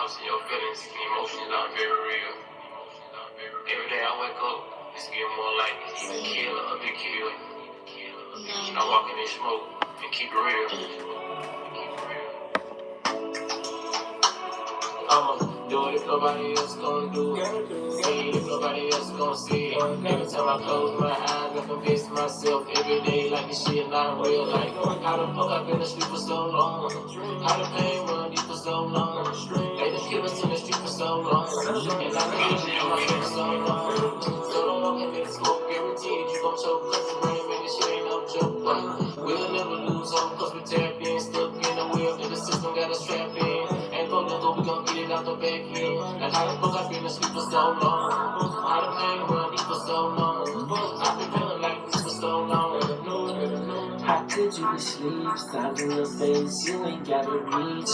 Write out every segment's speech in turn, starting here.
thoughts and your feelings and emotions are very real. Every day I wake up, it's getting more like either kill or be killed. I walk in this smoke and keep it real. I'ma do it if nobody else gonna do it. See it if nobody else gonna see it. Every time I close my eyes, I convince myself every day like this shit not real. Like, how the fuck I've been asleep for so long? How the pain run deep for so long? They done killed us in the street for so long. And I've been living myself for so long. So don't walk in this smoke, guaranteed you gon' choke. Cause the rain, man, this shit ain't no joke. But we'll never lose hope, cause we tap in, stuck in the wheel, and the system got us trapped in. Ain't fuck that, we gon' get it out the back end. Like how the fuck I've been asleep for so long? How the pain run deep for so long? I've been feeling like this for so long. How could you be asleep? Signs in your face, you ain't gotta reach.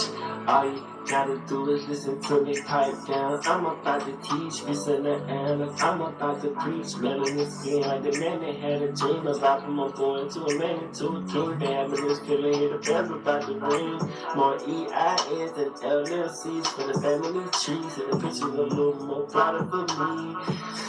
All you gotta do is listen to me pipe down. I'm about to teach, listen to Anna. I'm about to preach, melanin skin like the man that had a dream about from a boy to a man into a king. They having this feeling here, the bells about to ring. More EINs than LLCs for the family trees. And the pictures a little more prouder for me.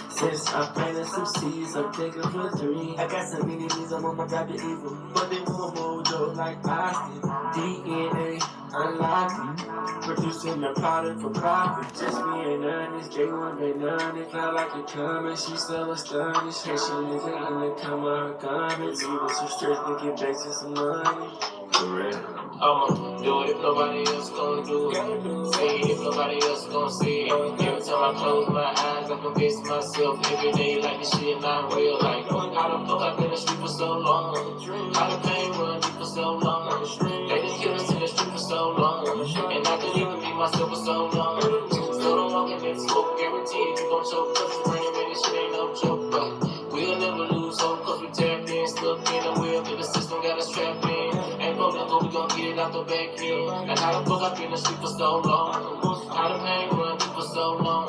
Since I planted some seeds, I'm taking for 3. I got some enemies, I'm on my type of evil. But they want more dope like Austin. DNA unlocking. Producing a product for profit. Just me and honest, J1 ain't none. It's not like a comment, she so astonished. Her shit is in the come her garments. Even some stress to get back to some money. For real. I'ma do it if nobody else gonna do it. See it if nobody else gonna see it. Every time I close my eyes, I convince myself every day like this shit not real. Like, how the fuck I've been asleep for so long? How the pain run deep for so long? They just killed us in the street for so long. And I couldn't even be myself for so long. So don't walk in that smoke, guaranteed you gon' choke. Cause the rain, man, this shit ain't no joke. But we'll never lose hope, cause we tapped in, stuck in the wheel, till the system got us trapped in. Ain't no go, we gon' get it out the back end. And how the fuck I've been asleep for so long? How the pain run deep for so long?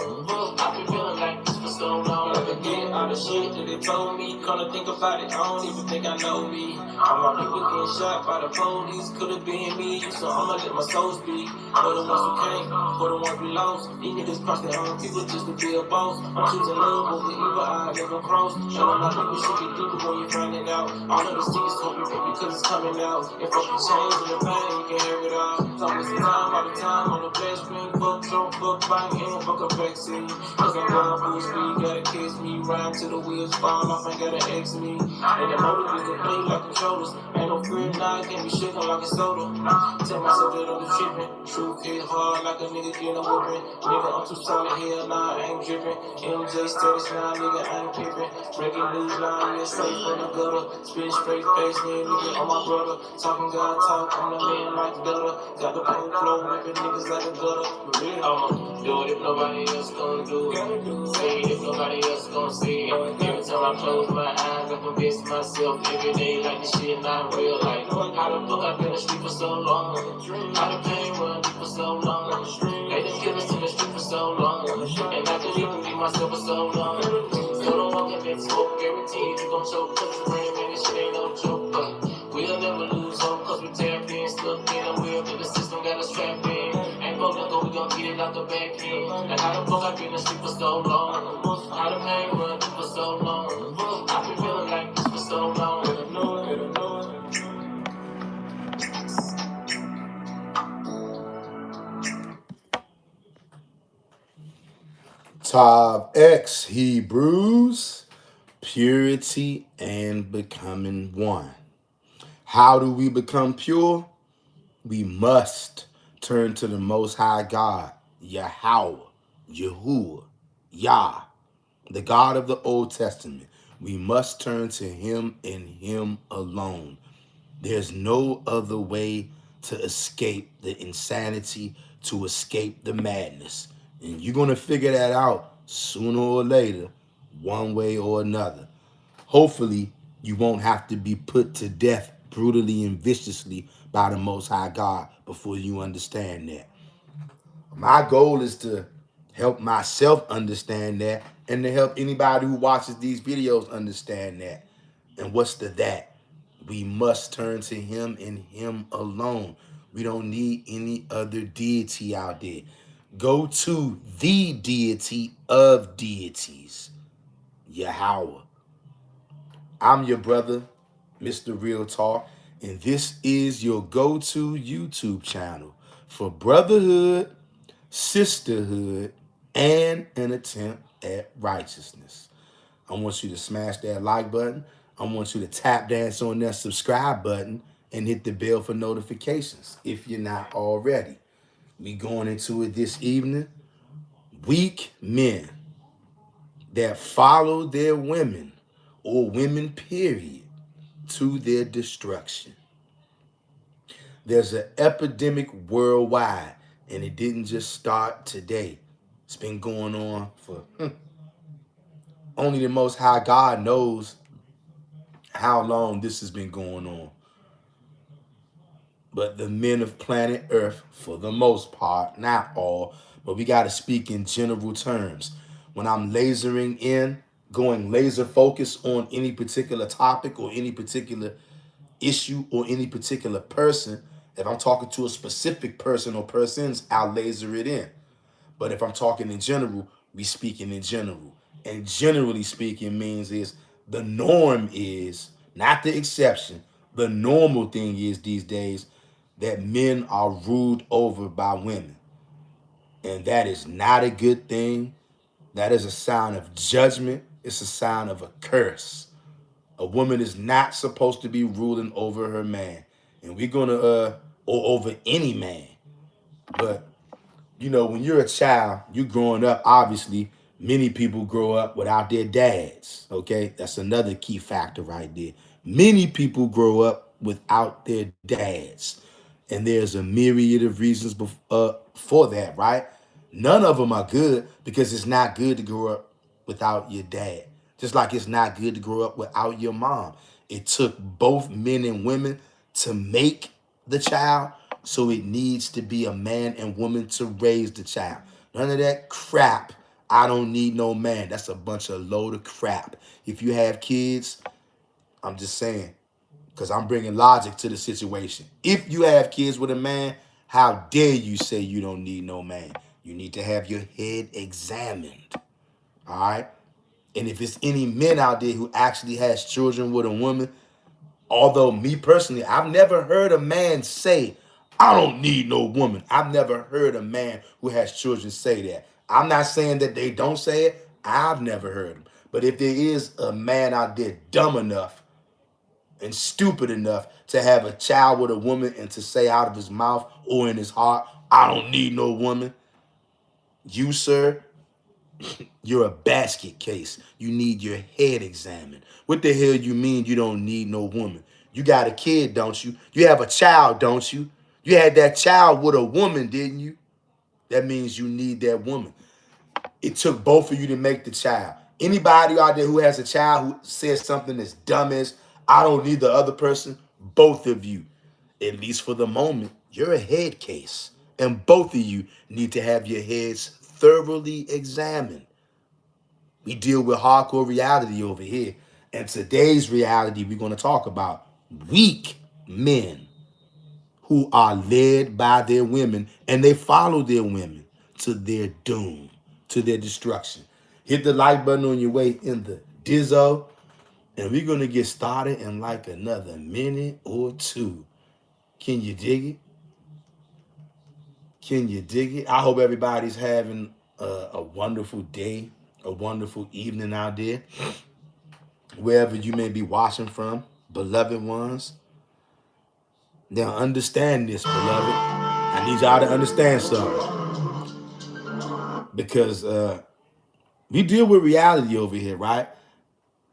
I've been feeling like this for so long. I forget all the shit that they told me. Come to think about it, I don't even think I know me. All my people getting shot by the police. Could've been me, so I'ma let my soul speak. For the ones who came, for the ones who lost. These niggas cross their own people just to be a boss. I'm choosing love over evil, I never cross. Showing my people should be deeper when you find it out. All of the secrets hope you think because it's coming out. If fucking change in the pain, you can hear it all. Talk with some time all the time on the flash screen. Fuck Trump, fuck Biden, and fuck a vaccine. Cause I'm going full speed, gotta kiss me. Ride till the wheels fall off, ain't gotta X me. And the motive is to play like controllers. Ain't no fear now, I can't be shaking like a soda. Tell myself that I'm tripping. Truth hit hard like a nigga getting a whipping. Nigga, I'm too solid here, nah, I ain't dripping. MJ status now, nigga, I ain't pippin'. Breaking news line, yeah, safe from the gutter. Spit straight face, nigga, on my brother. Talking God talk, I'm the man like gutter. Got the punk flow, whipping niggas like a gutter. For real, I'ma do it if nobody else gonna do it. See it if nobody else gonna see it. Every time I close my eyes, I convince myself every day like this shit not real. Like, how the fuck I've been asleep for so long? How the pain run deep for so long? They just killed us in the street for so long. And I couldn't even be myself for so long. So don't walk in that smoke, guaranteed you gon' choke. Cause the rain, man, this shit ain't no joke. But we'll never lose hope, cause we tapped in, stuck in the wheel, till the system got us trapped in. Ain't fuck that, we gon' get it out the back end. And how the fuck I've been asleep for so long? How the pain run deep for so long? I've been feeling like this for so long. Top X Hebrews, purity and becoming one. How do we become pure? We must turn to the Most High God, Yahweh, Yahuwah, Yah, the God of the Old Testament. We must turn to him and him alone. There's no other way to escape the insanity, to escape the madness. And you're going to figure that out sooner or later, one way or another. Hopefully, you won't have to be put to death brutally and viciously by the Most High God before you understand that. My goal is to help myself understand that and to help anybody who watches these videos understand that. And what's the that? We must turn to him and him alone. We don't need any other deity out there. Go to the deity of deities, Yahweh. I'm your brother, Mr. Real Talk, and this is your go-to YouTube channel for brotherhood, sisterhood, and an attempt at righteousness. I want you to smash that like button. I want you to tap dance on that subscribe button and hit the bell for notifications if you're not already. We going into it this evening. Weak men that follow their women or women period to their destruction. There's an epidemic worldwide, and it didn't just start today. It's been going on for only the Most High God knows how long this has been going on. But the men of planet Earth, for the most part, not all, but we got to speak in general terms. When I'm lasering in, going laser focus on any particular topic or any particular issue or any particular person, if I'm talking to a specific person or persons, I'll laser it in. But if I'm talking in general, we speaking in general. And generally speaking means is the norm is, not the exception, the normal thing is these days that men are ruled over by women. And that is not a good thing. That is a sign of judgment. It's a sign of a curse. A woman is not supposed to be ruling over her man. And we're going to, or over any man. But, you know, when you're a child, you growing up, obviously, many people grow up without their dads. Okay? That's another key factor right there. Many people grow up without their dads. And there's a myriad of reasons for that, right? None of them are good because it's not good to grow up without your dad. Just like it's not good to grow up without your mom. It took both men and women to make the child, so it needs to be a man and woman to raise the child. None of that crap. I don't need no man. That's a bunch of load of crap. If you have kids, I'm just saying, because I'm bringing logic to the situation. If you have kids with a man, how dare you say you don't need no man? You need to have your head examined. All right? And if it's any men out there who actually has children with a woman, although me personally, I've never heard a man say, I don't need no woman. I've never heard a man who has children say that. I'm not saying that they don't say it. I've never heard them. But if there is a man out there dumb enough and stupid enough to have a child with a woman and to say out of his mouth or in his heart, I don't need no woman, you, sir, you're a basket case. You need your head examined. What the hell you mean you don't need no woman? You got a kid, don't you? You have a child, don't you? You had that child with a woman, didn't you? That means you need that woman. It took both of you to make the child. Anybody out there who has a child who says something as dumb as, I don't need the other person, both of you, at least for the moment, you're a head case. And both of you need to have your heads thoroughly examined. We deal with hardcore reality over here. And today's reality, we're going to talk about weak men who are led by their women and they follow their women to their doom, to their destruction. Hit the like button on your way in the Dizzo. And we're going to get started in like another minute or two. Can you dig it? Can you dig it? I hope everybody's having a wonderful day, a wonderful evening out there, wherever you may be watching from, beloved ones. Now understand this, beloved. I need y'all to understand something. Because we deal with reality over here, right?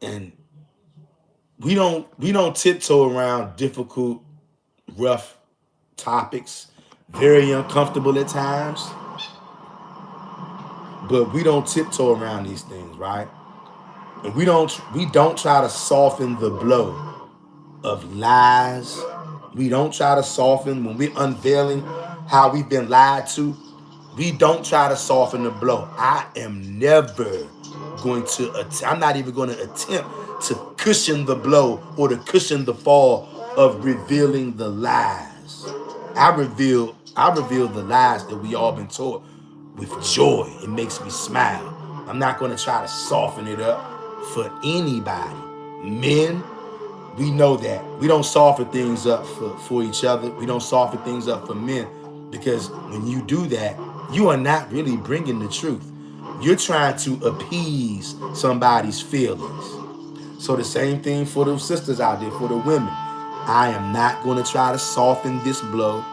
And we don't tiptoe around difficult, rough topics, very uncomfortable at times. But we don't tiptoe around these things, right? And we don't try to soften the blow of lies. We don't try to soften when we're unveiling how we've been lied to. We don't try to soften the blow. I am never going to, I'm not even going to attempt to cushion the blow or to cushion the fall of revealing the lies. I reveal the lies that we all been taught. with joy. It makes me smile. I'm not going to try to soften it up for anybody. Men, we know that. We don't soften things up for each other. We don't soften things up for men, because when you do that, you are not really bringing the truth. You're trying to appease somebody's feelings. So the same thing for the sisters out there, for the women. I am not going to try to soften this blow,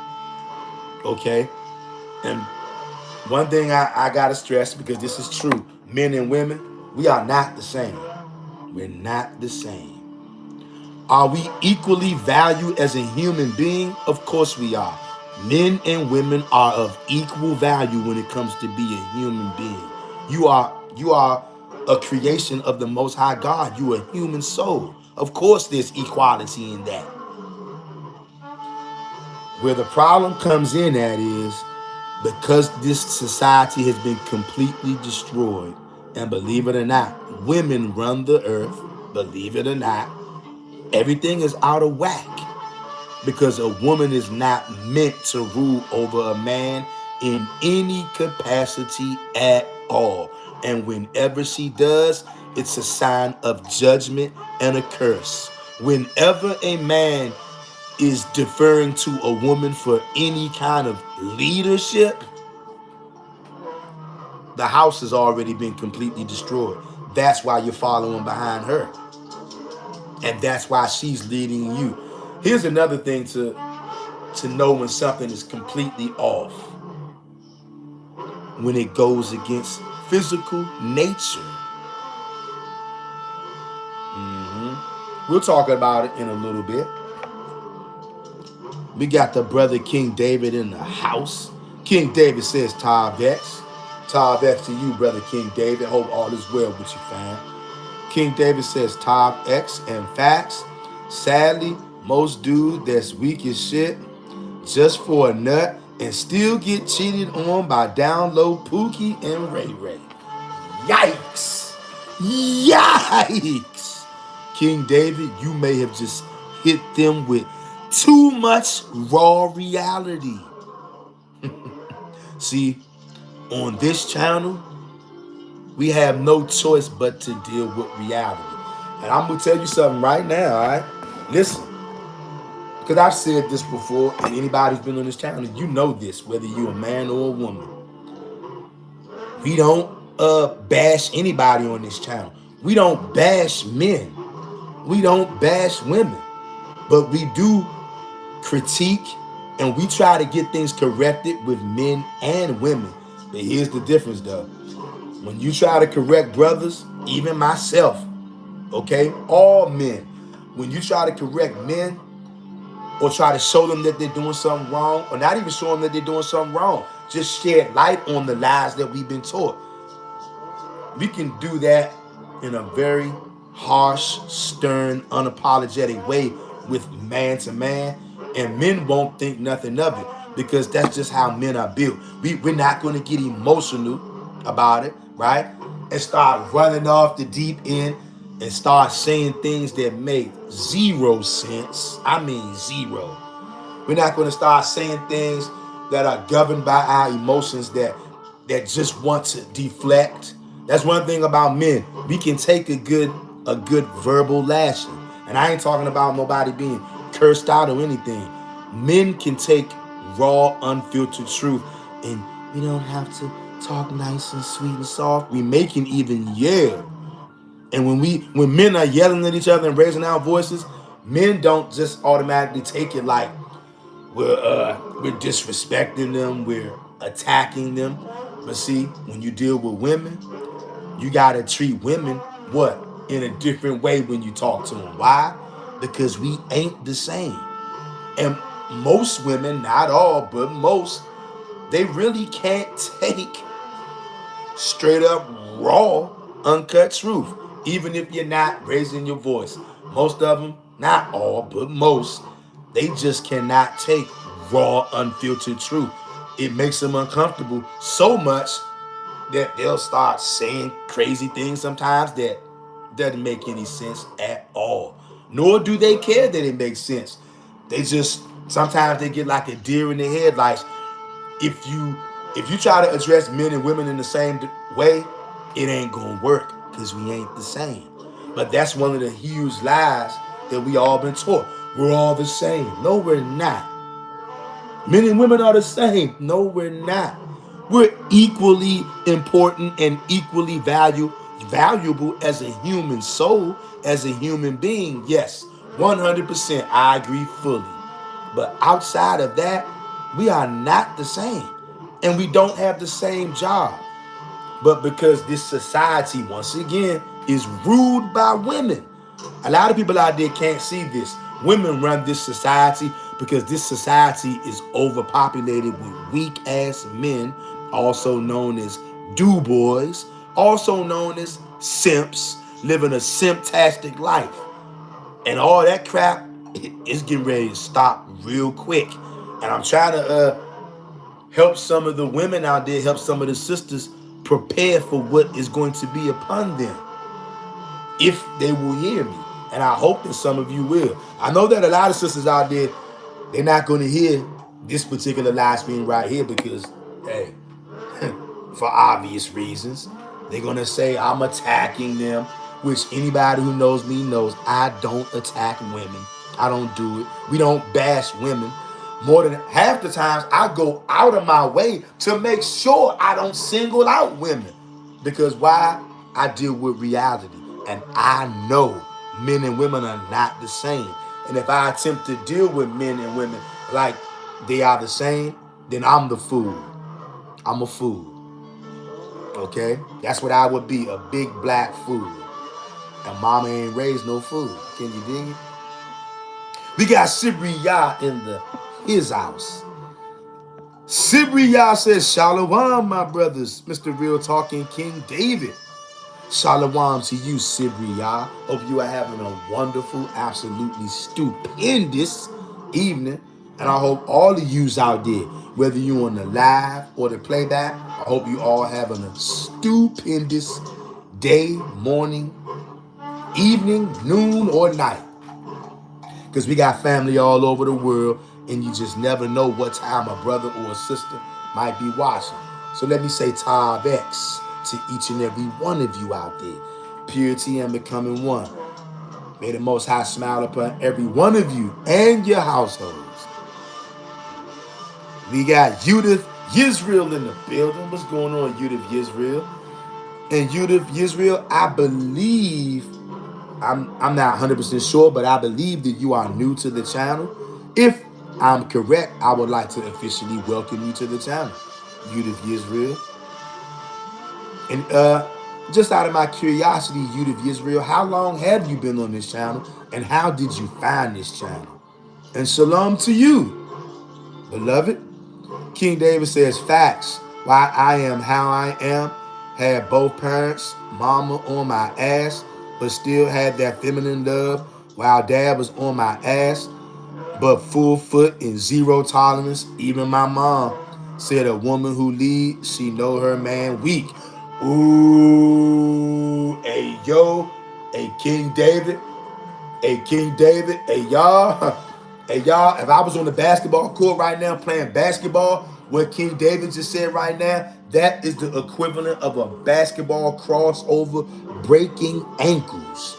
okay? And one thing I got to stress, because this is true, men and women, we are not the same. We're not the same. Are we equally valued as a human being? Of course we are. Men and women are of equal value when it comes to be a human being. You are a creation of the Most High God. You are a human soul. Of course there's equality in that. Where the problem comes in at is because this society has been completely destroyed, and believe it or not, women run the earth. Believe it or not, everything is out of whack. Because a woman is not meant to rule over a man in any capacity at all. And whenever she does, it's a sign of judgment and a curse. Whenever a man is deferring to a woman for any kind of leadership, the house has already been completely destroyed. That's why you're following behind her. And that's why she's leading you. Here's another thing to know when something is completely off. When it goes against physical nature. We'll talk about it in a little bit. We got the brother King David in the house. King David says, Tavex. Tavex to you, brother King David. Hope all is well with you, fam. King David says, Tavex and facts. Sadly, most dudes that's weak as shit just for a nut and still get cheated on by down low Pookie and Ray Ray. Yikes. Yikes. King David, you may have just hit them with too much raw reality. See, on this channel, we have no choice but to deal with reality. And I'm going to tell you something right now, all right? Listen. Because I've said this before, and anybody who's been on this channel, you know this, whether you're a man or a woman. We don't bash anybody on this channel. We don't bash men. We don't bash women. But we do critique, and we try to get things corrected with men and women. But here's the difference, though. When you try to correct brothers, even myself, okay, all men, when you try to correct men, or try to show them that they're doing something wrong, or not even show them that they're doing something wrong, just shed light on the lies that we've been taught. We can do that in a very harsh, stern, unapologetic way with man to man, and men won't think nothing of it, because that's just how men are built. We're not going to get emotional about it, right? And start running off the deep end and start saying things that make zero sense. I mean zero. We're not going to start saying things that are governed by our emotions that just want to deflect. That's one thing about men. We can take a good verbal lashing. And I ain't talking about nobody being cursed out or anything. Men can take raw, unfiltered truth, and we don't have to talk nice and sweet and soft. We can even yell. And when men are yelling at each other and raising our voices, men don't just automatically take it like we're disrespecting them, we're attacking them. But see, when you deal with women, you gotta treat women in a different way when you talk to them. Why? Because we ain't the same. And most women, not all, but most, they really can't take straight up raw, uncut truth. Even if you're not raising your voice. Most of them, not all, but most, they just cannot take raw, unfiltered truth. It makes them uncomfortable so much that they'll start saying crazy things sometimes that doesn't make any sense at all. Nor do they care that it makes sense. Sometimes they get like a deer in the headlights. If you If you try to address men and women in the same way, it ain't gonna work because we ain't the same. But that's one of the huge lies that we all been taught. We're all the same. No, we're not. Men and women are the same. No, we're not. We're equally important and equally valuable as a human soul, as a human being. Yes, 100%. I agree fully. But outside of that, we are not the same. And we don't have the same job. But because this society, once again, is ruled by women. A lot of people out there can't see this. Women run this society because this society is overpopulated with weak ass men, also known as do boys, also known as simps, living a simptastic life. And all that crap is getting ready to stop real quick. And I'm trying to help some of the women out there, help some of the sisters prepare for what is going to be upon them, if they will hear me. And I hope that some of you will. I know that a lot of sisters out there, they're not going to hear this particular live stream right here because, hey, for obvious reasons, they're going to say I'm attacking them, which anybody who knows me knows I don't attack women. I don't do it. We don't bash women. More than half the times, I go out of my way to make sure I don't single out women. Because why? I deal with reality. And I know men and women are not the same. And if I attempt to deal with men and women like they are the same, then I'm the fool. I'm a fool. Okay? That's what I would be, a big black fool. And mama ain't raised no fool. Can you dig it? We got Sibriya in his house. Sibriya says, Shalom, my brothers. Mr. Real Talking King David. Shalom to you, Sibriya. Hope you are having a wonderful, absolutely stupendous evening. And I hope all of yous out there, whether you on the live or the playback, I hope you all having a stupendous day, morning, evening, noon, or night. Because we got family all over the world, and you just never know what time a brother or a sister might be watching. So let me say Tav X to each and every one of you out there. Purity and becoming one. May the Most High smile upon every one of you and your households. We got Judith Yisrael in the building. What's going on, Judith Yisrael? And Judith Yisrael, I believe, I'm not 100% sure, but I believe that you are new to the channel. If I'm correct, I would like to officially welcome you to the channel, Judith Yisrael. And just out of my curiosity, Judith Yisrael, how long have you been on this channel, and how did you find this channel? And shalom to you, beloved. King David says, facts. Why I am how I am. Had both parents, mama on my ass, but still had that feminine love, while dad was on my ass, but full foot and zero tolerance. Even my mom said a woman who leads, she know her man weak. Ooh, hey yo, hey King David, hey y'all, hey y'all, if I was on the basketball court right now playing basketball, what King David just said right now, that is the equivalent of a basketball crossover breaking ankles.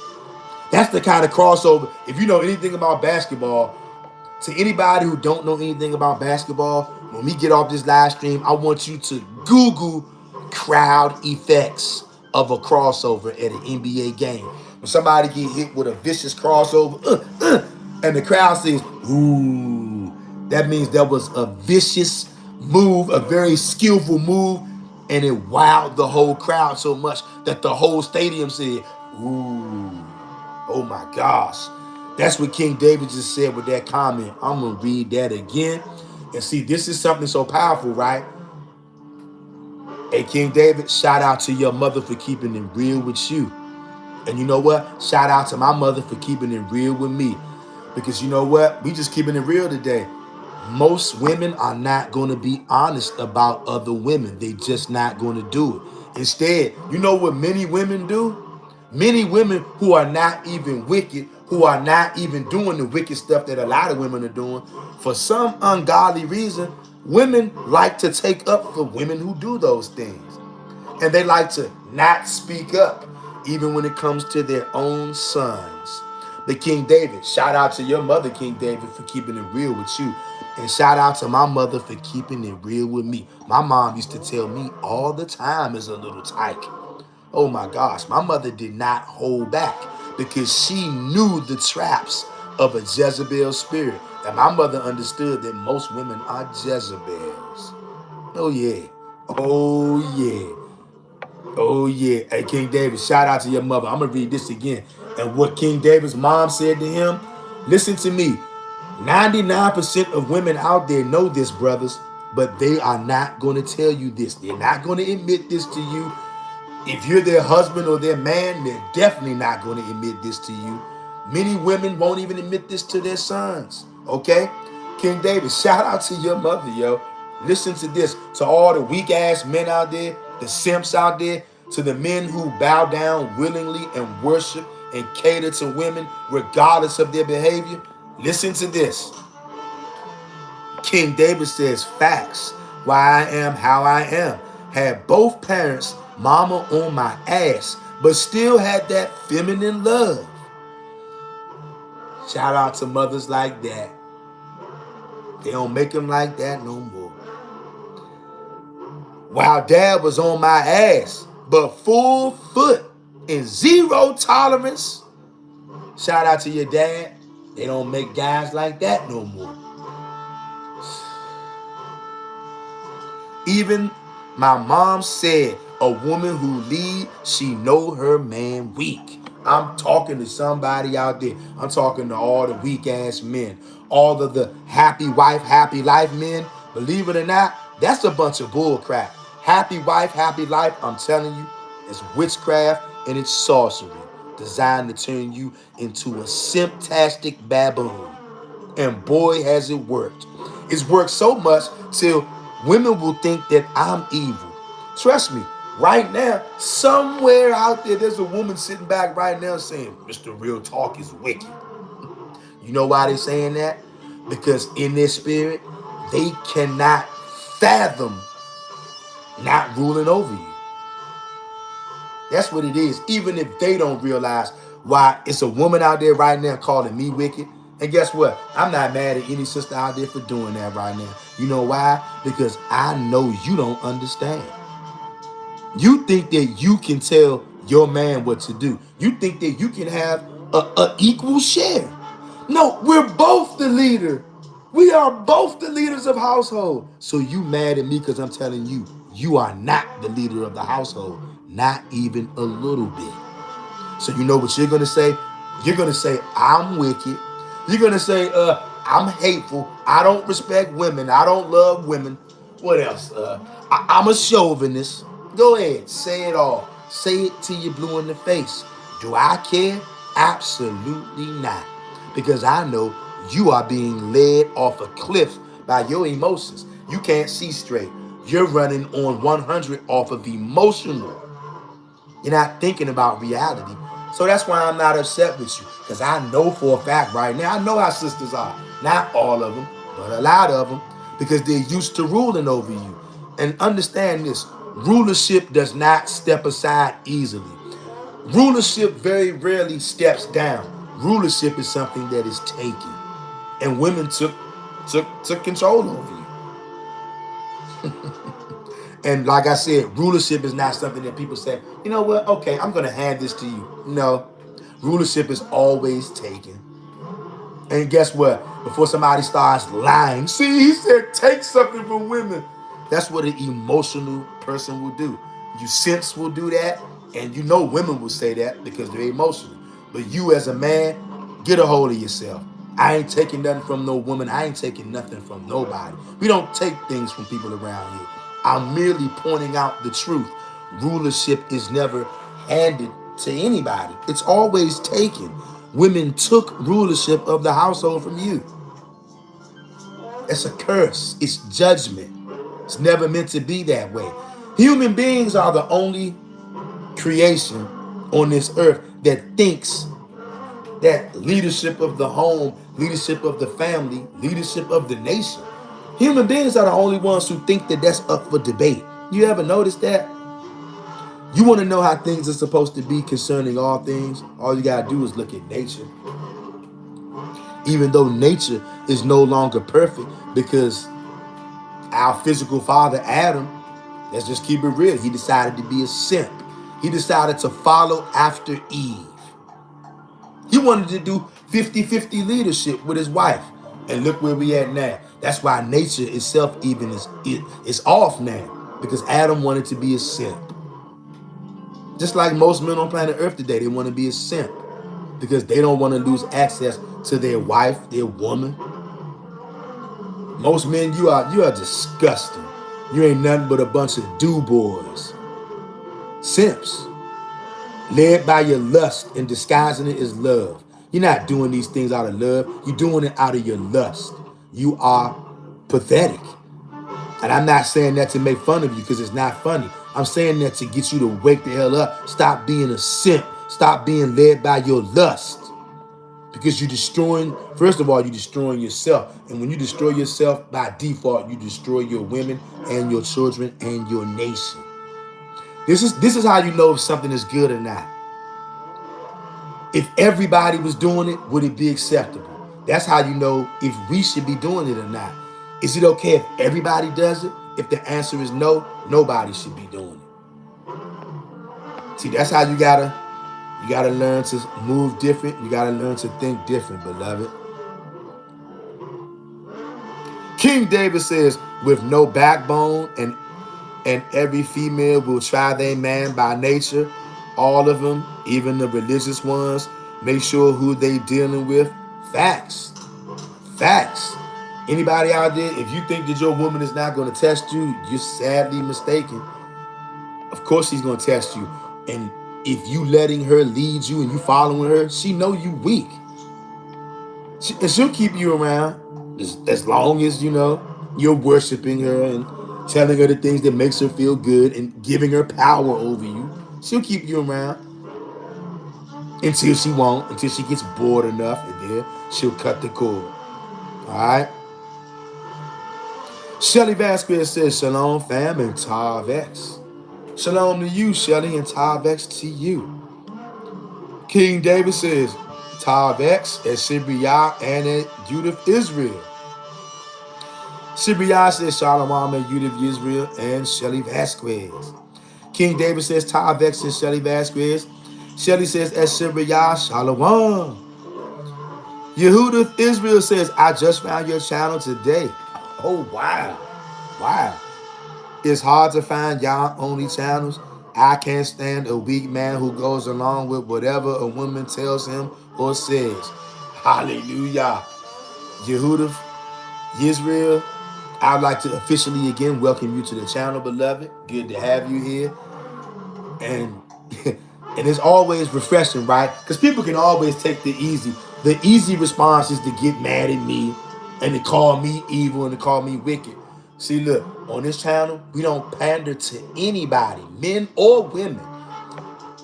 That's the kind of crossover. If you know anything about basketball, to anybody who don't know anything about basketball, when we get off this live stream, I want you to Google crowd effects of a crossover at an NBA game. When somebody get hit with a vicious crossover, and the crowd says, ooh, that means there was a vicious move, a very skillful move, and it wowed the whole crowd so much that the whole stadium said, ooh, oh my gosh. That's what King David just said with that comment. I'm going to read that again. And see, this is something so powerful, right? Hey, King David, shout out to your mother for keeping it real with you. And you know what? Shout out to my mother for keeping it real with me. Because you know what? We just keeping it real today. Most women are not going to be honest about other women. They just not going to do it. Instead, you know what many women do? Many women who are not even wicked, who are not even doing the wicked stuff that a lot of women are doing, for some ungodly reason, Women like to take up for women who do those things. And they like to not speak up, even when it comes to their own sons. But King David, shout out to your mother, King David, for keeping it real with you. And shout out to my mother for keeping it real with me. My mom used to tell me all the time as a little tyke. Oh my gosh, my mother did not hold back because she knew the traps of a Jezebel spirit. And my mother understood that most women are Jezebels. Oh yeah. Oh yeah. Oh yeah. Hey, King David, shout out to your mother. I'm going to read this again. And what King David's mom said to him, listen to me. 99% of women out there know this, brothers, but they are not going to tell you this. They're not going to admit this to you. If you're their husband or their man, they're definitely not going to admit this to you. Many women won't even admit this to their sons. Okay? King David, shout out to your mother, yo. Listen to this. To all the weak ass men out there, the simps out there, to the men who bow down willingly and worship and cater to women regardless of their behavior. Listen to this. King David says, facts. Why I am how I am. Had both parents, mama on my ass, but still had that feminine love. Shout out to mothers like that. They don't make them like that no more. While dad was on my ass, but full foot and zero tolerance. Shout out to your dad. They don't make guys like that no more. Even my mom said, a woman who lead, she know her man weak. I'm talking to somebody out there. I'm talking to all the weak ass men. All of the happy wife, happy life men. Believe it or not, that's a bunch of bull crap. Happy wife, happy life, I'm telling you, it's witchcraft and it's sorcery designed to turn you into a simptastic baboon. And boy, has it worked. It's worked so much till women will think that I'm evil. Trust me, right now, somewhere out there, there's a woman sitting back right now saying, Mr. Real Talk is wicked. You know why they're saying that? Because in their spirit, they cannot fathom not ruling over you. That's what it is. Even if they don't realize why it's a woman out there right now calling me wicked. And guess what? I'm not mad at any sister out there for doing that right now. You know why? Because I know you don't understand. You think that you can tell your man what to do. You think that you can have a equal share. No, we're both the leader. We are both the leaders of household. So you mad at me because I'm telling you, you are not the leader of the household. Not even a little bit. So you know what you're going to say? You're going to say, I'm wicked. You're going to say, I'm hateful. I don't respect women. I don't love women. What else? I'm a chauvinist. Go ahead. Say it all. Say it till you're blue in the face. Do I care? Absolutely not. Because I know you are being led off a cliff by your emotions. You can't see straight. You're running on 100 off of emotional. You're not thinking about reality. So that's why I'm not upset with you. Because I know for a fact right now, I know how sisters are. Not all of them, but a lot of them. Because they're used to ruling over you. And understand this. Rulership does not step aside easily. Rulership very rarely steps down. Rulership is something that is taken. And women took control over you. And like I said, rulership is not something that people say, you know what, okay, I'm going to hand this to you. No, rulership is always taken. And guess what? Before somebody starts lying, see, he said take something from women. That's what an emotional person will do. You simps will do that, and you know women will say that because they're emotional. But you as a man, get a hold of yourself. I ain't taking nothing from no woman. I ain't taking nothing from nobody. We don't take things from people around here. I'm merely pointing out the truth. Rulership is never handed to anybody. It's always taken. Women took rulership of the household from you. It's a curse. It's judgment. It's never meant to be that way. Human beings are the only creation on this earth that thinks that leadership of the home, leadership of the family, leadership of the nation Human beings are the only ones who think that that's up for debate. You ever notice that? You want to know how things are supposed to be concerning all things? All you got to do is look at nature. Even though nature is no longer perfect because our physical father, Adam, let's just keep it real, he decided to be a simp. He decided to follow after Eve. He wanted to do 50-50 leadership with his wife. And look where we at now. That's why nature itself even is off now. Because Adam wanted to be a simp. Just like most men on planet Earth today, they want to be a simp. Because they don't want to lose access to their wife, their woman. Most men, you are disgusting. You ain't nothing but a bunch of do-boys. Simps. Led by your lust and disguising it as love. You're not doing these things out of love. You're doing it out of your lust. You are pathetic. And I'm not saying that to make fun of you because it's not funny. I'm saying that to get you to wake the hell up. Stop being a simp. Stop being led by your lust. Because you're destroying, first of all, you're destroying yourself. And when you destroy yourself, by default, you destroy your women and your children and your nation. This is how you know if something is good or not. If everybody was doing it, would it be acceptable? That's how you know if we should be doing it or not. Is it okay if everybody does it? If the answer is no, nobody should be doing it. See, that's how you gotta learn to move different. You gotta learn to think different, beloved. King David says, with no backbone and every female will try their man by nature. All of them, even the religious ones, make sure who they dealing with. Facts. Facts. Anybody out there, if you think that your woman is not going to test you, you're sadly mistaken. Of course she's going to test you. And if you letting her lead you and you following her, she know you weak. And she'll keep you around as long as, you're worshiping her and telling her the things that makes her feel good and giving her power over you. She'll keep you around until she won't, until she gets bored enough, and then she'll cut the cord. All right? Shelly Vasquez says, Shalom, fam, and Tarvex. Shalom to you, Shelly, and Tarvex to you. King David says, Tarvex at Shibriya and at Judith Israel. Shibriya says, Shalom at Judith Israel and Shelly Vasquez. King David says, Tarvex and Shelly Vasquez. Shelly says, at Shibriya, Shalom. Yehuda Israel says, I just found your channel today. Oh, wow. Wow. It's hard to find y'all only channels. I can't stand a weak man who goes along with whatever a woman tells him or says. Hallelujah. Yehuda Israel, I'd like to officially again welcome you to the channel, beloved. Good to have you here. And it's always refreshing, right? Because people can always take the easy. The easy response is to get mad at me and to call me evil and to call me wicked. See, look, on this channel, we don't pander to anybody, men or women.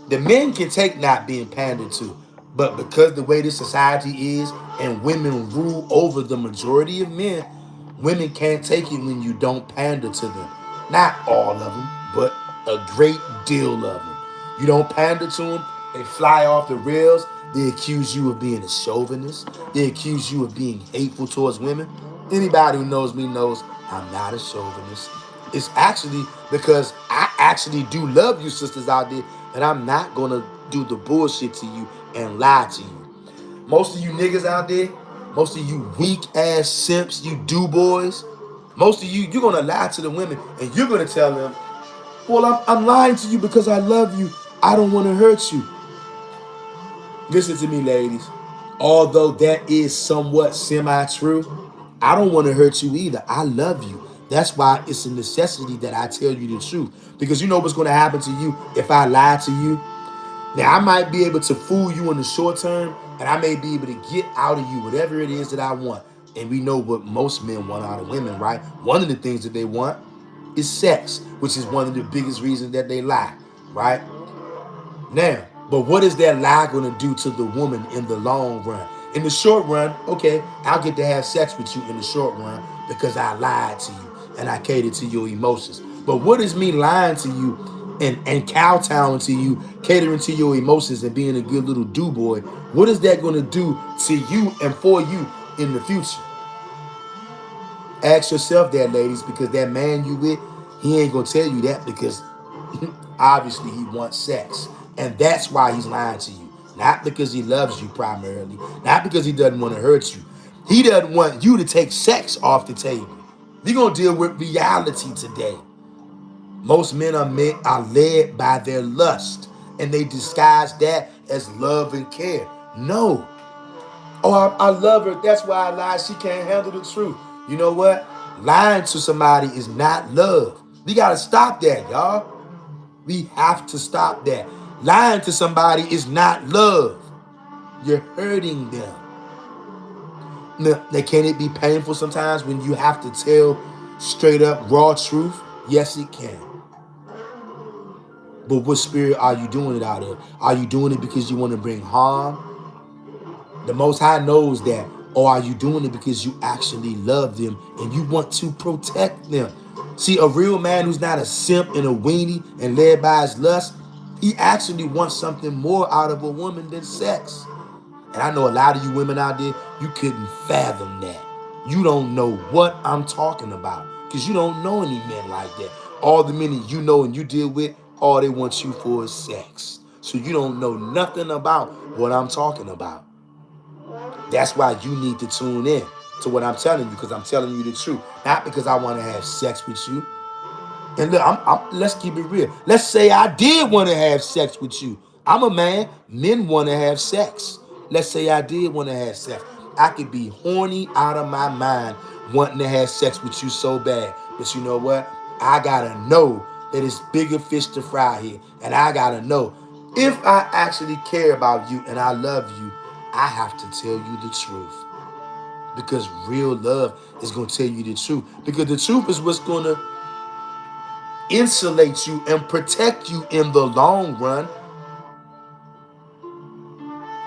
The men can take not being pandered to, but because the way this society is and women rule over the majority of men, women can't take it when you don't pander to them. Not all of them, but a great deal of them. You don't pander to them, they fly off the rails. They accuse you of being a chauvinist. They accuse you of being hateful towards women. Anybody who knows me knows I'm not a chauvinist. It's actually because I actually do love you sisters out there, and I'm not going to do the bullshit to you and lie to you. Most of you niggas out there, most of you weak ass simps, you do boys, most of you, you're going to lie to the women and you're going to tell them, well, I'm lying to you because I love you. I don't want to hurt you. Listen to me, ladies. Although that is somewhat semi-true, I don't want to hurt you either. I love you. That's why it's a necessity that I tell you the truth. Because you know what's going to happen to you if I lie to you? Now, I might be able to fool you in the short term, and I may be able to get out of you whatever it is that I want. And we know what most men want out of women, right? One of the things that they want is sex, which is one of the biggest reasons that they lie, right? Now, but what is that lie going to do to the woman in the long run? In the short run, okay, I'll get to have sex with you in the short run because I lied to you and I catered to your emotions. But what is me lying to you and kowtowing to you, catering to your emotions and being a good little do boy? What is that going to do to you and for you in the future? Ask yourself that, ladies, because that man you with, he ain't going to tell you that because obviously he wants sex. And that's why he's lying to you. Not because he loves you primarily. Not because he doesn't want to hurt you. He doesn't want you to take sex off the table. We're going to deal with reality today. Most men are led by their lust. And they disguise that as love and care. No. Oh, I love her. That's why I lie. She can't handle the truth. You know what? Lying to somebody is not love. We got to stop that, y'all. We have to stop that. Lying to somebody is not love. You're hurting them. Now, can it be painful sometimes when you have to tell straight up raw truth? Yes, it can. But what spirit are you doing it out of? Are you doing it because you want to bring harm? The Most High knows that. Or are you doing it because you actually love them and you want to protect them? See, a real man who's not a simp and a weenie and led by his lust, he actually wants something more out of a woman than sex. And I know a lot of you women out there, you couldn't fathom that. You don't know what I'm talking about because you don't know any men like that. All the men you know and you deal with, all they want you for is sex. So you don't know nothing about what I'm talking about. That's why you need to tune in to what I'm telling you, because I'm telling you the truth. Not because I want to have sex with you. And look, let's keep it real. Let's say I did want to have sex with you. I'm a man. Men want to have sex. Let's say I did want to have sex. I could be horny out of my mind wanting to have sex with you so bad. But you know what? I got to know that it's bigger fish to fry here. And I got to know if I actually care about you and I love you, I have to tell you the truth. Because real love is going to tell you the truth. Because the truth is what's going to insulate you and protect you in the long run.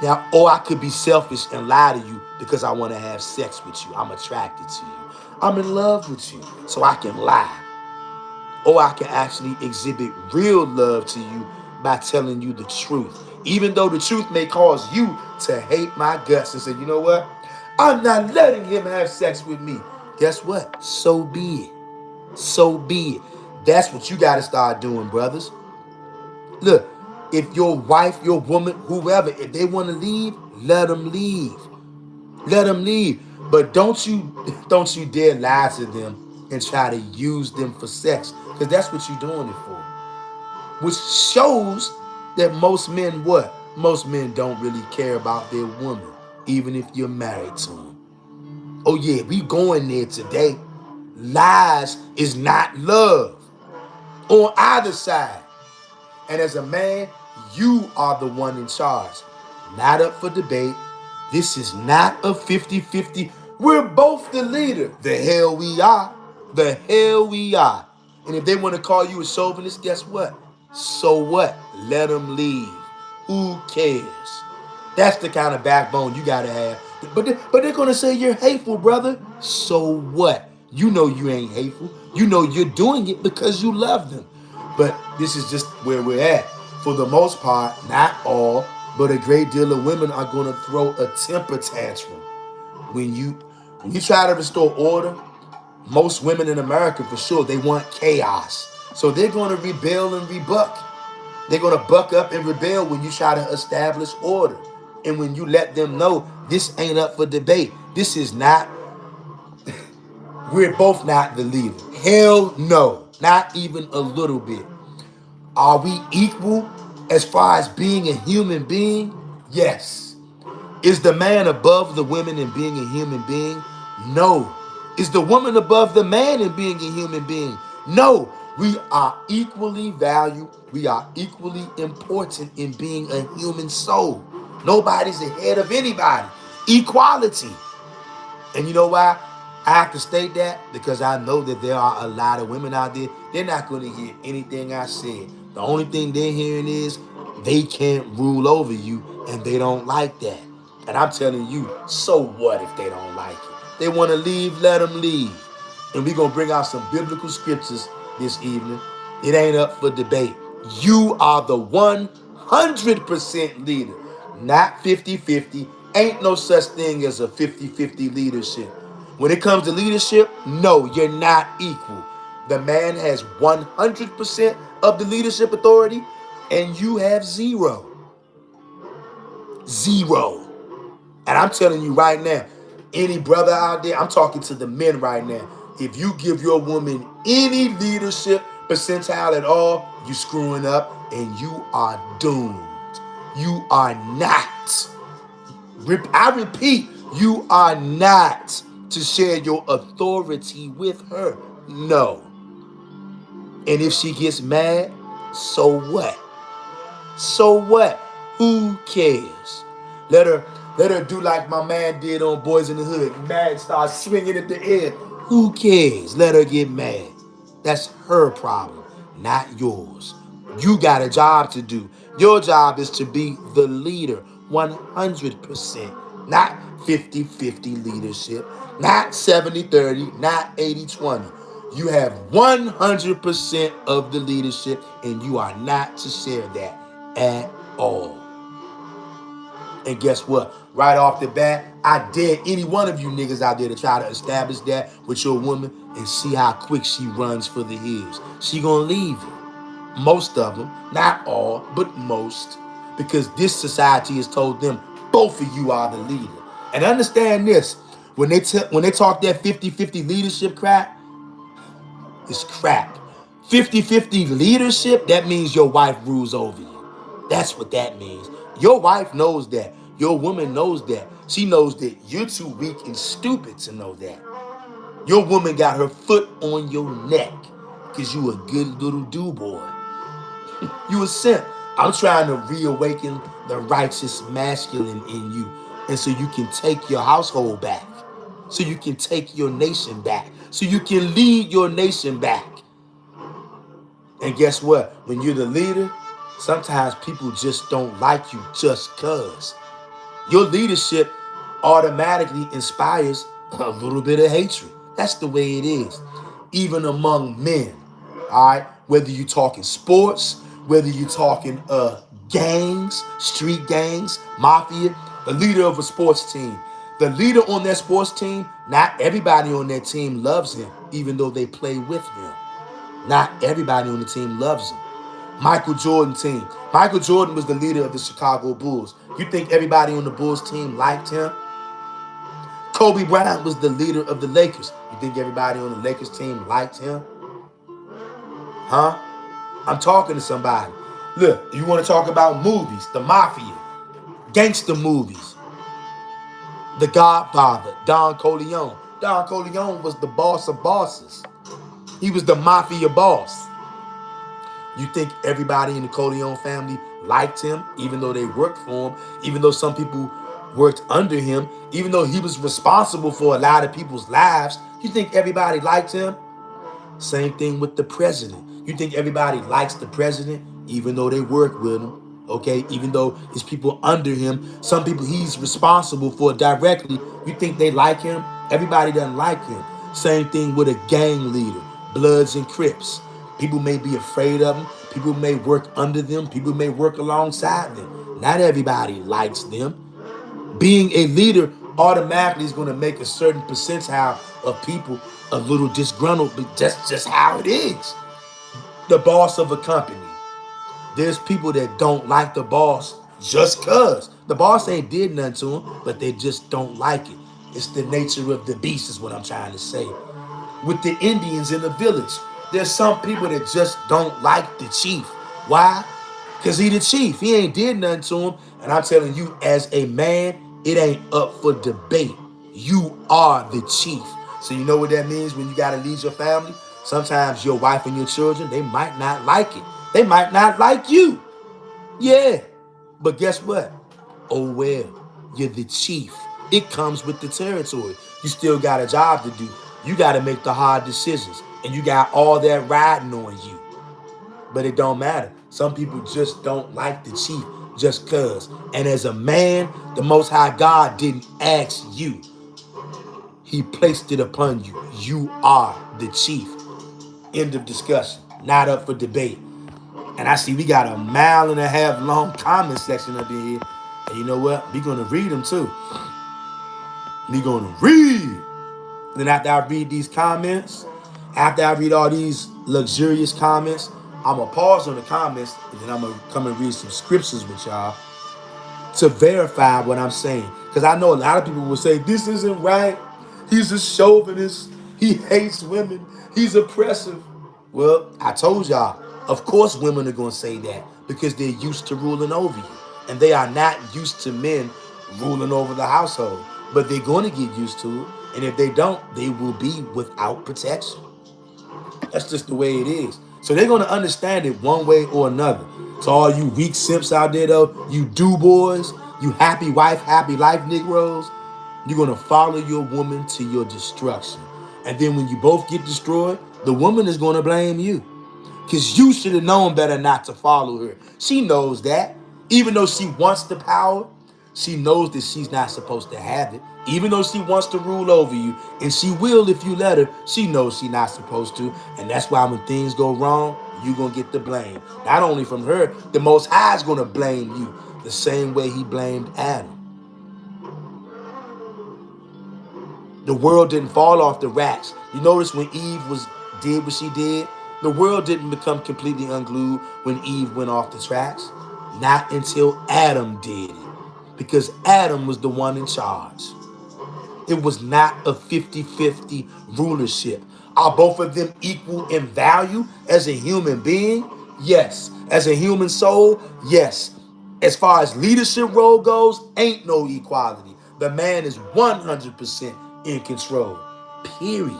Now, or I could be selfish and lie to you because I want to have sex with you. I'm attracted to you. I'm in love with you. So I can lie. Or I can actually exhibit real love to you by telling you the truth. Even though the truth may cause you to hate my guts and say, you know what? I'm not letting him have sex with me. Guess what? So be it. So be it. That's what you got to start doing, brothers. Look, if your wife, your woman, whoever, if they want to leave, let them leave. Let them leave. But don't you dare lie to them and try to use them for sex, because that's what you're doing it for. Which shows that most men what? Most men don't really care about their woman, even if you're married to them. Oh yeah, we going there today. Lies is not love on either side. And as a man, you are the one in charge. Not up for debate. This is not a 50-50. We're both the leader. The hell we are. The hell we are. And if they want to call you a chauvinist, guess what? So what? Let them leave. Who cares? That's the kind of backbone you got to have. But they're going to say you're hateful, brother. So what? You know you ain't hateful. You know you're doing it because you love them. But this is just where we're at. For the most part, not all, but a great deal of women are going to throw a temper tantrum. When you try to restore order, most women in America, for sure, they want chaos. So they're going to rebel and rebuck. They're going to buck up and rebel when you try to establish order. And when you let them know this ain't up for debate. This is not, we're both not the leader. Hell no. Not even a little bit. Are we equal as far as being a human being? Yes. Is the man above the women in being a human being? No. Is the woman above the man in being a human being? No. We are equally valued. We are equally important in being a human soul. Nobody's ahead of anybody. Equality. And you know why? I have to state that because I know that there are a lot of women out there. They're not going to hear anything I said. The only thing they're hearing is they can't rule over you, and they don't like that. And I'm telling you, so what if they don't like it? They want to leave, let them leave. And we're going to bring out some biblical scriptures this evening. It ain't up for debate. You are the 100% leader, not 50-50. Ain't no such thing as a 50-50 leadership. When it comes to leadership, no, you're not equal. The man has 100% of the leadership authority, and you have zero. Zero. And I'm telling you right now, any brother out there, I'm talking to the men right now. If you give your woman any leadership percentile at all, you screwing up and you are doomed. You are not. I repeat, you are not to share your authority with her. No. And if she gets mad, so what? So what? Who cares? Let her do like my man did on Boys in the Hood. Mad, start swinging at the air. Who cares? Let her get mad. That's her problem, not yours. You got a job to do. Your job is to be the leader, 100%. Not 50-50 leadership, not 70-30, not 80-20. You have 100% of the leadership, and you are not to share that at all. And guess what? Right off the bat, I dare any one of you niggas out there to try to establish that with your woman and see how quick she runs for the hills. She gonna leave you. Most of them, not all, but most, because this society has told them both of you are the leader. And understand this, when they talk that 50-50 leadership crap, it's crap. 50-50 leadership, that means your wife rules over you. That's what that means. Your wife knows that. Your woman knows that. She knows that you're too weak and stupid to know that. Your woman got her foot on your neck because you a good little do-boy. You a simp. I'm trying to reawaken the righteous masculine in you. And so you can take your household back. So you can take your nation back. So you can lead your nation back. And guess what? When you're the leader, sometimes people just don't like you just cause. Your leadership automatically inspires a little bit of hatred. That's the way it is. Even among men. All right? Whether you're talking sports, whether you're talking gangs, street gangs, mafia, the leader of a sports team. The leader on that sports team, not everybody on that team loves him, even though they play with him. Not everybody on the team loves him. Michael Jordan team. Michael Jordan was the leader of the Chicago Bulls. You think everybody on the Bulls team liked him? Kobe Bryant was the leader of the Lakers. You think everybody on the Lakers team liked him? Huh? I'm talking to somebody. Look, you want to talk about movies, the mafia, gangster movies. The Godfather, Don Corleone. Don Corleone was the boss of bosses. He was the mafia boss. You think everybody in the Corleone family liked him, even though they worked for him, even though some people worked under him, even though he was responsible for a lot of people's lives? You think everybody liked him? Same thing with the president. You think everybody likes the president, even though they work with him? Okay, even though it's people under him, some people he's responsible for directly. You think they like him? Everybody doesn't like him. Same thing with a gang leader, Bloods and Crips. People may be afraid of them. People may work under them. People may work alongside them. Not everybody likes them. Being a leader automatically is going to make a certain percentile of people a little disgruntled, but that's just how it is. The boss of a company. There's people that don't like the boss just cause. The boss ain't did nothing to them, but they just don't like it. It's the nature of the beast is what I'm trying to say. With the Indians in the village, there's some people that just don't like the chief. Why? Because he the chief. He ain't did nothing to him. And I'm telling you, as a man, it ain't up for debate. You are the chief. So you know what that means when you got to lead your family? Sometimes your wife and your children, they might not like it. They might not like you. Yeah. But guess what? Oh, well, you're the chief. It comes with the territory. You still got a job to do. You got to make the hard decisions. And you got all that riding on you. But it don't matter. Some people just don't like the chief. just cuz. And as a man, the Most High God didn't ask you. He placed it upon you. You are the chief. End of discussion. Not up for debate. And I see we got a 1.5 mile long comment section up in here. And you know what? We're going to read them too. We're going to read. Then after I read these comments, after I read all these luxurious comments, I'm going to pause on the comments and then I'm going to come and read some scriptures with y'all to verify what I'm saying. Because I know a lot of people will say, this isn't right. He's a chauvinist. He hates women. He's oppressive. Well, I told y'all, of course women are going to say that because they're used to ruling over you. And they are not used to men ruling over the household. But they're going to get used to it. And if they don't, they will be without protection. That's just the way it is. So they're going to understand it one way or another. So all you weak simps out there, though, you do boys, you happy wife, happy life Negroes, you're going to follow your woman to your destruction. And then when you both get destroyed, the woman is going to blame you. Because you should have known better not to follow her. She knows that. Even though she wants the power, she knows that she's not supposed to have it. Even though she wants to rule over you, and she will if you let her, she knows she's not supposed to. And that's why when things go wrong, you're going to get the blame. Not only from her, the Most High is going to blame you the same way he blamed Adam. The world didn't fall off the racks. You notice when Eve did what she did, the world didn't become completely unglued when Eve went off the tracks. Not until Adam did it. Because Adam was the one in charge. It was not a 50-50 rulership. Are both of them equal in value as a human being? Yes. As a human soul? Yes. As far as leadership role goes, ain't no equality. The man is 100% in control. Period.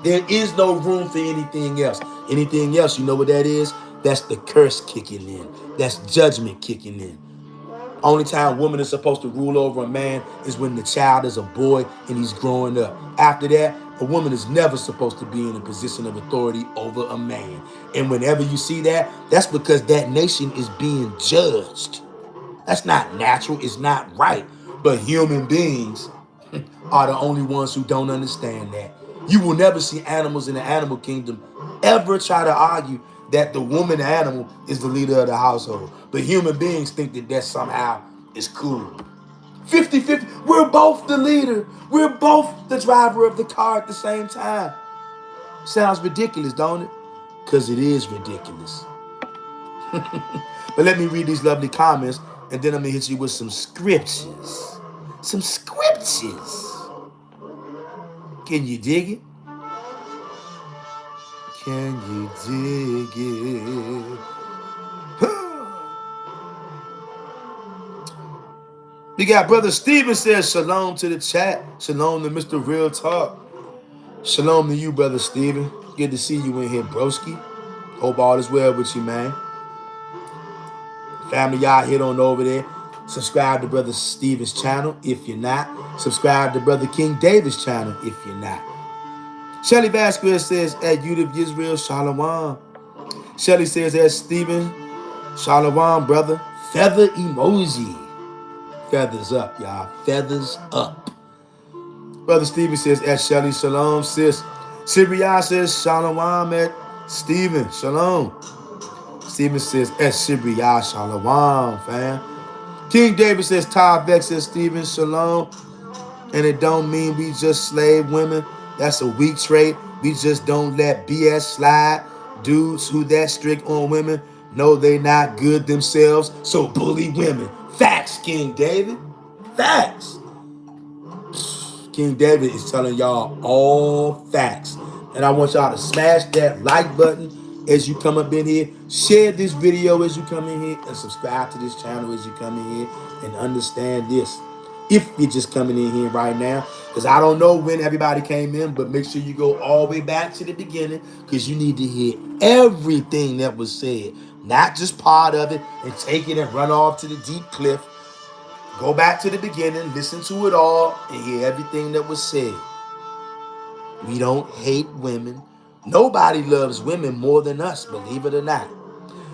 There is no room for anything else. Anything else, you know what that is? That's the curse kicking in. That's judgment kicking in. Only time a woman is supposed to rule over a man is when the child is a boy and he's growing up. After that, a woman is never supposed to be in a position of authority over a man. And whenever you see that, that's because that nation is being judged. That's not natural. It's not right. But human beings are the only ones who don't understand that. You will never see animals in the animal kingdom ever try to argue that the woman animal is the leader of the household. But human beings think that somehow is cool. 50-50, we're both the leader. We're both the driver of the car at the same time. Sounds ridiculous, don't it? Because it is ridiculous. But let me read these lovely comments, and then I'm going to hit you with some scriptures. Some scriptures. Can you dig it? Can you dig it? We got Brother Steven says shalom to the chat. Shalom to Mr. Real Talk. Shalom to you, Brother Steven. Good to see you in here, broski. Hope all is well with you, man. Family, y'all hit on over there. Subscribe to Brother Steven's channel if you're not. Subscribe to Brother King David's channel if you're not. Shelly Vasquez says, at Yudif Yisrael, shalom. Shelly says, at Stephen, shalom, brother. Feather emoji. Feathers up, y'all. Feathers up. Brother Stephen says, at Shelly, shalom, sis. Sibriya says, shalom, at Stephen, shalom. Stephen says, at Sibriya, shalom, fam. King David says, Todd Vex says, Stephen, shalom. And it don't mean we just slave women. That's a weak trait. We just don't let BS slide. Dudes who that strict on women know they not good themselves, so bully women. Facts, King David. Facts. King David is telling y'all all facts. And I want y'all to smash that like button as you come up in here. Share this video as you come in here. And subscribe to this channel as you come in here. And understand this. If you're just coming in here right now, because I don't know when everybody came in, but make sure you go all the way back to the beginning, because you need to hear everything that was said, not just part of it and take it and run off to the deep cliff. Go back to the beginning, listen to it all, and hear everything that was said. We don't hate women. Nobody loves women more than us, believe it or not.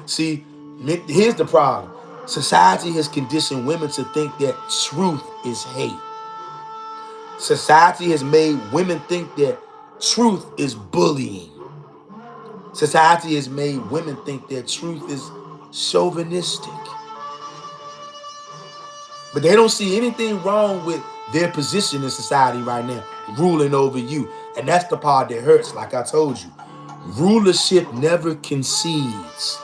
See, here's the problem. Society has conditioned women to think that truth is hate. Society has made women think that truth is bullying. Society has made women think that truth is chauvinistic. But they don't see anything wrong with their position in society right now, ruling over you. And that's the part that hurts, like I told you. Rulership never concedes.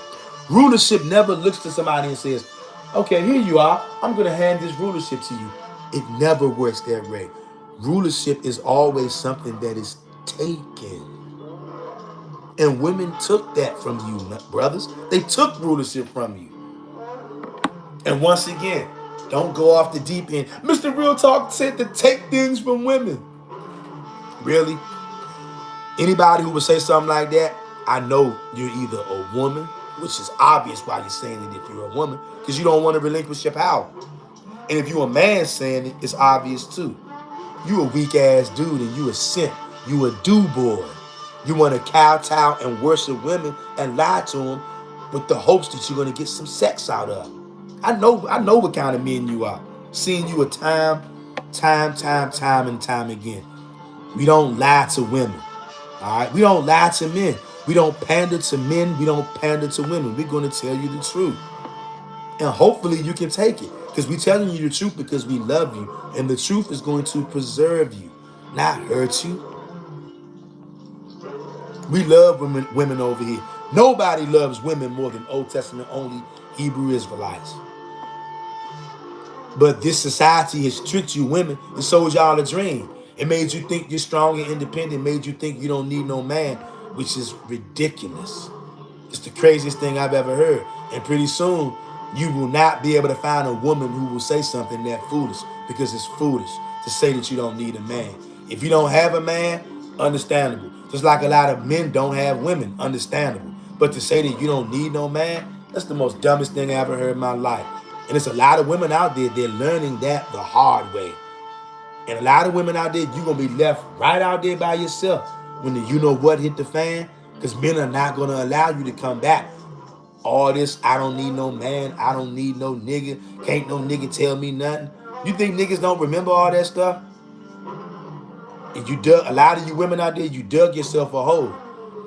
Rulership never looks to somebody and says, okay, here you are. I'm going to hand this rulership to you. It never works that way. Rulership is always something that is taken. And women took that from you, brothers. They took rulership from you. And once again, don't go off the deep end. Mr. Real Talk said to take things from women. Really? Anybody who would say something like that, I know you're either a woman, which is obvious why you're saying it if you're a woman, because you don't want to relinquish your power. And if you're a man saying it, it's obvious too. You a weak ass dude and you a simp. You a do-boy. You want to kowtow and worship women and lie to them with the hopes that you're going to get some sex out of. I know what kind of men you are. Seeing you a time and time again. We don't lie to women. All right? We don't lie to men. We don't pander to men. We don't pander to women. We're going to tell you the truth. And hopefully you can take it. Because we're telling you the truth because we love you. And the truth is going to preserve you, not hurt you. We love women over here. Nobody loves women more than Old Testament only Hebrew Israelites. But this society has tricked you women and sold y'all a dream. It made you think you're strong and independent. Made you think you don't need no man, which is ridiculous. It's the craziest thing I've ever heard. And pretty soon, you will not be able to find a woman who will say something that foolish, because it's foolish to say that you don't need a man. If you don't have a man, understandable. Just like a lot of men don't have women, understandable. But to say that you don't need no man, that's the most dumbest thing I ever heard in my life. And there's a lot of women out there, they're learning that the hard way. And a lot of women out there, you're going to be left right out there by yourself when the you know what hit the fan, because men are not going to allow you to come back. All this, I don't need no man, I don't need no nigga, can't no nigga tell me nothing. You think niggas don't remember all that stuff? And a lot of you women out there, you dug yourself a hole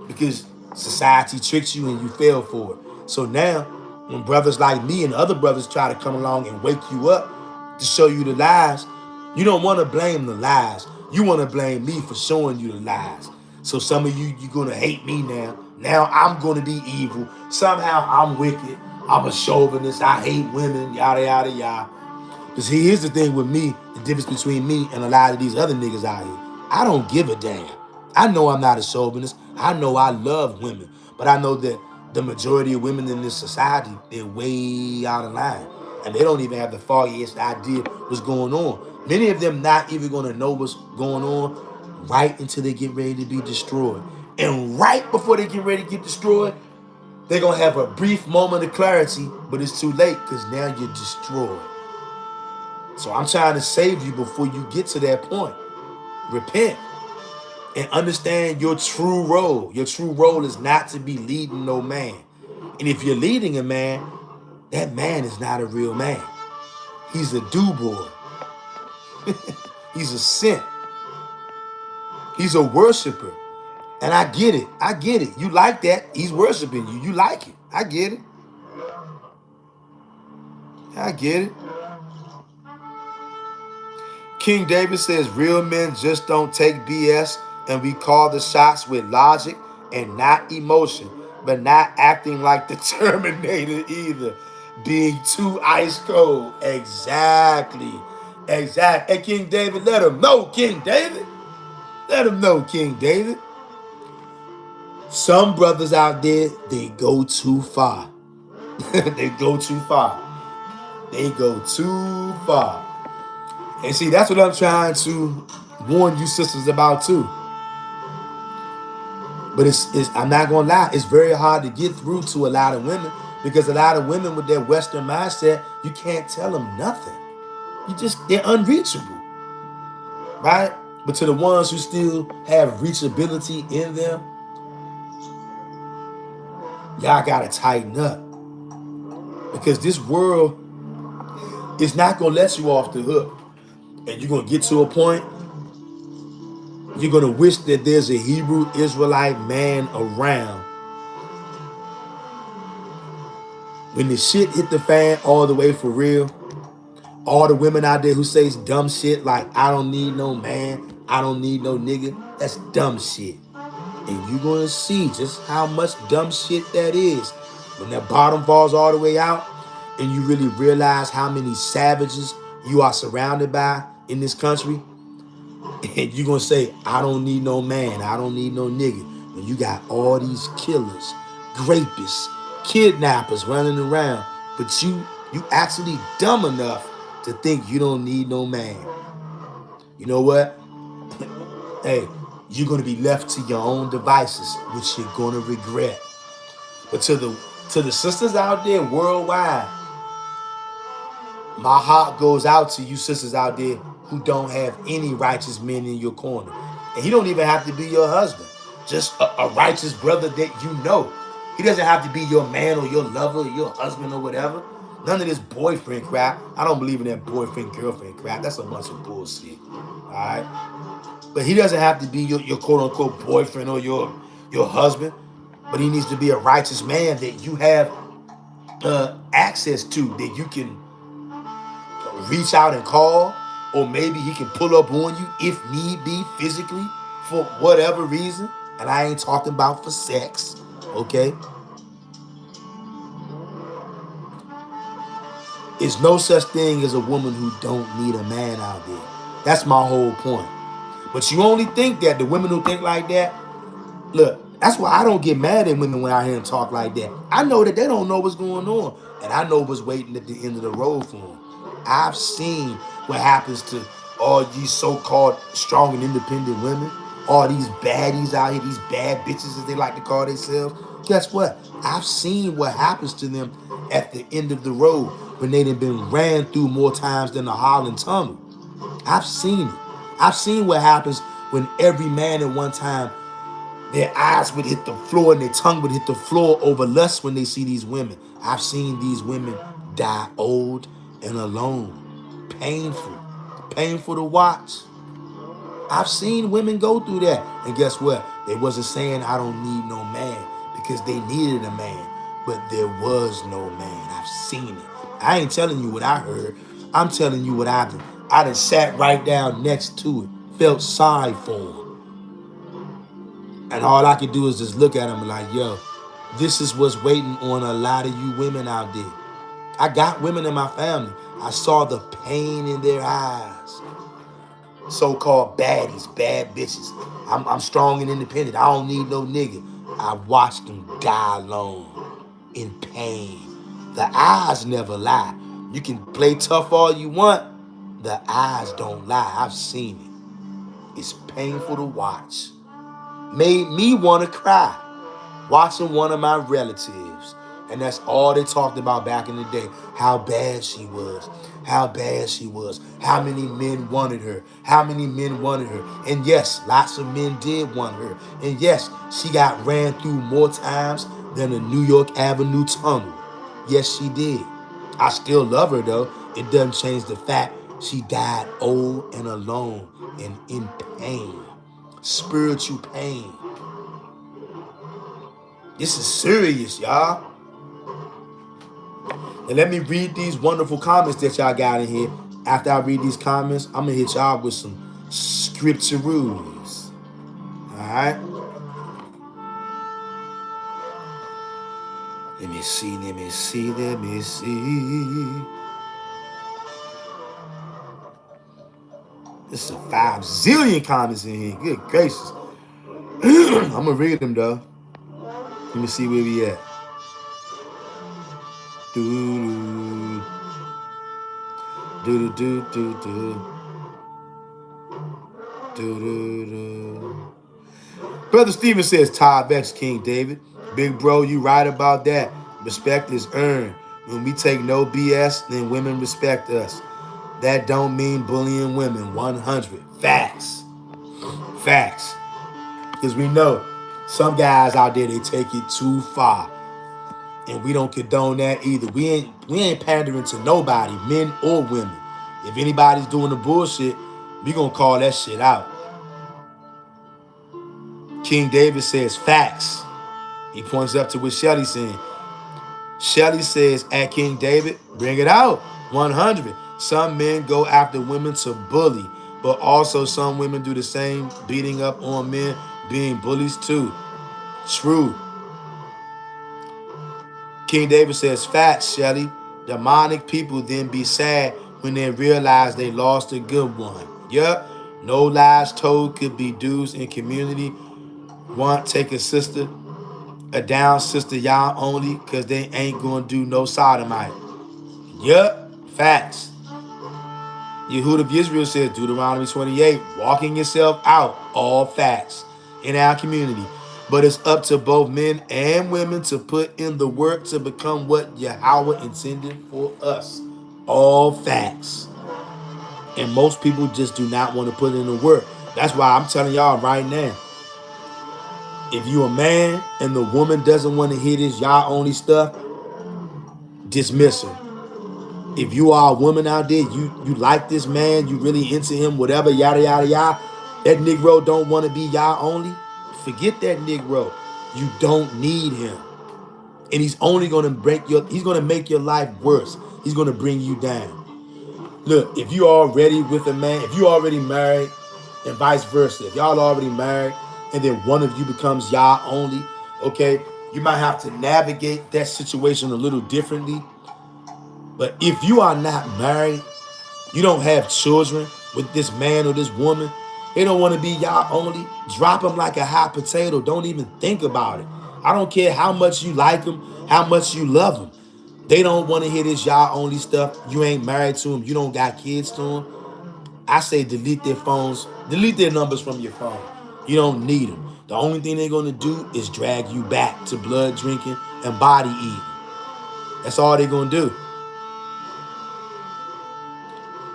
because society tricks you and you fell for it. So now, when brothers like me and other brothers try to come along and wake you up to show you the lies, you don't want to blame the lies. You want to blame me for showing you the lies. So some of you, you're going to hate me now. Now I'm going to be evil. Somehow I'm wicked. I'm a chauvinist. I hate women, yada, yada, yada. Because here's the thing with me, the difference between me and a lot of these other niggas out here. I don't give a damn. I know I'm not a chauvinist. I know I love women. But I know that the majority of women in this society, they're way out of line. And they don't even have the foggiest idea what's going on. Many of them not even going to know what's going on right until they get ready to be destroyed. And right before they get ready to get destroyed, they're going to have a brief moment of clarity, but it's too late because now you're destroyed. So I'm trying to save you before you get to that point. Repent and understand your true role. Your true role is not to be leading no man. And if you're leading a man, that man is not a real man. He's a do-boy. He's a simp. He's a worshiper. And I get it. I get it. You like that. He's worshiping you. You like it. I get it. I get it. King David says, real men just don't take BS, and we call the shots with logic and not emotion, but not acting like the Terminator either. Being too ice cold. Exactly. Exactly. Hey, King David, let him know, King David. Let him know, King David. Some brothers out there, they go too far. They go too far. They go too far. And see, that's what I'm trying to warn you sisters about too. But I'm not going to lie, it's very hard to get through to a lot of women, because a lot of women with their Western mindset, you can't tell them nothing. They're unreachable, right? But to the ones who still have reachability in them, y'all got to tighten up. Because this world is not going to let you off the hook. And you're going to get to a point, you're going to wish that there's a Hebrew Israelite man around. When the shit hit the fan all the way for real, all the women out there who says dumb shit like, I don't need no man, I don't need no nigga, that's dumb shit. And you're going to see just how much dumb shit that is. When that bottom falls all the way out and you really realize how many savages you are surrounded by in this country, and you're going to say, I don't need no man, I don't need no nigga. When you got all these killers, rapists, kidnappers running around, but you actually dumb enough to think you don't need no man. You know what? Hey, you're going to be left to your own devices, which you're going to regret. But to the sisters out there worldwide, my heart goes out to you sisters out there who don't have any righteous men in your corner. And he don't even have to be your husband. Just a righteous brother that you know. He doesn't have to be your man or your lover or your husband or whatever. None of this boyfriend crap. I don't believe in that boyfriend-girlfriend crap. That's a bunch of bullshit. All right? But he doesn't have to be your quote-unquote boyfriend or your husband. But he needs to be a righteous man that you have access to, that you can reach out and call, or maybe he can pull up on you if need be physically for whatever reason. And I ain't talking about for sex, okay? There's no such thing as a woman who don't need a man out there. That's my whole point. But you only think that, the women who think like that, look, that's why I don't get mad at women when I hear them talk like that. I know that they don't know what's going on. And I know what's waiting at the end of the road for them. I've seen what happens to all these so-called strong and independent women. All these baddies out here, these bad bitches as they like to call themselves. Guess what? I've seen what happens to them at the end of the road when they done been ran through more times than the Holland Tunnel. I've seen it. I've seen what happens when every man at one time, their eyes would hit the floor and their tongue would hit the floor over lust when they see these women. I've seen these women die old and alone. Painful to watch. I've seen women go through that. And guess what? They wasn't saying I don't need no man because they needed a man. But there was no man. I've seen it. I ain't telling you what I heard. I'm telling you what I done sat right down next to it. Felt sorry for him. And all I could do is just look at him and like, yo, this is what's waiting on a lot of you women out there. I got women in my family. I saw the pain in their eyes. So-called baddies, bad bitches. I'm strong and independent. I don't need no nigga. I watched them die alone in pain. The eyes never lie. You can play tough all you want. The eyes don't lie. I've seen it. It's painful to watch. Made me want to cry watching one of my relatives. And that's all they talked about back in the day. How bad she was. How bad she was. How many men wanted her. How many men wanted her. And yes, lots of men did want her. And yes, she got ran through more times than the New York Avenue Tunnel. Yes, she did. I still love her though. It doesn't change the fact she died old and alone and in pain. Spiritual pain. This is serious, y'all. And let me read these wonderful comments that y'all got in here. After I read these comments, I'm going to hit y'all with some scripture rules. Alright? Let me see. There's some 5 zillion comments in here. Good gracious. I'm going to read them, though. Let me see where we at. Brother Stephen says, Todd Vex, King David. Big bro, you right about that. Respect is earned. When we take no BS, then women respect us. That don't mean bullying women. 100. Facts. Because we know some guys out there, they take it too far. And we don't condone that either. We ain't pandering to nobody, men or women. If anybody's doing the bullshit, we gonna call that shit out. King David says facts. He points up to what Shelly's saying. Shelly says at King David, bring it out. 100. Some men go after women to bully, but also some women do the same, beating up on men, being bullies too. True. King David says facts, Shelly. Demonic people then be sad when they realize they lost a good one. Yup. No lies told could be dudes in community. Want take a down sister, y'all only, cause they ain't gonna do no sodomite. Yup, facts. Yehud of Israel says, Deuteronomy 28, walking yourself out, all facts in our community. But it's up to both men and women to put in the work to become what Yahweh intended for us. All facts. And most people just do not want to put in the work. That's why I'm telling y'all right now, if you a man and the woman doesn't want to hear this y'all only stuff, dismiss her. If you are a woman out there, you like this man, you really into him, whatever, yada, yada, yada, that Negro don't want to be y'all only, forget that Negro. You don't need him. And he's only going to he's going to make your life worse. He's going to bring you down. Look, if you already with a man, if you already married, and vice versa, if y'all already married, and then one of you becomes y'all only, okay, you might have to navigate that situation a little differently. But if you are not married, you don't have children with this man or this woman, they don't want to be y'all only, drop them like a hot potato. Don't even think about it. I don't care how much you like them, how much you love them. They don't want to hear this y'all only stuff. You ain't married to them. You don't got kids to them. I say delete their phones, delete their numbers from your phone. You don't need them. The only thing they're going to do is drag you back to blood drinking and body eating. That's all they're going to do.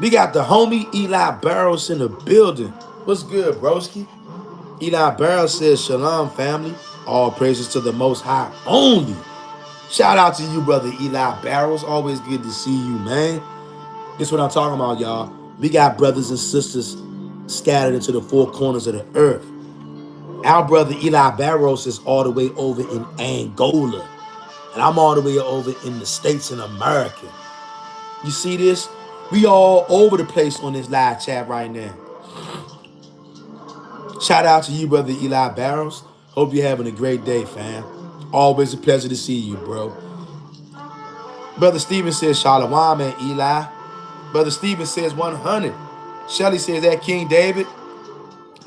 We got the homie Eli Barrows in the building. What's good, broski? Eli Barrows says, Shalom, family. All praises to the Most High only. Shout out to you, brother Eli Barrows. Always good to see you, man. This is what I'm talking about, y'all. We got brothers and sisters scattered into the four corners of the earth. Our brother Eli Barrows is all the way over in Angola. And I'm all the way over in the States in America. You see this? We all over the place on this live chat right now. Shout out to you, brother Eli Barrows. Hope you're having a great day, fam. Always a pleasure to see you, bro. Brother Stephen says, Shalom, man, Eli. Brother Stephen says 100. Shelly says that King David,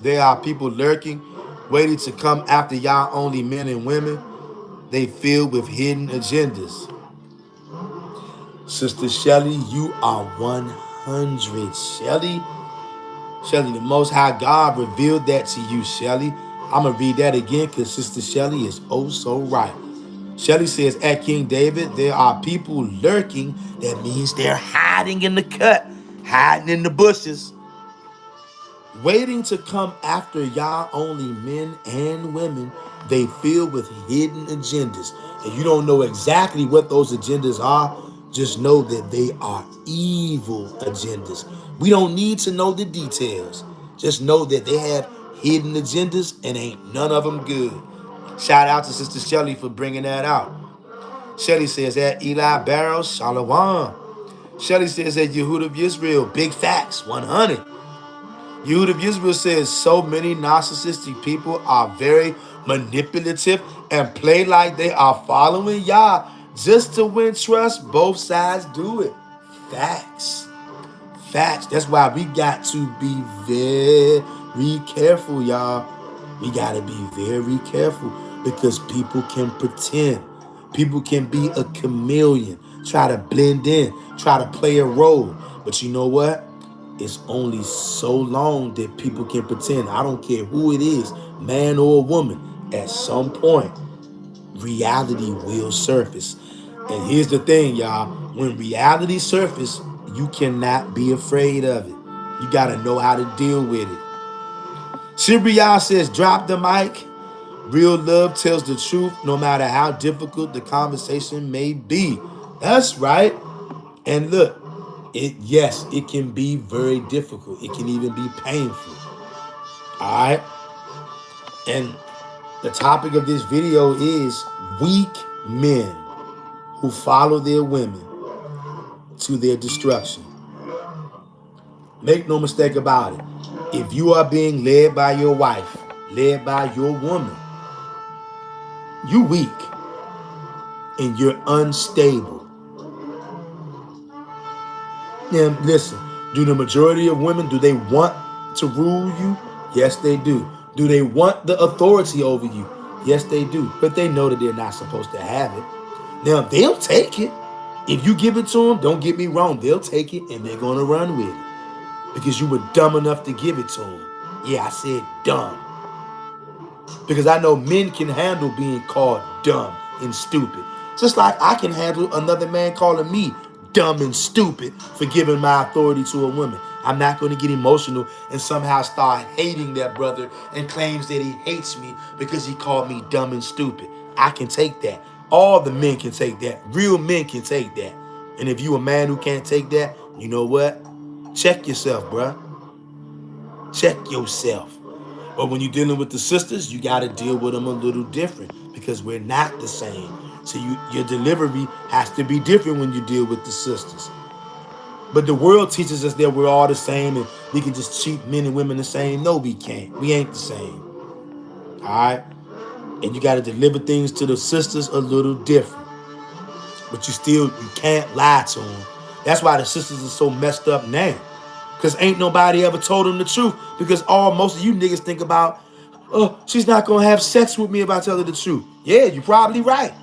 there are people lurking, waiting to come after y'all only men and women. They filled with hidden agendas. Sister Shelly, you are 100. Shelly, the Most High God revealed that to you, Shelly. I'm going to read that again because Sister Shelly is oh so right. Shelly says, at King David, there are people lurking. That means they're hiding in the cut, hiding in the bushes, waiting to come after y'all only men and women. They filled with hidden agendas. And you don't know exactly what those agendas are. Just know that they are evil agendas. We don't need to know the details. Just know that they have hidden agendas and ain't none of them good. Shout out to Sister Shelly for bringing that out. Shelly says that Eli Barrows, Shalom. Shelly says that Yehud of Israel, big facts, 100. Yehud of Israel says so many narcissistic people are very manipulative and play like they are following Yah just to win trust. Both sides do it. Facts. Facts. That's why we got to be very careful, y'all. We got to be very careful because people can pretend. People can be a chameleon, try to blend in, try to play a role. But you know what? It's only so long that people can pretend. I don't care who it is, man or woman. At some point, reality will surface. And here's the thing, y'all. When reality surfaces, you cannot be afraid of it. You got to know how to deal with it. Shibriya says, drop the mic. Real love tells the truth no matter how difficult the conversation may be. That's right. And look, yes, it can be very difficult. It can even be painful. All right. And the topic of this video is weak men who follow their women to their destruction. Make no mistake about it. If you are being led by your wife, led by your woman, you weak and you're unstable. Now, listen, do the majority of women, do they want to rule you? Yes, they do. Do they want the authority over you? Yes, they do. But they know that they're not supposed to have it. Now, they'll take it. If you give it to them, don't get me wrong, they'll take it and they're going to run with it. Because you were dumb enough to give it to them. Yeah, I said dumb. Because I know men can handle being called dumb and stupid. Just like I can handle another man calling me dumb and stupid for giving my authority to a woman. I'm not going to get emotional and somehow start hating that brother and claims that he hates me because he called me dumb and stupid. I can take that. All the men can take that. Real men can take that. And if you a man who can't take that, you know what? Check yourself, bruh. Check yourself. But when you're dealing with the sisters, you got to deal with them a little different because we're not the same. So your delivery has to be different when you deal with the sisters. But the world teaches us that we're all the same and we can just treat men and women the same. No, we can't. We ain't the same. All right? And you got to deliver things to the sisters a little different. But you can't lie to them. That's why the sisters are so messed up now. Because ain't nobody ever told them the truth. Because most of you niggas think about, oh, she's not going to have sex with me if I tell her the truth. Yeah, you're probably right.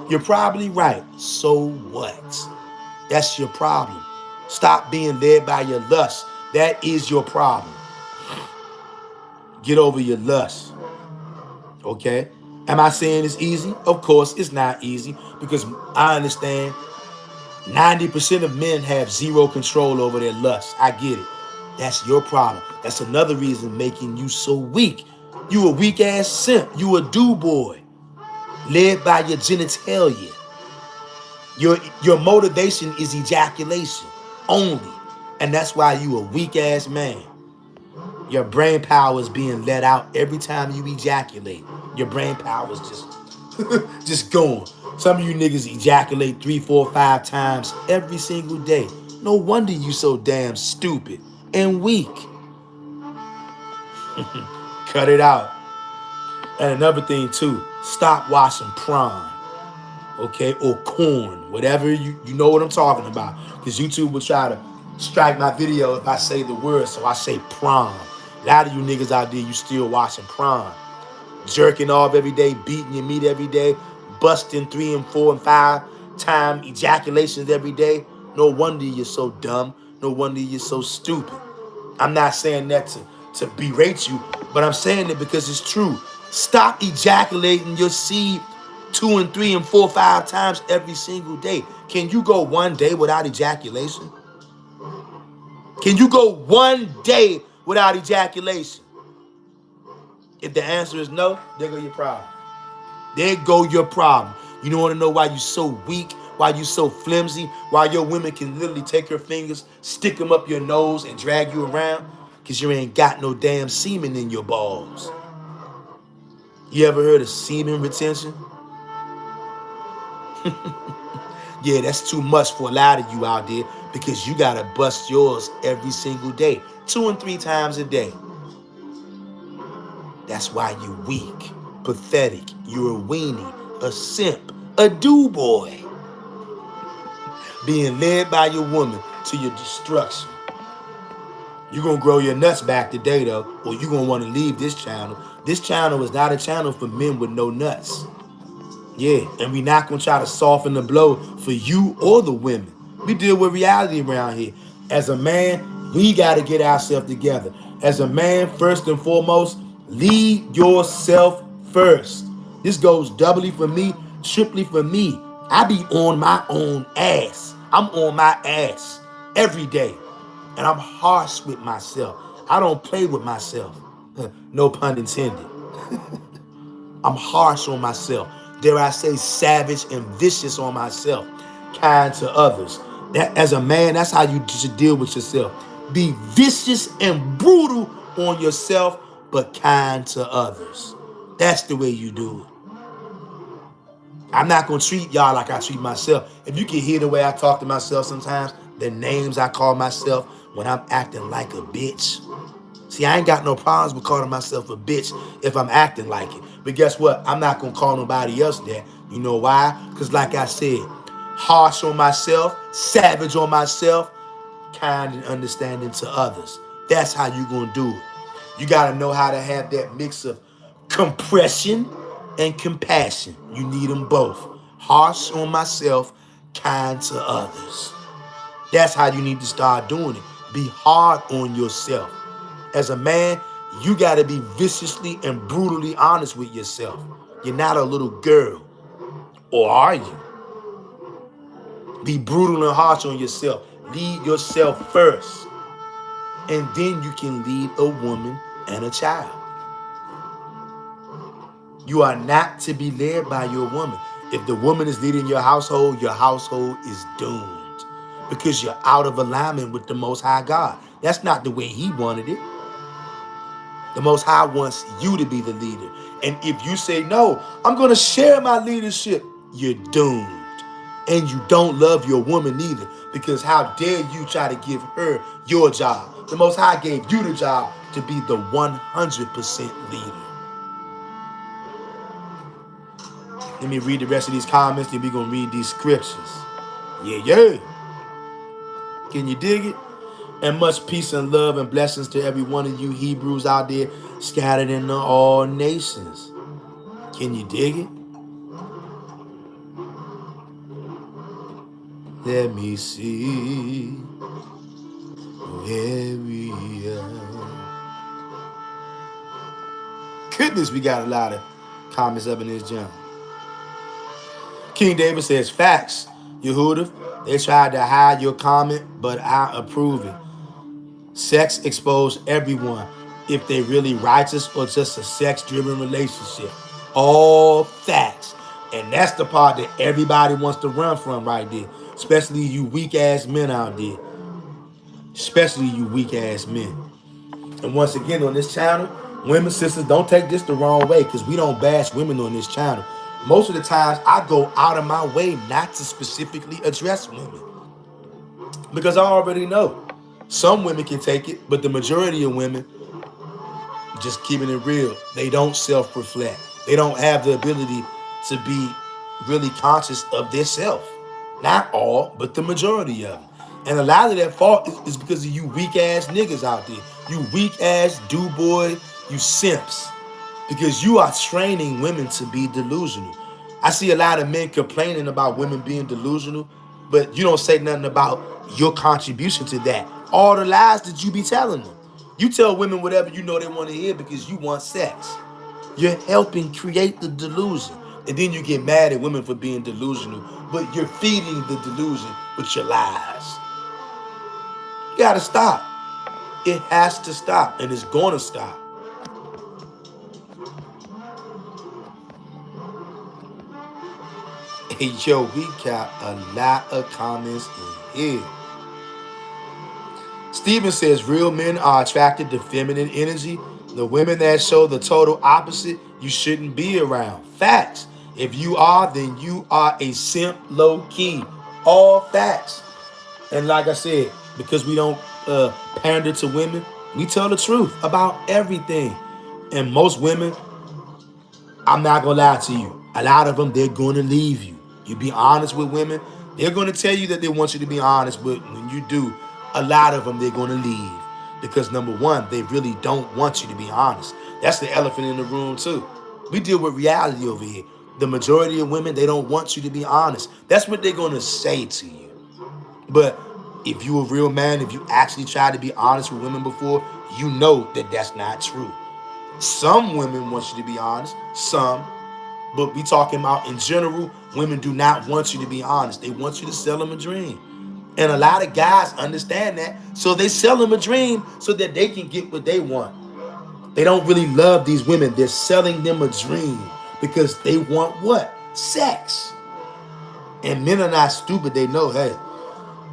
You're probably right. So what? That's your problem. Stop being led by your lust. That is your problem. Get over your lust. Okay? Am I saying it's easy? Of course, it's not easy. Because I understand 90% of men have zero control over their lust. I get it. That's your problem. That's another reason making you so weak. You a weak ass simp. You a do boy. Led by your genitalia. Your motivation is ejaculation only. And that's why you a weak ass man. Your brain power is being let out every time you ejaculate. Your brain power is just going. Some of you niggas ejaculate 3, 4, 5 times every single day. No wonder you so damn stupid and weak. Cut it out. And another thing too, stop watching Prime. Okay, or corn, whatever you know what I'm talking about. Because YouTube will try to strike my video if I say the word, so I say Prime. A lot of you niggas out there, you still watching Prime. Jerking off every day, beating your meat every day, busting 3 and 4 and 5 time ejaculations every day. No wonder you're so dumb. No wonder you're so stupid. I'm not saying that to berate you, but I'm saying it because it's true. Stop ejaculating your seed 2 and 3 and 4, 5 times every single day. Can you go one day without ejaculation? Can you go one day without ejaculation? If the answer is no, there go your problem. There go your problem. You don't want to know why you're so weak, why you're so flimsy, why your women can literally take her fingers, stick them up your nose, and drag you around? Because you ain't got no damn semen in your balls. You ever heard of semen retention? Yeah, that's too much for a lot of you out there because you got to bust yours every single day, 2 and 3 times a day. That's why you're weak, pathetic, you're a weenie, a simp, a do-boy. Being led by your woman to your destruction. You're going to grow your nuts back today, though, or you're going to want to leave this channel. This channel is not a channel for men with no nuts. Yeah, and we're not going to try to soften the blow for you or the women. We deal with reality around here. As a man, we got to get ourselves together. As a man, first and foremost, lead yourself first. This goes doubly for me, triply for me. I be on my own ass. I'm on my ass every day. And I'm harsh with myself. I don't play with myself. No pun intended. I'm harsh on myself. Dare I say savage and vicious on myself. Kind to others. That as a man, that's how you should deal with yourself. Be vicious and brutal on yourself, but kind to others. That's the way you do it. I'm not going to treat y'all like I treat myself. If you can hear the way I talk to myself sometimes, the names I call myself when I'm acting like a bitch. See, I ain't got no problems with calling myself a bitch if I'm acting like it. But guess what? I'm not going to call nobody else that. You know why? Because like I said, harsh on myself, savage on myself, kind and understanding to others. That's how you going to do it. You got to know how to have that mix of compression and compassion. You need them both. Harsh on myself, kind to others. That's how you need to start doing it. Be hard on yourself. As a man, you got to be viciously and brutally honest with yourself. You're not a little girl. Or are you? Be brutal and harsh on yourself. Lead yourself first. And then you can lead a woman and a child. You are not to be led by your woman. If the woman is leading your household is doomed. Because you're out of alignment with the Most High God. That's not the way He wanted it. The Most High wants you to be the leader. And if you say, no, I'm going to share my leadership, you're doomed. And you don't love your woman either. Because how dare you try to give her your job? The Most High gave you the job to be the 100% leader. Let me read the rest of these comments, then we're going to read these scriptures. Yeah. Can you dig it? And much peace and love and blessings to every one of you Hebrews out there scattered in all nations. Can you dig it? Let me see where we are. Goodness, we got a lot of comments up in this jump. King David says, facts, Yehuda. They tried to hide your comment, but I approve it. Sex exposed everyone, if they really righteous or just a sex-driven relationship. All facts. And that's the part that everybody wants to run from right there. Especially you weak-ass men out there. Especially you weak-ass men. And once again, on this channel, women, sisters, don't take this the wrong way, because we don't bash women on this channel. Most of the times, I go out of my way not to specifically address women. Because I already know. Some women can take it, but the majority of women, just keeping it real, they don't self-reflect. They don't have the ability to be really conscious of their self. Not all, but the majority of them. And a lot of that fault is because of you weak-ass niggas out there. You weak-ass do-boy, you simps. Because you are training women to be delusional. I see a lot of men complaining about women being delusional, but you don't say nothing about your contribution to that. All the lies that you be telling them. You tell women whatever you know they want to hear because you want sex. You're helping create the delusion. And then you get mad at women for being delusional, but you're feeding the delusion with your lies. You gotta stop. It has to stop, and it's gonna stop. Hey, yo, we got a lot of comments in here. Stephen says real men are attracted to feminine energy. The women that show the total opposite, you shouldn't be around. Facts. If you are, then you are a simp low key. All facts. And like I said, because we don't pander to women, we tell the truth about everything. And most women, I'm not going to lie to you. A lot of them, they're going to leave you. You be honest with women, they're going to tell you that they want you to be honest, but when you do, a lot of them, they're going to leave. Because number one, they really don't want you to be honest. That's the elephant in the room too. We deal with reality over here. The majority of women, they don't want you to be honest. That's what they're going to say to you. But if you're a real man, if you actually try to be honest with women before, you know that that's not true. Some women want you to be honest, some. But we talking about in general, women do not want you to be honest. They want you to sell them a dream. And a lot of guys understand that. So they sell them a dream so that they can get what they want. They don't really love these women. They're selling them a dream. because they want what? Sex. And men are not stupid. They know, hey,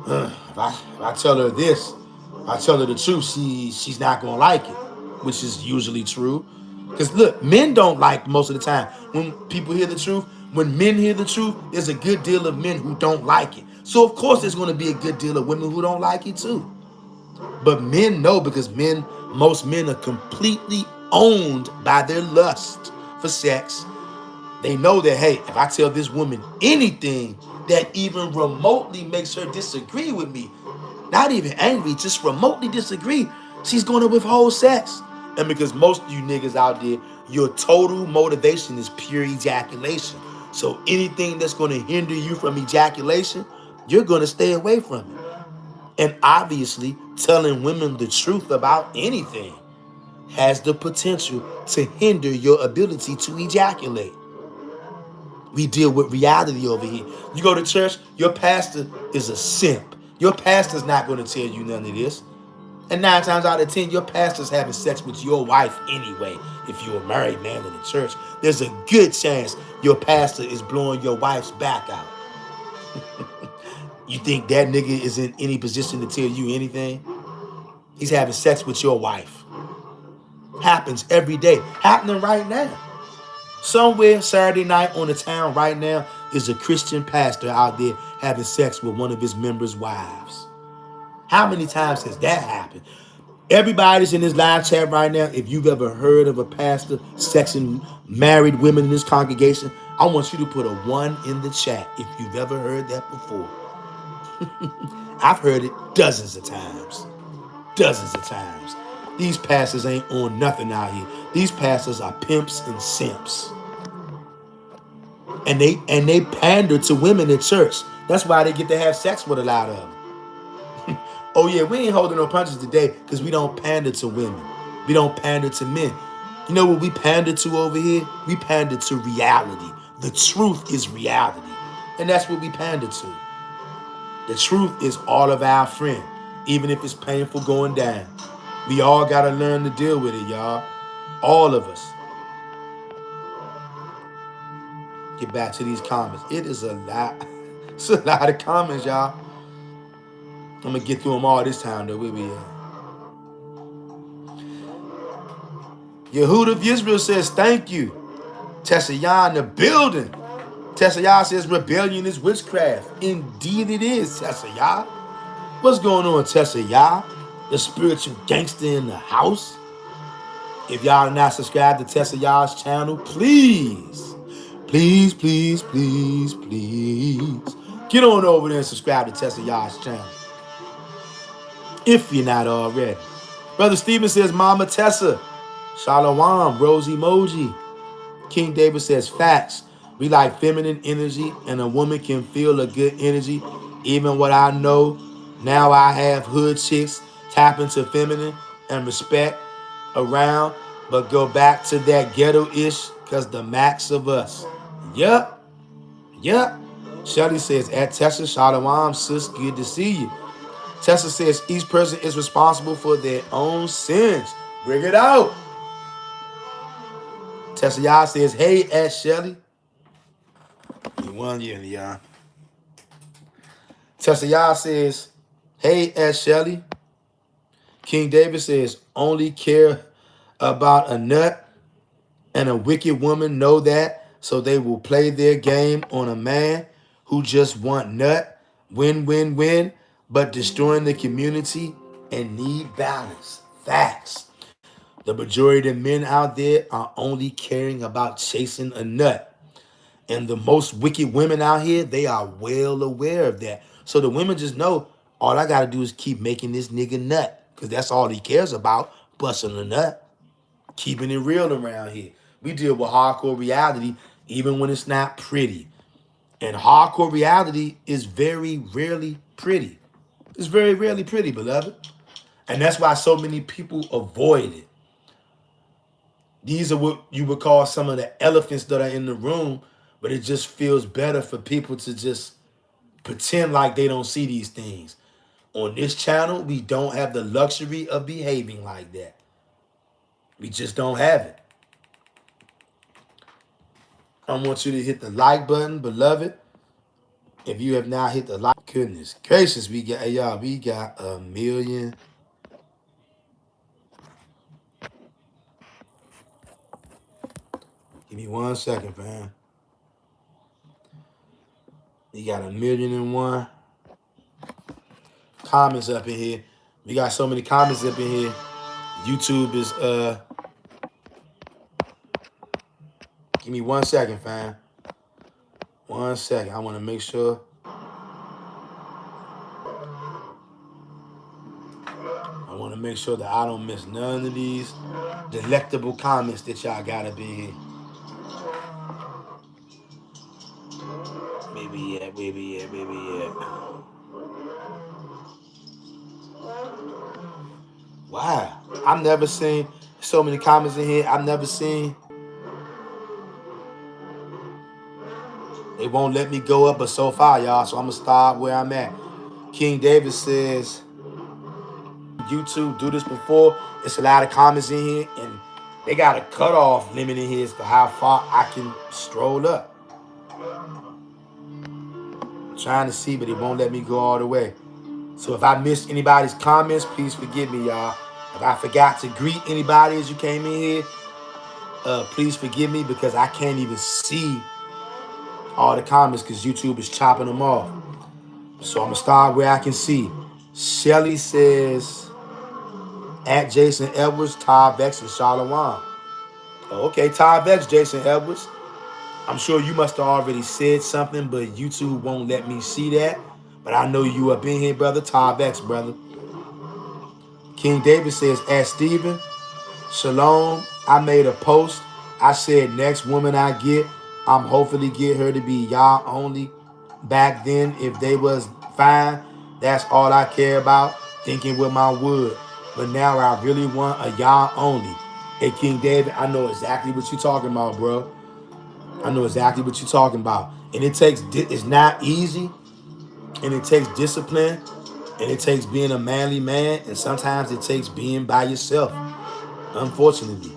if I tell her this, if I tell her the truth, she's not gonna like it, which is usually true. Because look, men don't like most of the time when people hear the truth. When men hear the truth, there's a good deal of men who don't like it. So of course there's going to be a good deal of women who don't like it too. But men know, because most men are completely owned by their lust for sex. They know that, hey, if I tell this woman anything that even remotely makes her disagree with me, not even angry, just remotely disagree, she's going to withhold sex. And because most of you niggas out there, your total motivation is pure ejaculation. So anything that's going to hinder you from ejaculation, you're going to stay away from it. And obviously, telling women the truth about anything has the potential to hinder your ability to ejaculate. We deal with reality over here. You go to church, your pastor is a simp. Your pastor's not going to tell you none of this. And 9 times out of 10, your pastor's having sex with your wife anyway. If you're a married man in the church, there's a good chance your pastor is blowing your wife's back out. You think that nigga is in any position to tell you anything? He's having sex with your wife. Happens every day. Happening right now. Somewhere Saturday night on the town right now is a Christian pastor out there having sex with one of his members' wives. How many times has that happened? Everybody's in this live chat right now. If you've ever heard of a pastor sexing married women in this congregation, I want you to put a 1 in the chat if you've ever heard that before. I've heard it dozens of times. Dozens of times. These pastors ain't on nothing out here. These pastors are pimps and simps. And they pander to women in church. That's why they get to have sex with a lot of them. Oh yeah, we ain't holding no punches today because we don't pander to women. We don't pander to men. You know what we pander to over here? We pander to reality. The truth is reality. And that's what we pander to. The truth is all of our friend, even if it's painful going down. We all got to learn to deal with it, y'all. All of us. Get back to these comments. It is a lot. It's a lot of comments, y'all. I'm going to get through them all this time, though. Where we at? Yehuda of Israel says, thank you. Tessa in the building. Tessa says, rebellion is witchcraft. Indeed it is, Tessa. What's going on, Tessa? The spiritual gangster in the house? If y'all are not subscribed to Tessa channel, please, please, please, please, please, get on over there and subscribe to Tessa channel. If you're not already. Brother Stephen says, Mama Tessa. Shalom, rose emoji. King David says, facts. We like feminine energy, and a woman can feel a good energy. Even what I know, now I have hood chicks tap into feminine and respect around, but go back to that ghetto-ish because the max of us. Yep. Shelly says, at Tessa, Shalom, sis, good to see you. Tessa says, each person is responsible for their own sins. Bring it out. Tessa says, hey, at Shelly. You won, y'all. Tessa says, hey, at Shelly. King David says, only care about a nut, and a wicked woman know that, so they will play their game on a man who just want nut, win, but destroying the community and need balance. Facts. The majority of men out there are only caring about chasing a nut. And the most wicked women out here, they are well aware of that. So the women just know, all I got to do is keep making this nigga nut. Because that's all he cares about, busting a nut. Keeping it real around here. We deal with hardcore reality, even when it's not pretty. And hardcore reality is very rarely pretty. It's very rarely pretty, beloved. And that's why so many people avoid it. These are what you would call some of the elephants that are in the room, but it just feels better for people to just pretend like they don't see these things. On this channel, we don't have the luxury of behaving like that. We just don't have it. I want you to hit the like button, beloved. If you have not hit the like, goodness gracious, we got, hey, y'all, we got 1 million. Give me 1 second, fam. We got 1,000,001 comments up in here. We got so many comments up in here. YouTube is give me 1 second, fam. 1 second. I want to make sure. I want to make sure that I don't miss none of these delectable comments that y'all got up in here. Maybe yeah. Wow. I've never seen so many comments in here. I've never seen. They won't let me go up, but so far, y'all. So I'm going to start where I'm at. King David says, YouTube do this before. It's a lot of comments in here, and they got a cutoff limit in here as to how far I can stroll up. I'm trying to see, but it won't let me go all the way. So if I missed anybody's comments, please forgive me, y'all. If I forgot to greet anybody as you came in here, please forgive me because I can't even see all the comments because YouTube is chopping them off. So I'm going to start where I can see. Shelly says, at Jason Edwards, Todd Vex, and Shalawan. Okay, Todd Vex, Jason Edwards. I'm sure you must have already said something, but YouTube won't let me see that. But I know you up in here, brother. Todd Vex, brother. King David says, ask Stephen. Shalom. I made a post. I said, next woman I get, I'm hopefully get her to be y'all only. Back then, if they was fine, that's all I care about, thinking with my wood. But now I really want a y'all only. Hey, King David, I know exactly what you're talking about, bro. I know exactly what you're talking about. And it's not easy, and it takes discipline, and it takes being a manly man, and sometimes it takes being by yourself, unfortunately.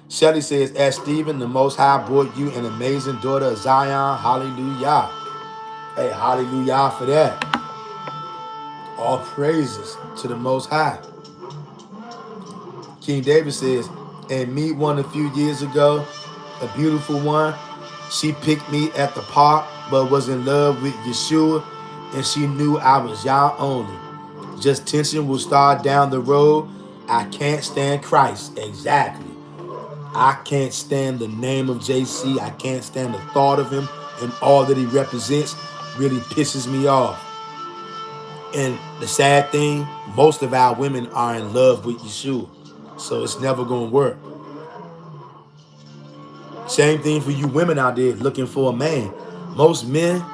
Shelly says, as Stephen, the Most High brought you an amazing daughter of Zion. Hallelujah. Hey, hallelujah for that. All praises to the Most High. King David says, and meet one a few years ago, a beautiful one. She picked me at the park, but was in love with Yeshua, and she knew I was y'all only. Just tension will start down the road. I can't stand Christ. Exactly. I can't stand the name of JC. I can't stand the thought of him, and all that he represents really pisses me off. And the sad thing, most of our women are in love with Yeshua. So it's never going to work. Same thing for you women out there looking for a man. Most men,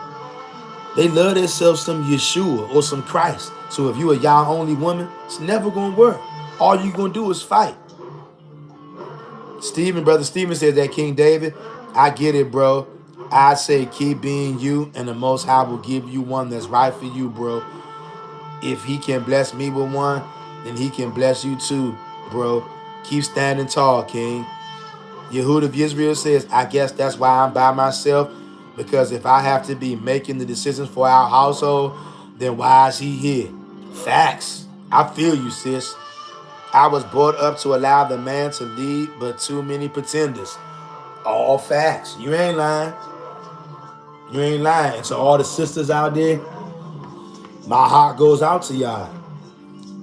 they love themselves some Yeshua or some Christ. So if you a y'all only woman, it's never going to work. All you going to do is fight. Brother Stephen says that King David, I get it, bro. I say keep being you, and the Most High will give you one that's right for you, bro. If he can bless me with one, then he can bless you too, bro. Keep standing tall, King. Yehud of Israel says, I guess that's why I'm by myself, because if I have to be making the decisions for our household, then why is he here? Facts. I feel you, sis. I was brought up to allow the man to lead, but too many pretenders. All facts. You ain't lying. You ain't lying. And to all the sisters out there, my heart goes out to y'all.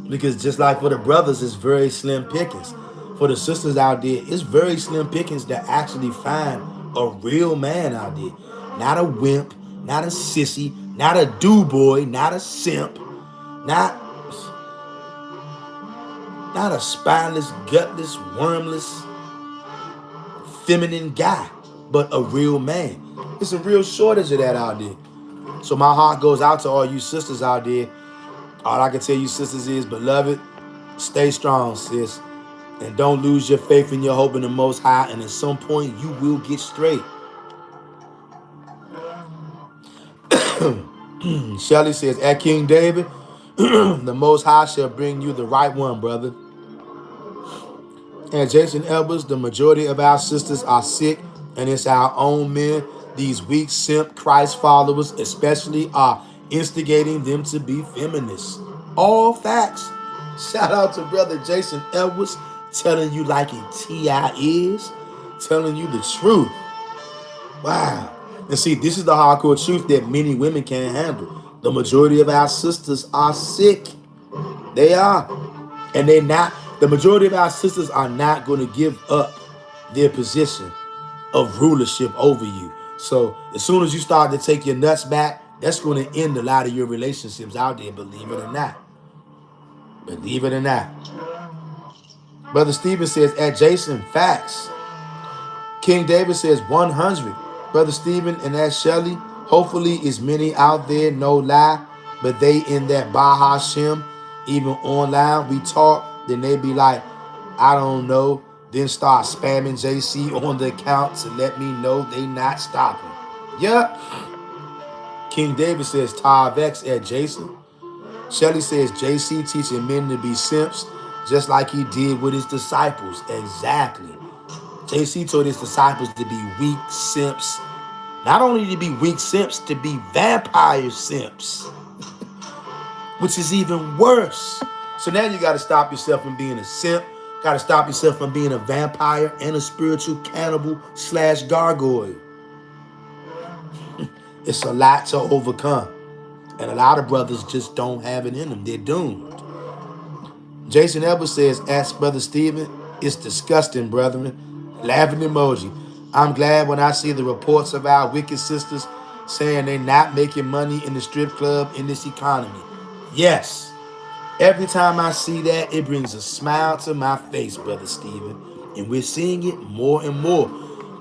Because just like for the brothers, it's very slim pickings. For the sisters out there, it's very slim pickings that actually find a real man out there. Not a wimp, not a sissy, not a do-boy, not a simp, not a spineless, gutless, wormless, feminine guy, but a real man. It's a real shortage of that out there. So my heart goes out to all you sisters out there. All I can tell you sisters is, beloved, stay strong, sis. And don't lose your faith and your hope in the Most High. And at some point, you will get straight. Shelly says, at King David, the Most High shall bring you the right one, brother. And Jason Edwards, the majority of our sisters are sick, and it's our own men. These weak simp Christ followers especially are instigating them to be feminists. All facts. Shout out to brother Jason Edwards, telling you like a T.I. is, telling you the truth. Wow. And see, this is the hardcore truth that many women can't handle. The majority of our sisters are sick. They are. And they're not, the majority of our sisters are not going to give up their position of rulership over you. So as soon as you start to take your nuts back, that's going to end a lot of your relationships out there, believe it or not. Believe it or not. Brother Stephen says, adjacent facts. King David says 100. Brother Stephen and that Shelly, hopefully is many out there, no lie, but they in that Baha Shem, even online, we talk, then they be like, I don't know, then start spamming JC on the account to let me know they not stopping. Yep. King David says Tarvex at Jason. Shelly says JC teaching men to be simps, just like he did with his disciples. Exactly. JC told his disciples to be weak simps. Not only to be weak simps, to be vampire simps. Which is even worse. So now you got to stop yourself from being a simp. Got to stop yourself from being a vampire and a spiritual cannibal / gargoyle. It's a lot to overcome. And a lot of brothers just don't have it in them. They're doomed. Jason Edwards says, ask Brother Stephen, it's disgusting, brethren. Laughing emoji. I'm glad when I see the reports of our wicked sisters saying they're not making money in the strip club in this economy. Yes. Every time I see that, it brings a smile to my face, Brother Stephen. And we're seeing it more and more.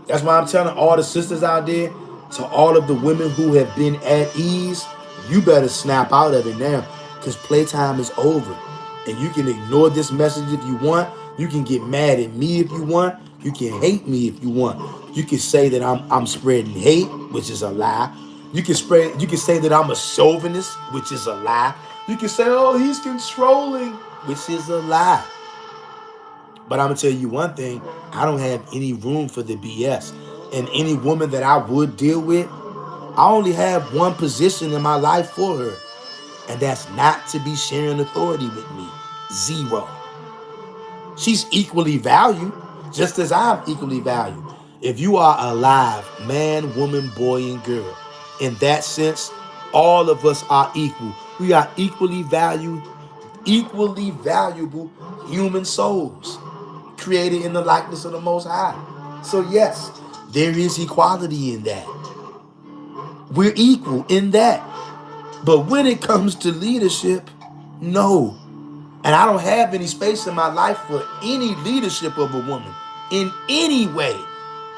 That's why I'm telling all the sisters out there, to all of the women who have been at ease, you better snap out of it now, because playtime is over. And you can ignore this message if you want. You can get mad at me if you want. You can hate me if you want. You can say that I'm spreading hate, which is a lie. You can say that I'm a chauvinist, which is a lie. You can say, oh, he's controlling, which is a lie. But I'm gonna tell you one thing, I don't have any room for the BS. And any woman that I would deal with, I only have one position in my life for her. And that's not to be sharing authority with me. 0. She's equally valued, just as I'm equally valued. If you are alive, man, woman, boy, and girl, in that sense, all of us are equal. We are equally valued, equally valuable human souls, created in the likeness of the Most High. So yes, there is equality in that. We're equal in that. But when it comes to leadership, no. And I don't have any space in my life for any leadership of a woman in any way.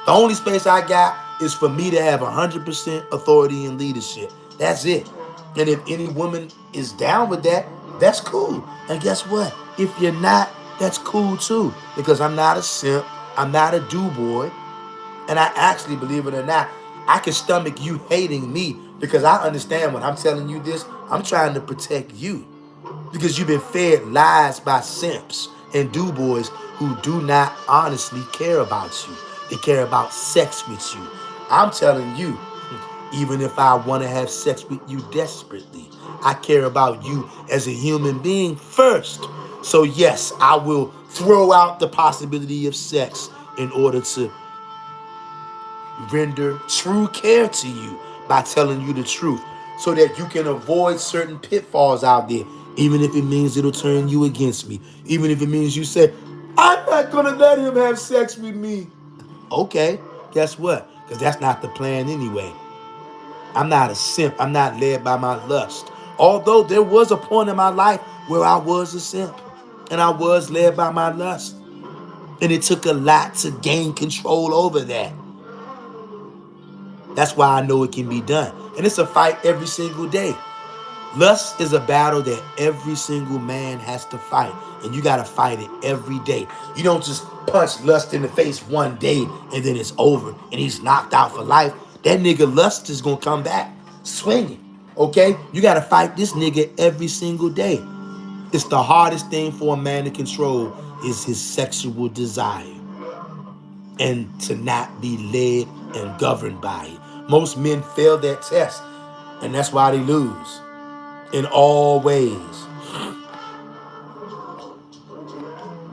The only space I got is for me to have 100% authority in leadership. That's it. And if any woman is down with that, that's cool. And guess what? If you're not, that's cool too. Because I'm not a simp. I'm not a do-boy. And I actually, believe it or not, I can stomach you hating me because I understand when I'm telling you this, I'm trying to protect you. Because you've been fed lies by simps and do-boys who do not honestly care about you. They care about sex with you. I'm telling you, even if I want to have sex with you desperately, I care about you as a human being first. So yes, I will throw out the possibility of sex in order to render true care to you by telling you the truth so that you can avoid certain pitfalls out there, even if it means it'll turn you against me, even if it means you say, I'm not going to let him have sex with me. Okay, guess what? Because that's not the plan anyway. I'm not a simp. I'm not led by my lust. Although there was a point in my life where I was a simp and I was led by my lust. And it took a lot to gain control over that. That's why I know it can be done. And it's a fight every single day. Lust is a battle that every single man has to fight. And you got to fight it every day. You don't just punch lust in the face one day and then it's over and he's knocked out for life. That nigga lust is going to come back swinging. Okay? You got to fight this nigga every single day. It's the hardest thing for a man to control is his sexual desire and to not be led and governed by it. Most men fail that test, and that's why they lose in all ways.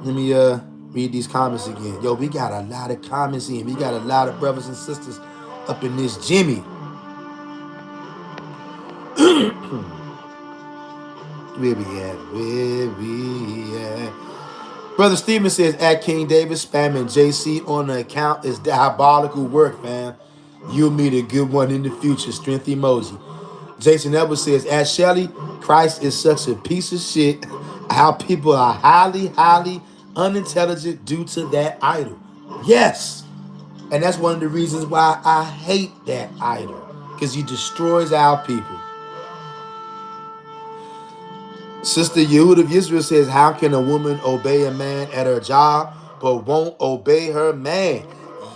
Let me read these comments again. Yo, we got a lot of comments in. We got a lot of brothers and sisters up in this Jimmy. Where we at? Brother Steven says, at King David, spamming JC on the account is diabolical work, fam. You'll meet a good one in the future. Strength emoji. Jason Edwards says, at Shelly, Christ is such a piece of shit. How people are highly, highly unintelligent due to that idol. Yes. And that's one of the reasons why I hate that idol. Because he destroys our people. Sister Yehud of Israel says, how can a woman obey a man at her job but won't obey her man?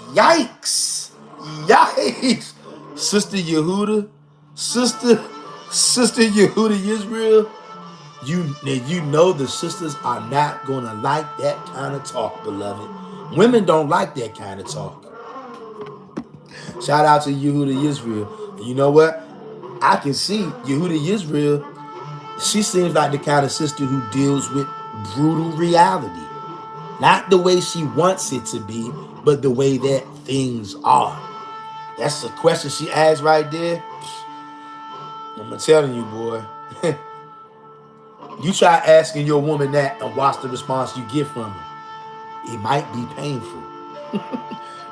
Yikes! Yikes! Sister Yehuda, Sister Yehuda Israel, you know the sisters are not gonna like that kind of talk, beloved. Women don't like that kind of talk. Shout out to Yehuda Israel. You know what? I can see Yehuda Israel. She seems like the kind of sister who deals with brutal reality. Not the way she wants it to be, but the way that things are. That's the question she asked right there. I'm telling you, boy. You try asking your woman that and watch the response you get from her. It might be painful.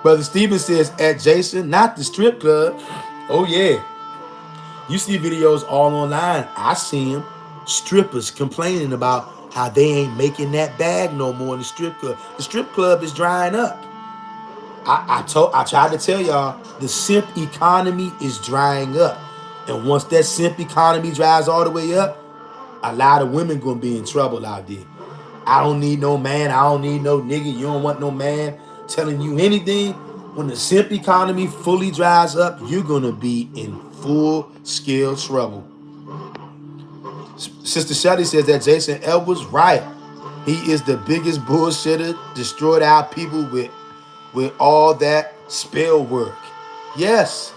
Brother Steven says, at Jason, not the strip club. Oh, yeah. You see videos all online. I see them. Strippers complaining about how they ain't making that bag no more in the strip club. The strip club is drying up. I tried to tell y'all, the simp economy is drying up. And once that simp economy dries all the way up, a lot of women gonna be in trouble out there. I don't need no man. I don't need no nigga. You don't want no man telling you anything. When the simp economy fully dries up, you're gonna be in full-scale trouble. Sister Shelly says that Jason Edwards right. He is the biggest bullshitter, destroyed our people with all that spell work. Yes.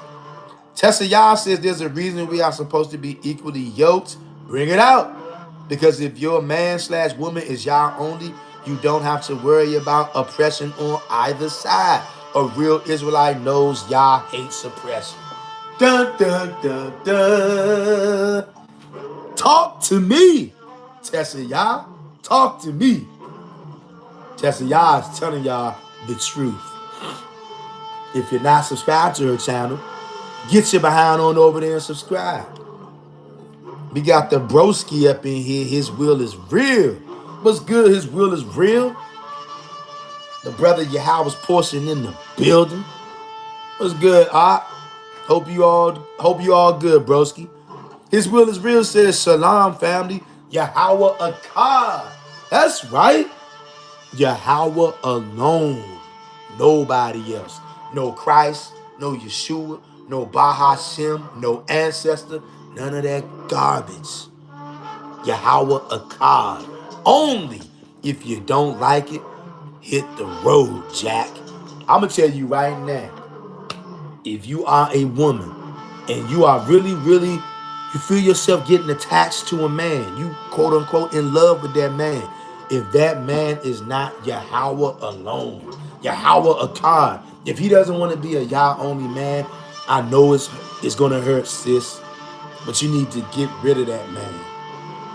Tessa Yah says there's a reason we are supposed to be equally yoked. Bring it out. Because if your man/woman is Yah only, you don't have to worry about oppression on either side. A real Israelite knows Yah hates oppression. Dun, dun, dun, dun. Talk to me, Tessa Yah. Talk to me. Tessa Yah is telling y'all the truth. If you're not subscribed to her channel, get your behind on over there and subscribe. We got the broski up in here. His will is real. What's good? His will is real. The brother Yahweh's portion in the building. What's good, Art? Hope you all good, broski. His will is real, says Shalom, family. Yahweh Akkad. That's right. Yahweh alone. Nobody else. No Christ, no Yeshua, no Bahashem, no ancestor. None of that garbage. Yahweh Akkad. Only if you don't like it, hit the road, Jack. I'm going to tell you right now. If you are a woman and you are really, you feel yourself getting attached to a man, you quote unquote in love with that man. If that man is not Yahweh alone, Yahweh Akkad, if he doesn't want to be a Yah only man, I know it's going to hurt, sis. But you need to get rid of that man.